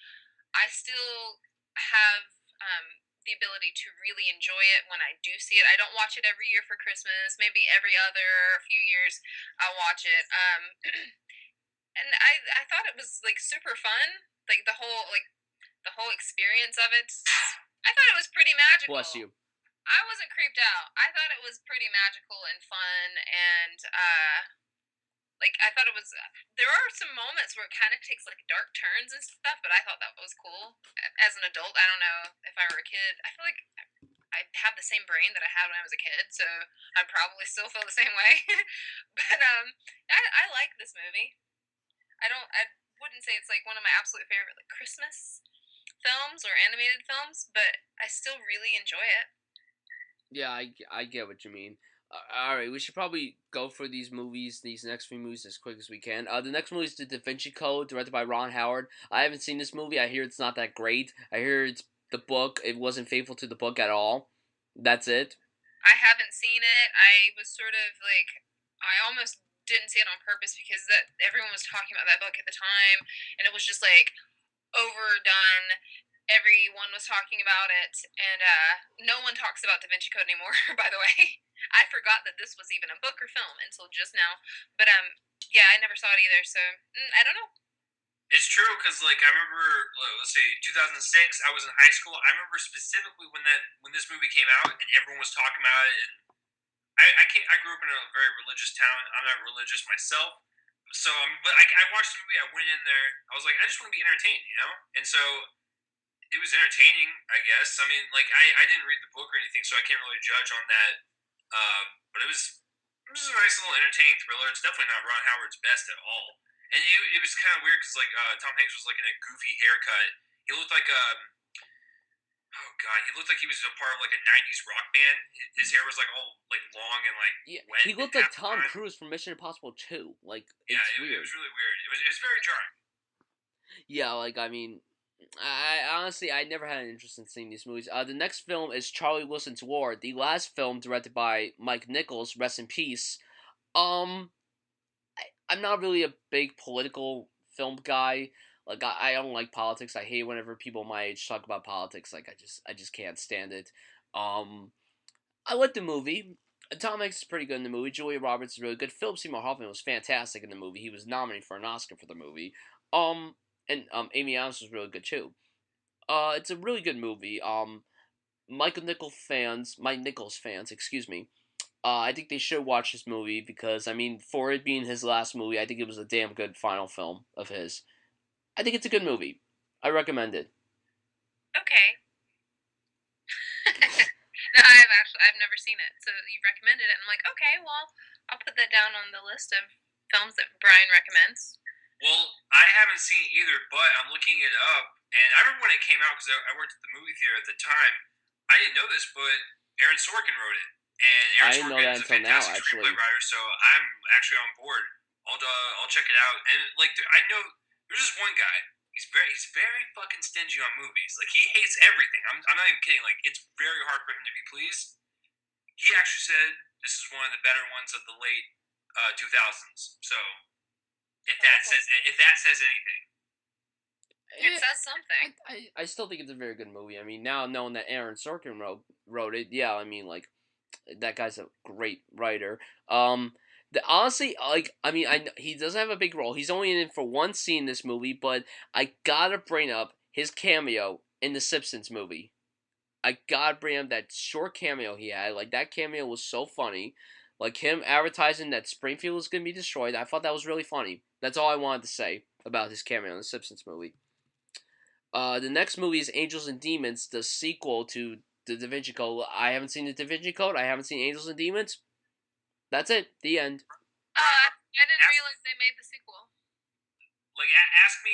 I still have the ability to really enjoy it when I do see it. I don't watch it every year for Christmas. Maybe every other few years I'll watch it. And I thought it was like super fun. The whole experience of it. I thought it was pretty Bless magical. you. I wasn't creeped out. I thought it was pretty magical and fun, and like I thought it was. There are some moments where it kind of takes like dark turns and stuff, but I thought that was cool. As an adult, I don't know if I were a kid. I feel like I have the same brain that I had when I was a kid, so I'd probably still feel the same way. But I like this movie. I wouldn't say it's like one of my absolute favorite like Christmas films or animated films, but I still really enjoy it. Yeah, I get what you mean. All right, we should probably go for these movies, these next few movies, as quick as we can. The next movie is The Da Vinci Code, directed by Ron Howard. I haven't seen this movie. I hear it's not that great. I hear it's the book. It wasn't faithful to the book at all. That's it. I haven't seen it. I was sort of like I almost didn't see it on purpose because that everyone was talking about that book at the time, and it was just like overdone. Everyone was talking about it, and no one talks about Da Vinci Code anymore. By the way, I forgot that this was even a book or film until just now. But yeah, I never saw it either, so I don't know. It's true because like I remember, let's see, 2006. I was in high school. I remember specifically when this movie came out and everyone was talking about it. And I grew up in a very religious town. I'm not religious myself, so but I watched the movie. I went in there. I was like, I just want to be entertained, you know. And so it was entertaining, I guess. I mean, like I didn't read the book or anything, so I can't really judge on that. But it was a nice little entertaining thriller. It's definitely not Ron Howard's best at all, and it was kind of weird because like Tom Hanks was like in a goofy haircut. He looked like oh god, he looked like he was a part of like a '90s rock band. His hair was like all like long and like Yeah, wet he looked like half the Tom time. Cruise from Mission Impossible 2. Like, Yeah, it's it weird. was really weird. It was very jarring. Yeah, like, I mean, I honestly, I never had an interest in seeing these movies. The next film is Charlie Wilson's War, the last film directed by Mike Nichols, rest in peace. Um, I'm not really a big political film guy. Like, I don't like politics. I hate whenever people my age talk about politics. Like, I just can't stand it. Um, I like the movie. Tom Hanks is pretty good in the movie. Julia Roberts is really good. Philip Seymour Hoffman was fantastic in the movie. He was nominated for an Oscar for the movie. Um, and Amy Adams was really good too. It's a really good movie. Mike Nichols fans, excuse me. I think they should watch this movie because I mean, for it being his last movie, I think it was a damn good final film of his. I think it's a good movie. I recommend it. Okay. No, I've never seen it. So you recommended it. And I'm like, okay, well, I'll put that down on the list of films that Bryan recommends. Well, I haven't seen it either, but I'm looking it up, and I remember when it came out because I worked at the movie theater at the time. I didn't know this, but Aaron Sorkin wrote it, and Aaron I didn't know Sorkin that is a until now, fantastic screenplay actually. writer, so I'm actually on board. I'll check it out, and like I know there's this one guy. He's very fucking stingy on movies. Like he hates everything. I'm not even kidding. Like it's very hard for him to be pleased. He actually said this is one of the better ones of the late 2000s. So if that says anything. It says something. I still think it's a very good movie. I mean, now knowing that Aaron Sorkin wrote it, yeah, I mean, like, that guy's a great writer. Honestly, like, I mean, he doesn't have a big role. He's only in it for one scene in this movie, but I gotta bring up his cameo in the Simpsons movie. I gotta bring up that short cameo he had. Like, that cameo was so funny. Like, him advertising that Springfield was gonna be destroyed. I thought that was really funny. That's all I wanted to say about his cameo in the Simpsons movie. The next movie is Angels and Demons, the sequel to the Da Vinci Code. I haven't seen the Da Vinci Code. I haven't seen Angels and Demons. That's it. The end. Oh, I didn't realize they made the sequel. Like, ask me,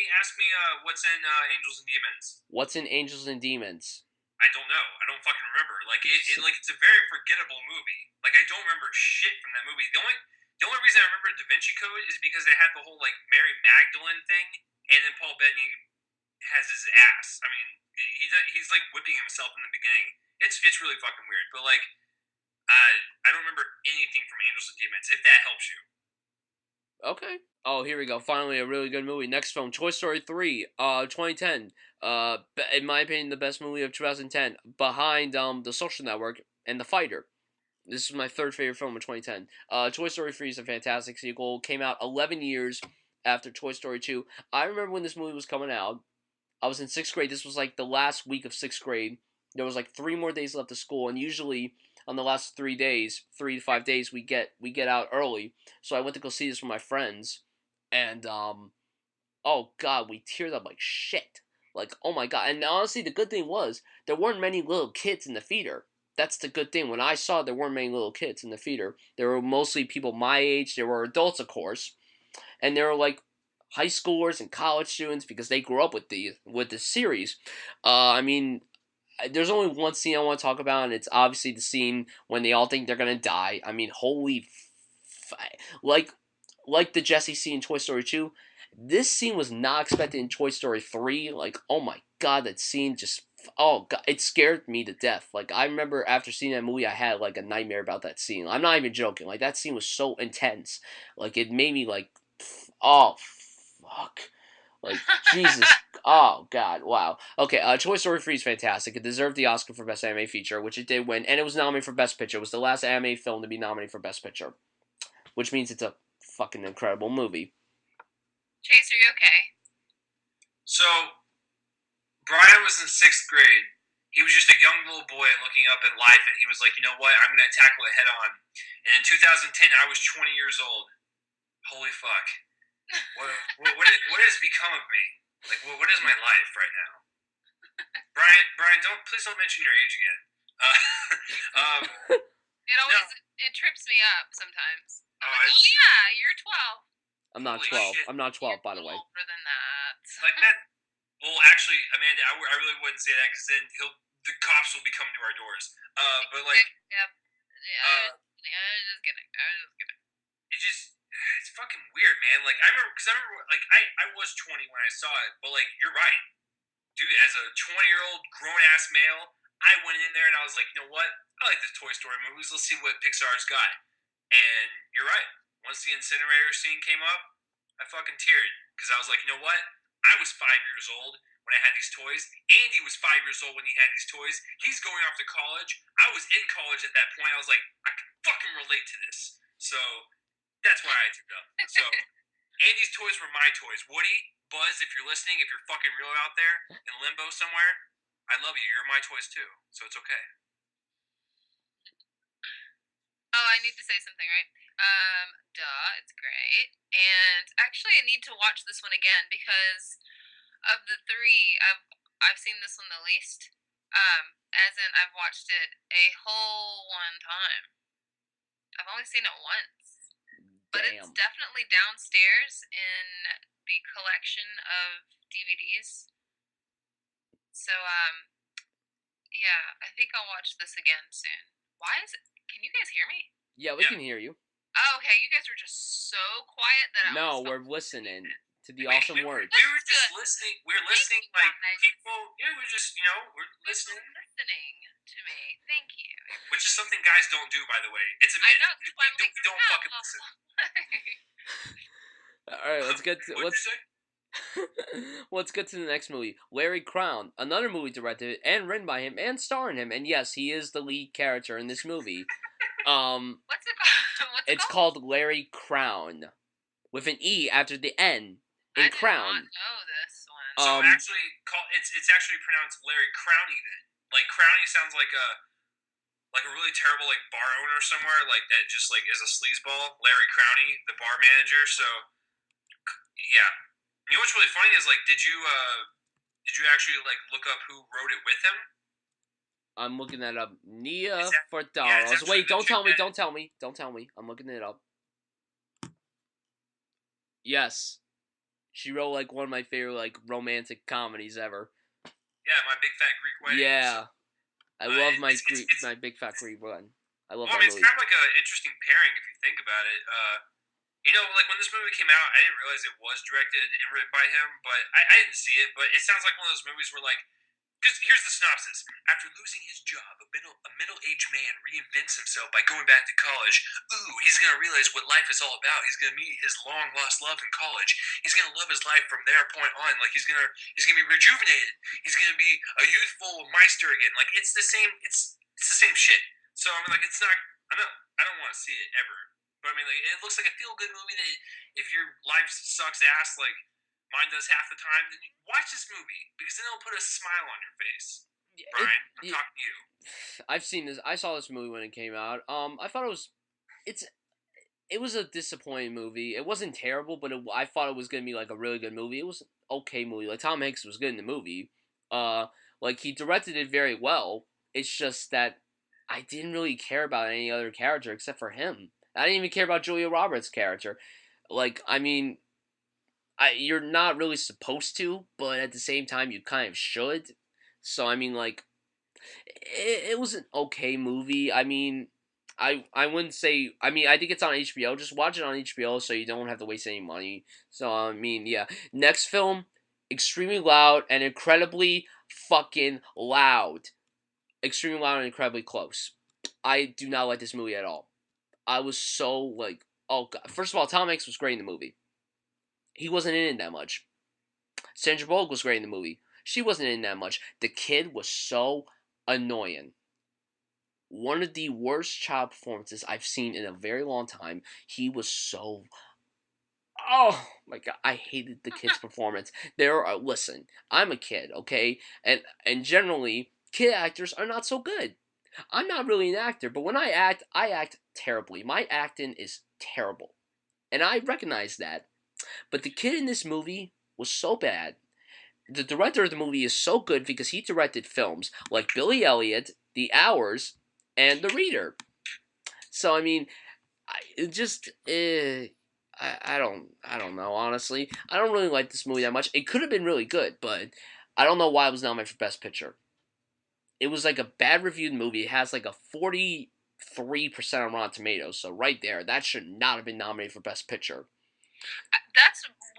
what's in Angels and Demons? What's in Angels and Demons? I don't know. I don't fucking remember. Like, like it's a very forgettable movie. Like, I don't remember shit from that movie. The only reason I remember Da Vinci Code is because they had the whole like Mary Magdalene thing, and then Paul Bettany has his ass. I mean, he's like whipping himself in the beginning. It's really fucking weird. But like, I don't remember anything from Angels and Demons. If that helps you. Okay. Oh, here we go. Finally, a really good movie. Next film, Toy Story 3, 2010. In my opinion, the best movie of 2010, behind The Social Network and The Fighter. This is my third favorite film of 2010. Toy Story 3 is a fantastic sequel. Came out 11 years after Toy Story 2. I remember when this movie was coming out. I was in 6th grade. This was like the last week of 6th grade. There was like 3 more days left of school, and usually on the last 3 days, 3 to 5 days, we get out early. So I went to go see this with my friends, and oh god, we teared up like shit. Like, oh my god. And honestly, the good thing was there weren't many little kids in the theater. That's the good thing. When I saw it, there weren't many little kids in the theater. There were mostly people my age. There were adults, of course, and there were like high schoolers and college students because they grew up with the series. I mean, there's only one scene I want to talk about, and it's obviously the scene when they all think they're gonna die. I mean, holy, like the Jesse scene in Toy Story 2. This scene was not expected in Toy Story 3. Like, oh my god, that scene just, oh god, it scared me to death. Like, I remember after seeing that movie, I had like a nightmare about that scene. I'm not even joking. Like, that scene was so intense. Like, it made me like, oh fuck. Like, Jesus. Oh, God. Wow. Okay, Toy Story 3 is fantastic. It deserved the Oscar for Best Anime Feature, which it did win, and it was nominated for Best Picture. It was the last anime film to be nominated for Best Picture, which means it's a fucking incredible movie. Chase, are you okay? So, Brian was in 6th grade. He was just a young little boy looking up at life, and he was like, you know what? I'm going to tackle it head on. And in 2010, I was 20 years old. Holy fuck. What has become of me? Like, what is my life right now? Brian, please don't mention your age again. It always it trips me up sometimes. I'm like, oh yeah, you're 12. I'm not 12. I'm not 12, by the way. Older than that. Like that. Well, actually, Amanda, I really wouldn't say that because then the cops will be coming to our doors. But like, yeah, I was just kidding. It's fucking weird, man. Like I remember, like I was 20 when I saw it, but like you're right, dude. As a 20-year-old grown ass male, I went in there and I was like, you know what? I like the Toy Story movies. Let's see what Pixar's got. And you're right. Once the incinerator scene came up, I fucking teared because I was like, you know what? I was 5 years old when I had these toys. Andy was 5 years old when he had these toys. He's going off to college. I was in college at that point. I was like, I can fucking relate to this. So that's why I teared up. So Andy's toys were my toys. Woody, Buzz, if you're listening, if you're fucking real out there in limbo somewhere, I love you. You're my toys too. So it's okay. Oh, I need to say something, right? It's great. And actually, I need to watch this one again because of the three, I've seen this one the least. as in I've watched it a whole one time. I've only seen it once, but it's Damn. definitely downstairs in the collection of DVDs. So yeah, I think I'll watch this again soon. Why is it? Can you guys hear me? Yeah, we Yeah. can hear you. Oh, okay. You guys were just so quiet that I No, almost we're felt listening to the We, awesome we, were, words. we were just Good. listening. We were Thank listening you, like guys. people. Yeah, we're just we're Thanks for listening, listening to me. Thank you. which is something guys don't do, by the way. It's a I myth. know. That's why I'm like, We don't no. fucking listen. All right, let's get to What'd you say? let's get to the next movie. Larry Crown, another movie directed and written by him and starring him, and yes, he is the lead character in this movie. What's it called? What's it It's called? called Larry Crown, with an E after the N in I did Crown. not know this one. So actually, it's actually pronounced Larry Crowney. Then, like Crowney sounds like a really terrible like bar owner somewhere like that just like is a sleazeball. Larry Crowney, the bar manager. So yeah, you know what's really funny is like, did you actually like look up who wrote it with him? I'm looking that up. Nia It's Fortaros. actually Wait, the don't chick tell me, that- don't tell me, don't tell me. I'm looking it up. Yes. She wrote like one of my favorite like romantic comedies ever. Yeah, My Big Fat Greek Wedding. Yeah. I love my it's- my Big Fat Greek Wedding. I love Well, I that mean, it's movie. kind of like an interesting pairing if you think about it. You know, like when this movie came out, I didn't realize it was directed and written by him, but I didn't see it. But it sounds like one of those movies where, like, because here's the synopsis: after losing his job, a middle-aged man reinvents himself by going back to college. Ooh, he's gonna realize what life is all about. He's gonna meet his long-lost love in college. He's gonna love his life from there point on. Like he's gonna be rejuvenated. He's gonna be a youthful Meister again. Like it's the same. It's the same shit. So I mean, like, it's not. I don't want to see it ever. But I mean, like, it looks like a feel-good movie that if your life sucks ass, like mine does half the time, then you watch this movie because then it'll put a smile on your face. Brian, I'm talking to you. I've seen this. I saw this movie when it came out. I thought it was a disappointing movie. It wasn't terrible, but I thought it was gonna be like a really good movie. It was an okay movie. Like Tom Hanks was good in the movie. Like he directed it very well. It's just that I didn't really care about any other character except for him. I didn't even care about Julia Roberts' character. Like, I mean, you're not really supposed to, but at the same time, you kind of should. So, I mean, like, it was an okay movie. I mean, I wouldn't say. I mean, I think it's on HBO. Just watch it on HBO so you don't have to waste any money. So I mean, yeah. Next film, extremely loud and incredibly fucking loud. Extremely loud and incredibly close. I do not like this movie at all. I was so like, oh god. First of all, Tom Hanks was great in the movie. He wasn't in it that much. Sandra Bullock was great in the movie. She wasn't in that much. The kid was so annoying. One of the worst child performances I've seen in a very long time. He was so. Oh my god, I hated the kid's performance. Listen, I'm a kid, okay, and generally kid actors are not so good. I'm not really an actor, but when I act terribly. My acting is terrible, and I recognize that. But the kid in this movie was so bad. The director of the movie is so good because he directed films like Billy Elliot, The Hours, and The Reader. So I mean, I don't know, honestly. I don't really like this movie that much. It could have been really good, but I don't know why it was nominated for Best Picture. It was like a bad reviewed movie. It has like a 43% on Rotten Tomatoes, so right there, that should not have been nominated for Best Picture.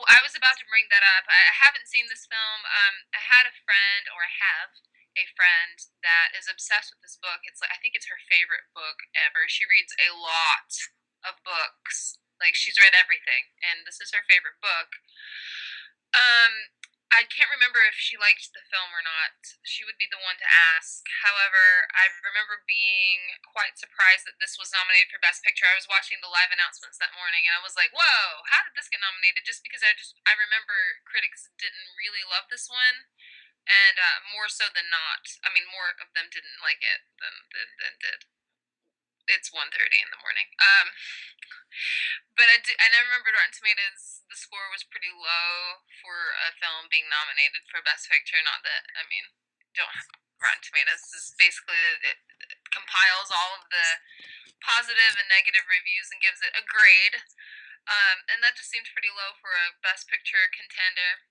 I was about to bring that up. I haven't seen this film. I had a friend, or I have a friend that is obsessed with this book. It's like I think it's her favorite book ever. She reads a lot of books. Like she's read everything, and this is her favorite book. I can't remember if she liked the film or not. She would be the one to ask. However, I remember being quite surprised that this was nominated for Best Picture. I was watching the live announcements that morning, and I was like, "Whoa, how did this get nominated?" Just because I remember critics didn't really love this one, and more so than not, I mean, more of them didn't like it than did. It's 1:30 in the morning. But and I remember Rotten Tomatoes, the score was pretty low for a film being nominated for Best Picture. Not that, I mean, don't Rotten Tomatoes is basically it compiles all of the positive and negative reviews and gives it a grade. And that just seemed pretty low for a Best Picture contender.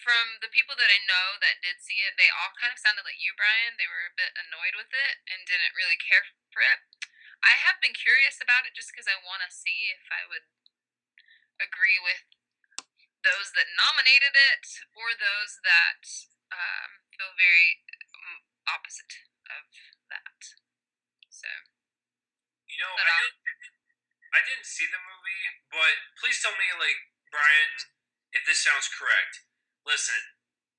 From the people that I know that did see it, they all kind of sounded like you, Brian. They were a bit annoyed with it and didn't really care for it. I have been curious about it just because I want to see if I would agree with those that nominated it or those that feel very opposite of that. So, You know, but I didn't see the movie, but please tell me, like, Brian, if this sounds correct. Listen,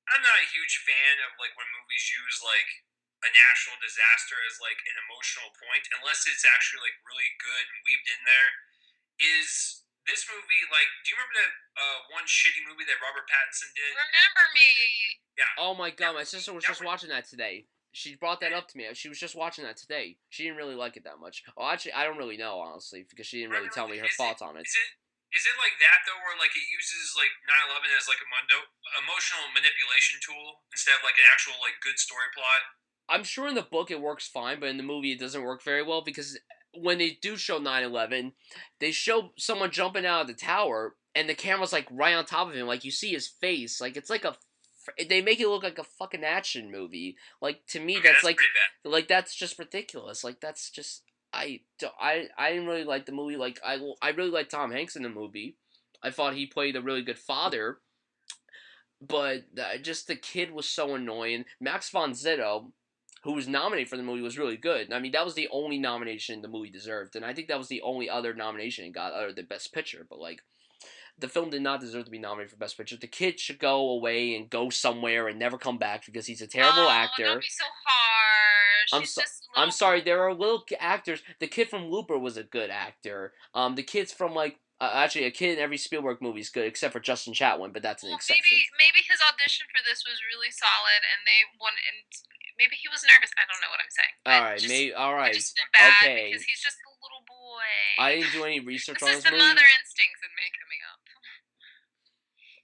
I'm not a huge fan of like when movies use like a national disaster as like an emotional point, unless it's actually like really good and weaved in there. Is this movie like? Do you remember that one shitty movie that Robert Pattinson did? remember me. Yeah, Oh my god, my sister was just was, watching that today. She brought that up to me. She was just watching that today. She didn't really like it that much. Well, actually, I don't really know, honestly, because she didn't really tell me her thoughts on it. Is it like that though, where like it uses like 9/11 as like a emotional manipulation tool instead of like an actual like good story plot? I'm sure in the book it works fine, but in the movie it doesn't work very well because when they do show 9/11, they show someone jumping out of the tower and the camera's like right on top of him, like you see his face, like it's like a they make it look like a fucking action movie. Like to me Okay, that's that's pretty bad. like that's just ridiculous. Like that's just I didn't really like the movie. Like I really liked Tom Hanks in the movie. I thought he played a really good father, but just the kid was so annoying. Max von Sydow, who was nominated for the movie, was really good. I mean, that was the only nomination the movie deserved, and I think that was the only other nomination it got other than Best Picture. But like, the film did not deserve to be nominated for Best Picture. The kid should go away and go somewhere and never come back because he's a terrible Oh, don't actor. be so harsh. I'm He's so, just a I'm little sorry. There are little actors. The kid from Looper was a good actor. The kids from like actually a kid in every Spielberg movie is good except for Justin Chatwin, but that's an well, exception. maybe his audition for this was really solid, and they won, and maybe he was nervous. I don't know what I'm saying, but All right, all I right, just feel bad okay. because he's just a little boy. I didn't do any research This on is this the movie. mother instincts in me coming up.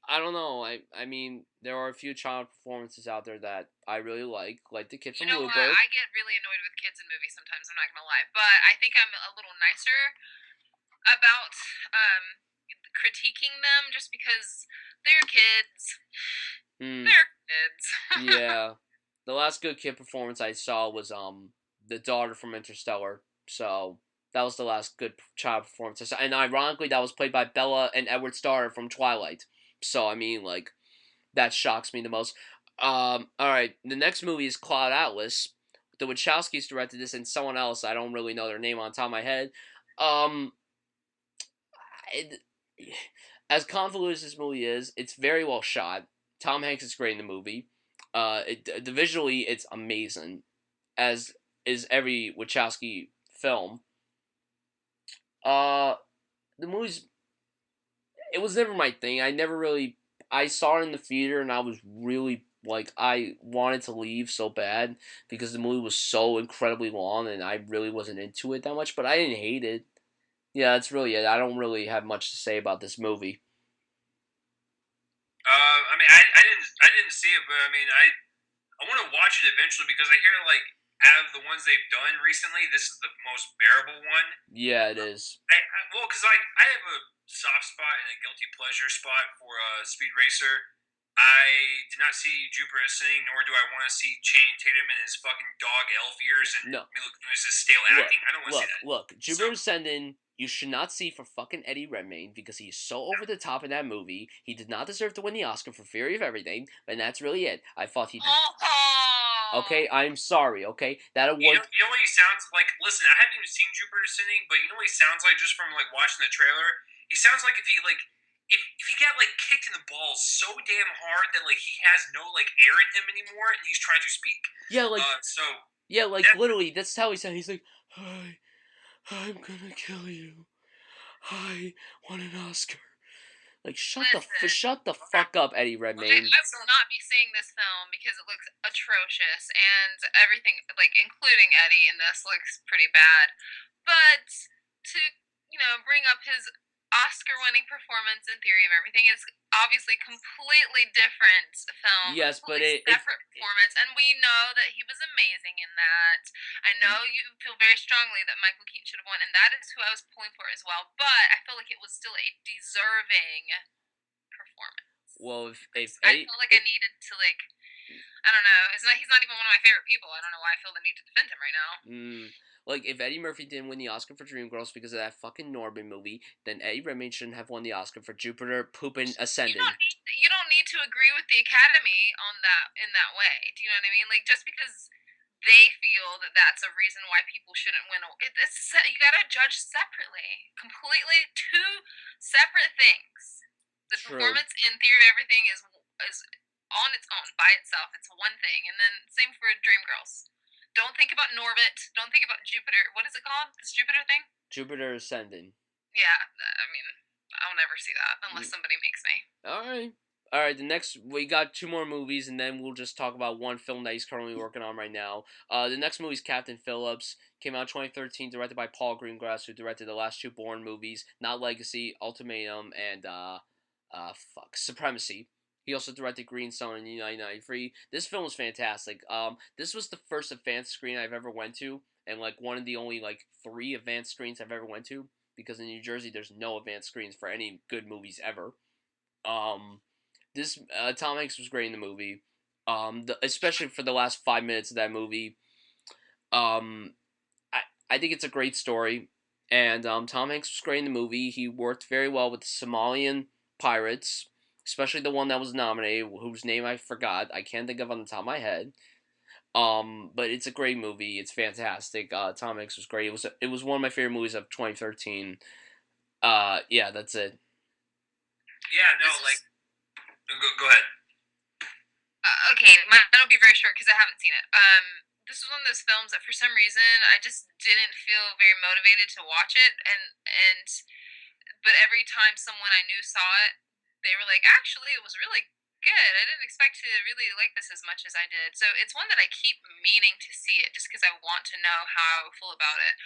I don't know. I mean, there are a few child performances out there that I really like the kid You from know what? Looper. I get really annoyed with kids in movies sometimes. I'm not gonna lie, but I think I'm a little nicer about critiquing them just because they're kids. Hmm. They're kids. Yeah. The last good kid performance I saw was the daughter from Interstellar. So that was the last good child performance I saw, and ironically, that was played by Bella and Edward Starr from Twilight. So I mean, like that shocks me the most. All right, the next movie is Cloud Atlas. The Wachowskis directed this, and someone else I don't really know their name on top of my head. Um, it, as convoluted as this movie is, it's very well shot. Tom Hanks is great in the movie. The visually, it's amazing, as is every Wachowski film. Uh, the movie's it was never my thing. I never really I saw it in the theater and I was really like I wanted to leave so bad because the movie was so incredibly long and I really wasn't into it that much, but I didn't hate it. Yeah, that's really it. I don't really have much to say about this movie. I mean, I didn't see it, but I mean, I want to watch it eventually because I hear like out of the ones they've done recently, this is the most bearable one. Yeah, it is. Well, because like I have a soft spot and a guilty pleasure spot for Speed Racer. I did not see Jupiter Ascending, nor do I want to see Channing Tatum in his fucking dog elf ears and No. Mila Kunis's stale Look, acting. I don't want to see that. look. So, Jupiter Ascending, you should not see for fucking Eddie Redmayne because he's so over the top in that movie. He did not deserve to win the Oscar for Theory of Everything, and that's really it. I thought he did. Okay, I'm sorry. Okay, that award. you know what he sounds like? Listen, I haven't even seen Jupiter Ascending, but you know what he sounds like just from like watching the trailer? He sounds like if he like if he got like kicked in the balls so damn hard that like he has no like air in him anymore and he's trying to speak. Yeah, like yeah, like literally. That's how he said. He's like, I'm gonna kill you. I want an Oscar. Like shut the fuck up, Eddie Redmayne. I will not be seeing this film because it looks atrocious and everything, like including Eddie in this, looks pretty bad. But to bring up his Oscar-winning performance in Theory of Everything is obviously completely different film, Yes, but completely separate performance, and we know that he was amazing in that. I know you feel very strongly that Michael Keaton should have won, and that is who I was pulling for as well. But I feel like it was still a deserving performance. well, if I Eddie, felt like I needed to I don't know. He's not even one of my favorite people. I don't know why I feel the need to defend him right now. like if Eddie Murphy didn't win the Oscar for Dreamgirls because of that fucking Norbin movie, then Eddie Redmayne shouldn't have won the Oscar for Jupiter Poopin' Ascending. You don't need to agree with the Academy on that in that way. Do you know what I mean? Like just because they feel that that's a reason why people shouldn't win. You gotta judge separately, completely two separate things. The True. performance in Theory of Everything is on its own by itself. It's one thing, and then same for Dreamgirls. Don't think about Norbit. Don't think about Jupiter. What is it called? This Jupiter thing? Jupiter Ascending. Yeah, I mean, I'll never see that unless somebody makes me. All right. The next we got two more movies, and then we'll just talk about one film that he's currently working on right now. The next movie is Captain Phillips. Came out in 2013, directed by Paul Greengrass, who directed the last two Bourne movies, Not Legacy, Ultimatum, and Supremacy. He also directed Green Zone in 1993. This film was fantastic. This was the first advanced screen I've ever went to, and like one of the only like 3 advanced screens I've ever went to, because in New Jersey there's no advanced screens for any good movies ever. Um, this Tom Hanks was great in the movie. Especially for the last 5 minutes of that movie. Um, I think it's a great story, and Tom Hanks was great in the movie. He worked very well with the Somalian pirates, especially the one that was nominated, whose name I forgot. I can't think of on the top of my head. But it's a great movie. It's fantastic. Tom Hanks was great. It was one of my favorite movies of 2013. Yeah, that's it. Yeah, no, like go ahead. Okay, mine'll be very short because I haven't seen it. This was one of those films that for some reason I just didn't feel very motivated to watch it, and but every time someone I knew saw it, they were like, actually, it was really good. I didn't expect to really like this as much as I did. So it's one that I keep meaning to see it just because I want to know how I feel about it.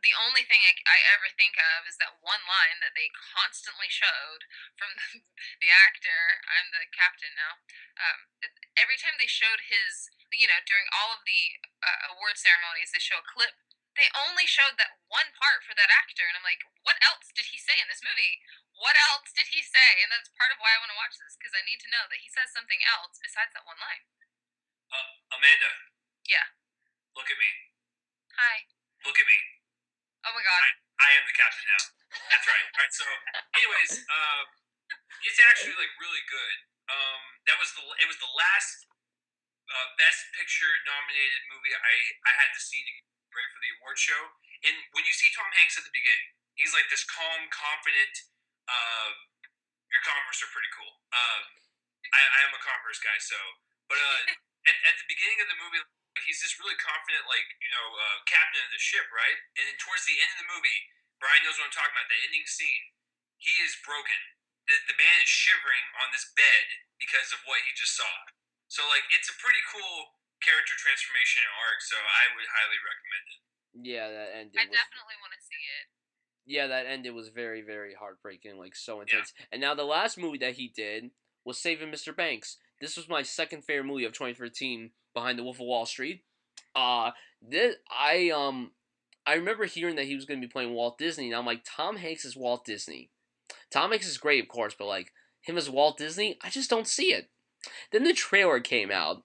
The only thing I ever think of is that one line that they constantly showed from the actor. I'm the captain now. Every time they showed his, during all of the award ceremonies, they show a clip. They only showed that one part for that actor, and I'm like, what else did he say in this movie? What else did he say? And that's part of why I want to watch this because I need to know that he says something else besides that one line. Amanda. Yeah. Look at me. Hi. Look at me. Oh my god. I am the captain now. That's right. All right. So, anyways, it's actually like really good. It was the last Best Picture nominated movie I had to see to get ready for the award show. And when you see Tom Hanks at the beginning, he's like this calm, confident. Your Converse are pretty cool. I am a Converse guy, so but at the beginning of the movie, he's this really confident, like captain of the ship, right? And then towards the end of the movie, Bryan knows what I'm talking about. The ending scene, he is broken. The man is shivering on this bed because of what he just saw. So like, it's a pretty cool character transformation and arc. So I would highly recommend it. Yeah, that ended. I definitely want to see it. Yeah, that ended was very, very heartbreaking, like so intense. Yeah. And now the last movie that he did was Saving Mr. Banks. This was my second favorite movie of 2013, behind The Wolf of Wall Street. This I remember hearing that he was going to be playing Walt Disney, and I'm like, Tom Hanks is Walt Disney. Tom Hanks is great, of course, but like him as Walt Disney, I just don't see it. Then the trailer came out,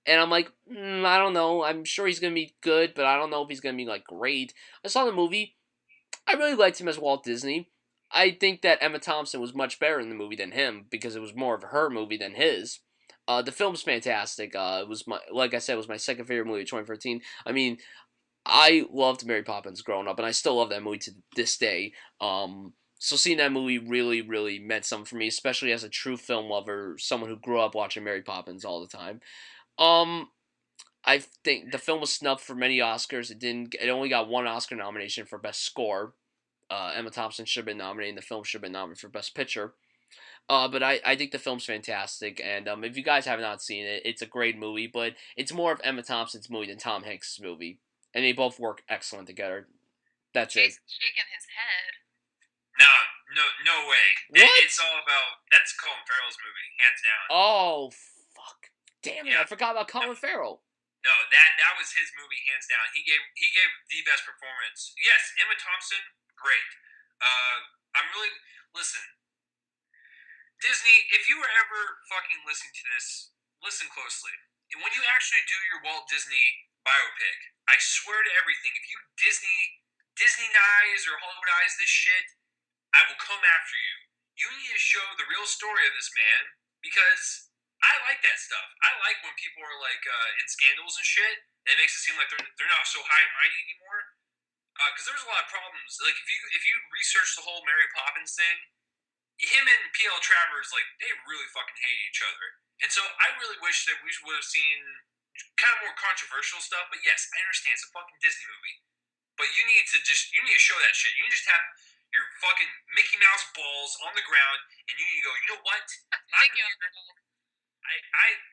and I'm like, I don't know. I'm sure he's going to be good, but I don't know if he's going to be like great. I saw the movie. I really liked him as Walt Disney. I think that Emma Thompson was much better in the movie than him because it was more of her movie than his. The film's fantastic. It was like I said, it was my second favorite movie of 2013. I mean, I loved Mary Poppins growing up, and I still love that movie to this day. So seeing that movie really, really meant something for me, especially as a true film lover, someone who grew up watching Mary Poppins all the time. I think the film was snubbed for many Oscars. It only got one Oscar nomination for Best Score. Emma Thompson should have been nominated, and the film should have been nominated for Best Picture. But I think the film's fantastic, and if you guys have not seen it, it's a great movie, but it's more of Emma Thompson's movie than Tom Hanks' movie, and they both work excellent together. That's it. Shaking his head. No way. What? It's all about that's Colin Farrell's movie, hands down. Oh, fuck. Damn it, I Yeah. forgot about Colin Farrell. No, that was his movie, hands down. He gave the best performance. Yes, Emma Thompson, great. I'm really listen. Disney, if you were ever fucking listening to this, listen closely. And when you actually do your Walt Disney biopic, I swear to everything, if you Disneynize or Hollywoodize this shit, I will come after you. You need to show the real story of this man because I like that stuff. I like when people are like in scandals and shit. And it makes it seem like they're not so high and mighty anymore. Because there's a lot of problems. Like if you research the whole Mary Poppins thing, him and P.L. Travers, like, they really fucking hate each other. And so I really wish that we would have seen kind of more controversial stuff. But yes, I understand it's a fucking Disney movie. But you need to show that shit. You need to just have your fucking Mickey Mouse balls on the ground, and you need to go, you know what?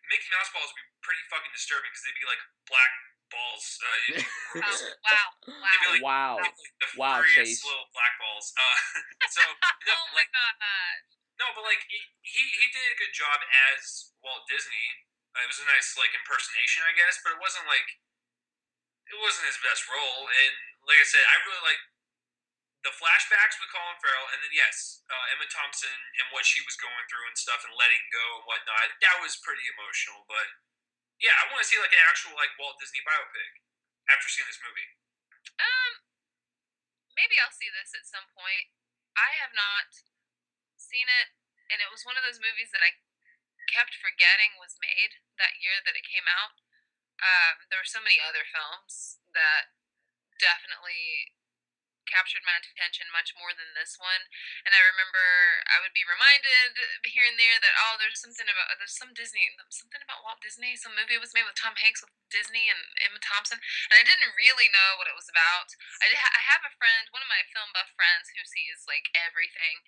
Mickey Mouse balls would be pretty fucking disturbing because they'd be like black balls. Wow. They'd be like, Wow. the Wow, furriest Chase. little black balls. So Oh my god. no, but like he did a good job as Walt Disney. It was a nice like impersonation, I guess, but it wasn't his best role. And like I said, I really like the flashbacks with Colin Farrell, and then yes, Emma Thompson and what she was going through and stuff, and letting go and whatnot. That was pretty emotional. But yeah, I want to see like an actual like Walt Disney biopic after seeing this movie. Maybe I'll see this at some point. I have not seen it, and it was one of those movies that I kept forgetting was made that year that it came out. There were so many other films that definitely captured my attention much more than this one. And I remember I would be reminded here and there that there's something about something about Walt Disney. Some movie was made with Tom Hanks with Disney and Emma Thompson, and I didn't really know what it was about. I have a friend, one of my film buff friends, who sees like everything.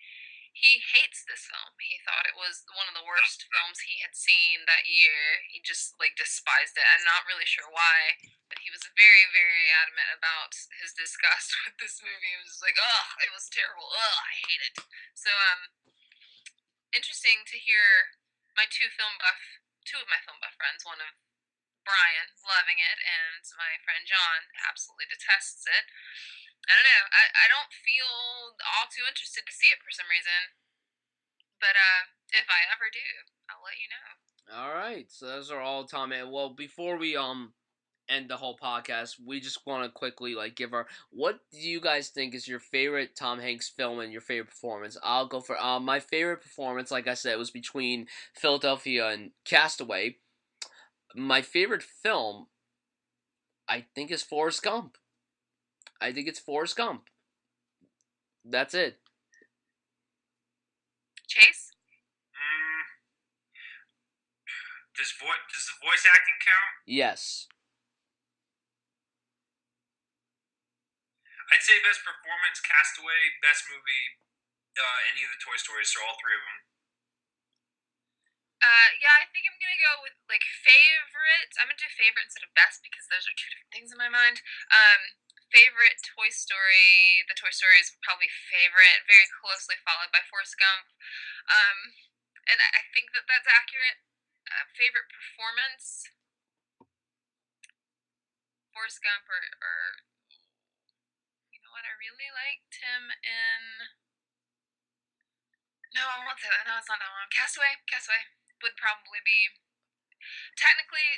He hates this film. He thought it was one of the worst films he had seen that year. He just like despised it. I'm not really sure why, but he was very, very adamant about his disgust with this movie. It was like, ugh, it was terrible. Ugh, I hate it. So, interesting to hear two of my film buff friends, one of Bryan loving it, and my friend John absolutely detests it. I don't know. I don't feel all too interested to see it for some reason. But if I ever do, I'll let you know. All right, so those are all Tom. Well, before we end the whole podcast, we just want to quickly like give our what do you guys think is your favorite Tom Hanks film and your favorite performance? I'll go for my favorite performance. Like I said, was between Philadelphia and Castaway. My favorite film, I think, is Forrest Gump. I think it's Forrest Gump. That's it. Chase? Does the voice acting count? Yes. I'd say best performance, Castaway, best movie, any of the Toy Stories, so all three of them. Yeah, I think I'm gonna go with like favorite. I'm gonna do favorite instead of best because those are two different things in my mind. Favorite Toy Story. The Toy Story is probably favorite, very closely followed by Forrest Gump. And I think that that's accurate. Favorite performance. Forrest Gump or you know what? I really liked him in. No, I won't say that. No, it's not that one. Castaway. Castaway would probably be technically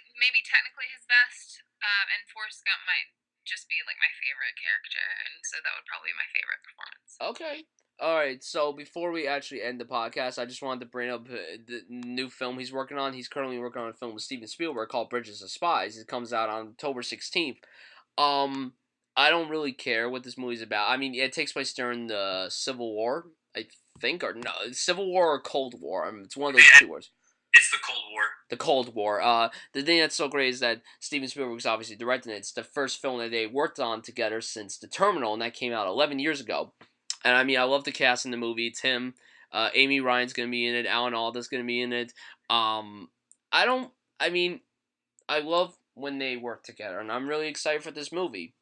his best. And Forrest Gump might just be like my favorite character, and so that would probably be my favorite performance. Okay. All right. So before we actually end the podcast, I just wanted to bring up the new film he's working on. He's currently working on a film with Steven Spielberg called Bridges of Spies. It comes out on October 16th. I don't really care what this movie's about. I mean, it takes place during the Civil War, I think, or no, Civil War or Cold War. I mean, it's one of those two wars. It's the Cold War. The Cold War. The thing that's so great is that Steven Spielberg's obviously directing it. It's the first film that they worked on together since The Terminal, and that came out 11 years ago. And I mean, I love the cast in the movie. It's him. Amy Ryan's gonna be in it. Alan Alda's gonna be in it. I love when they work together, and I'm really excited for this movie.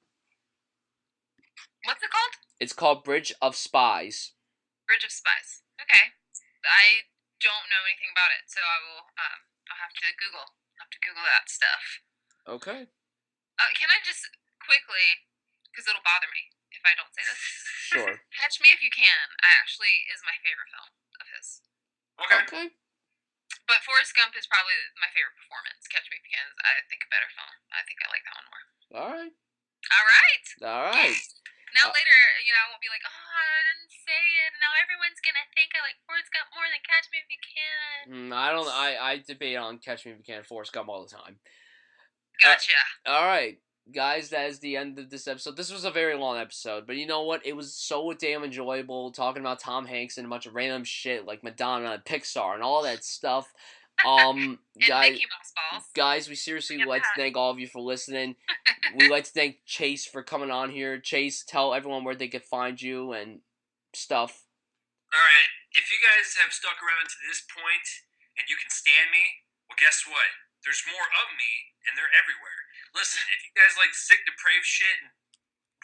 What's it called? It's called Bridge of Spies. Bridge of Spies. Okay. I don't know anything about it, so I will. I'll have to Google. I'll have to Google that stuff. Okay. Can I just quickly, because it'll bother me if I don't say this. Sure. Catch Me If You Can. Actually, is my favorite film of his. Okay. Okay. But Forrest Gump is probably my favorite performance. Catch Me If You Can is, I think, a better film. I think I like that one more. All right. All right. All right. Now later, I won't be like, oh, I didn't say it. Now everyone's gonna think I like Forrest Gump more than Catch Me If You Can. I don't. I debate on Catch Me If You Can, Forrest Gump all the time. Gotcha. All right, guys, that is the end of this episode. This was a very long episode, but you know what? It was so damn enjoyable talking about Tom Hanks and a bunch of random shit like Madonna and Pixar and all that stuff. And Guys, Mickey Mouse balls. guys, we seriously would like to thank all of you for listening. We'd like to thank Chase for coming on here. Chase, tell everyone where they could find you and stuff. Alright, if you guys have stuck around to this point and you can stand me, well, guess what? There's more of me, and they're everywhere. Listen, if you guys like sick, depraved shit and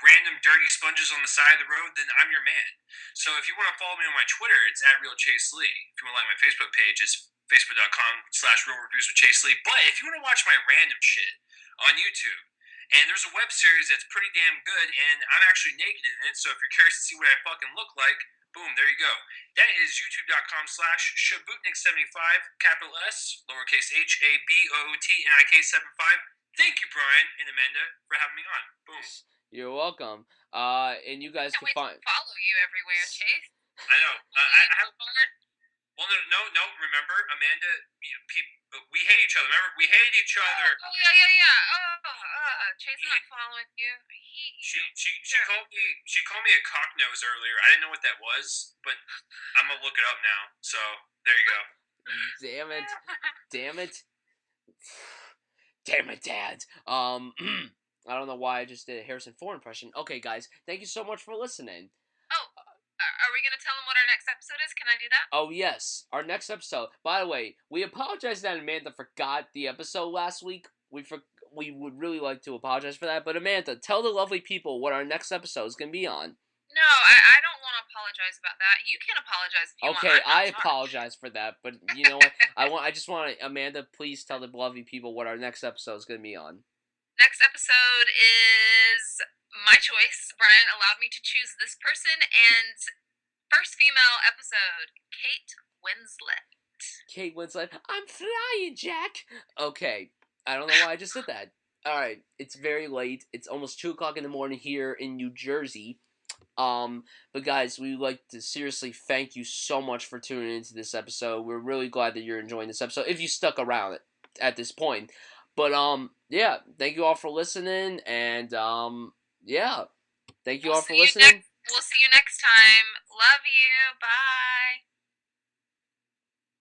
random dirty sponges on the side of the road, then I'm your man. So if you want to follow me on my Twitter, it's @RealChaseLee. If you want to like my Facebook page, it's facebook.com/RealReviews with Chase Lee. But if you want to watch my random shit on YouTube, and there's a web series that's pretty damn good, and I'm actually naked in it, so if you're curious to see what I fucking look like, boom, there you go. That is youtube.com/Shabutnik75, capital S, lowercase HABOOTNIK75. Thank you, Bryan and Amanda, for having me on. Boom. You're welcome. And you guys can find. Follow you everywhere, Chase. I know. I have. Well, no. Remember, Amanda, we hate each other. Remember, we hate each other. Oh yeah. Chase is not following you. I hate you. She called me a cock nose earlier. I didn't know what that was, but I'm gonna look it up now. So there you go. Damn it. Damn it. Damn it, Dad. I don't know why I just did a Harrison Ford impression. Okay, guys, thank you so much for listening. Oh, are we gonna tell them what our next episode is? Can I do that? Oh, yes, our next episode. By the way, we apologize that Amanda forgot the episode last week. We would really like to apologize for that. But Amanda, tell the lovely people what our next episode is going to be on. No, I don't want to apologize about that. You can apologize if you want. Okay, I apologize for that, but you know what? I just want to, Amanda, please tell the lovely people what our next episode is going to be on. Next episode is my choice. Bryan allowed me to choose this person, and first female episode, Kate Winslet. Kate Winslet, I'm flying, Jack. Okay, I don't know why I just said that. All right, it's very late. It's almost 2 o'clock in the morning here in New Jersey. But guys, we would like to seriously thank you so much for tuning into this episode. We're really glad that you're enjoying this episode, if you stuck around at this point. But, yeah, thank you all for listening, and, yeah, thank you all for listening. We'll see you next time. Love you. Bye.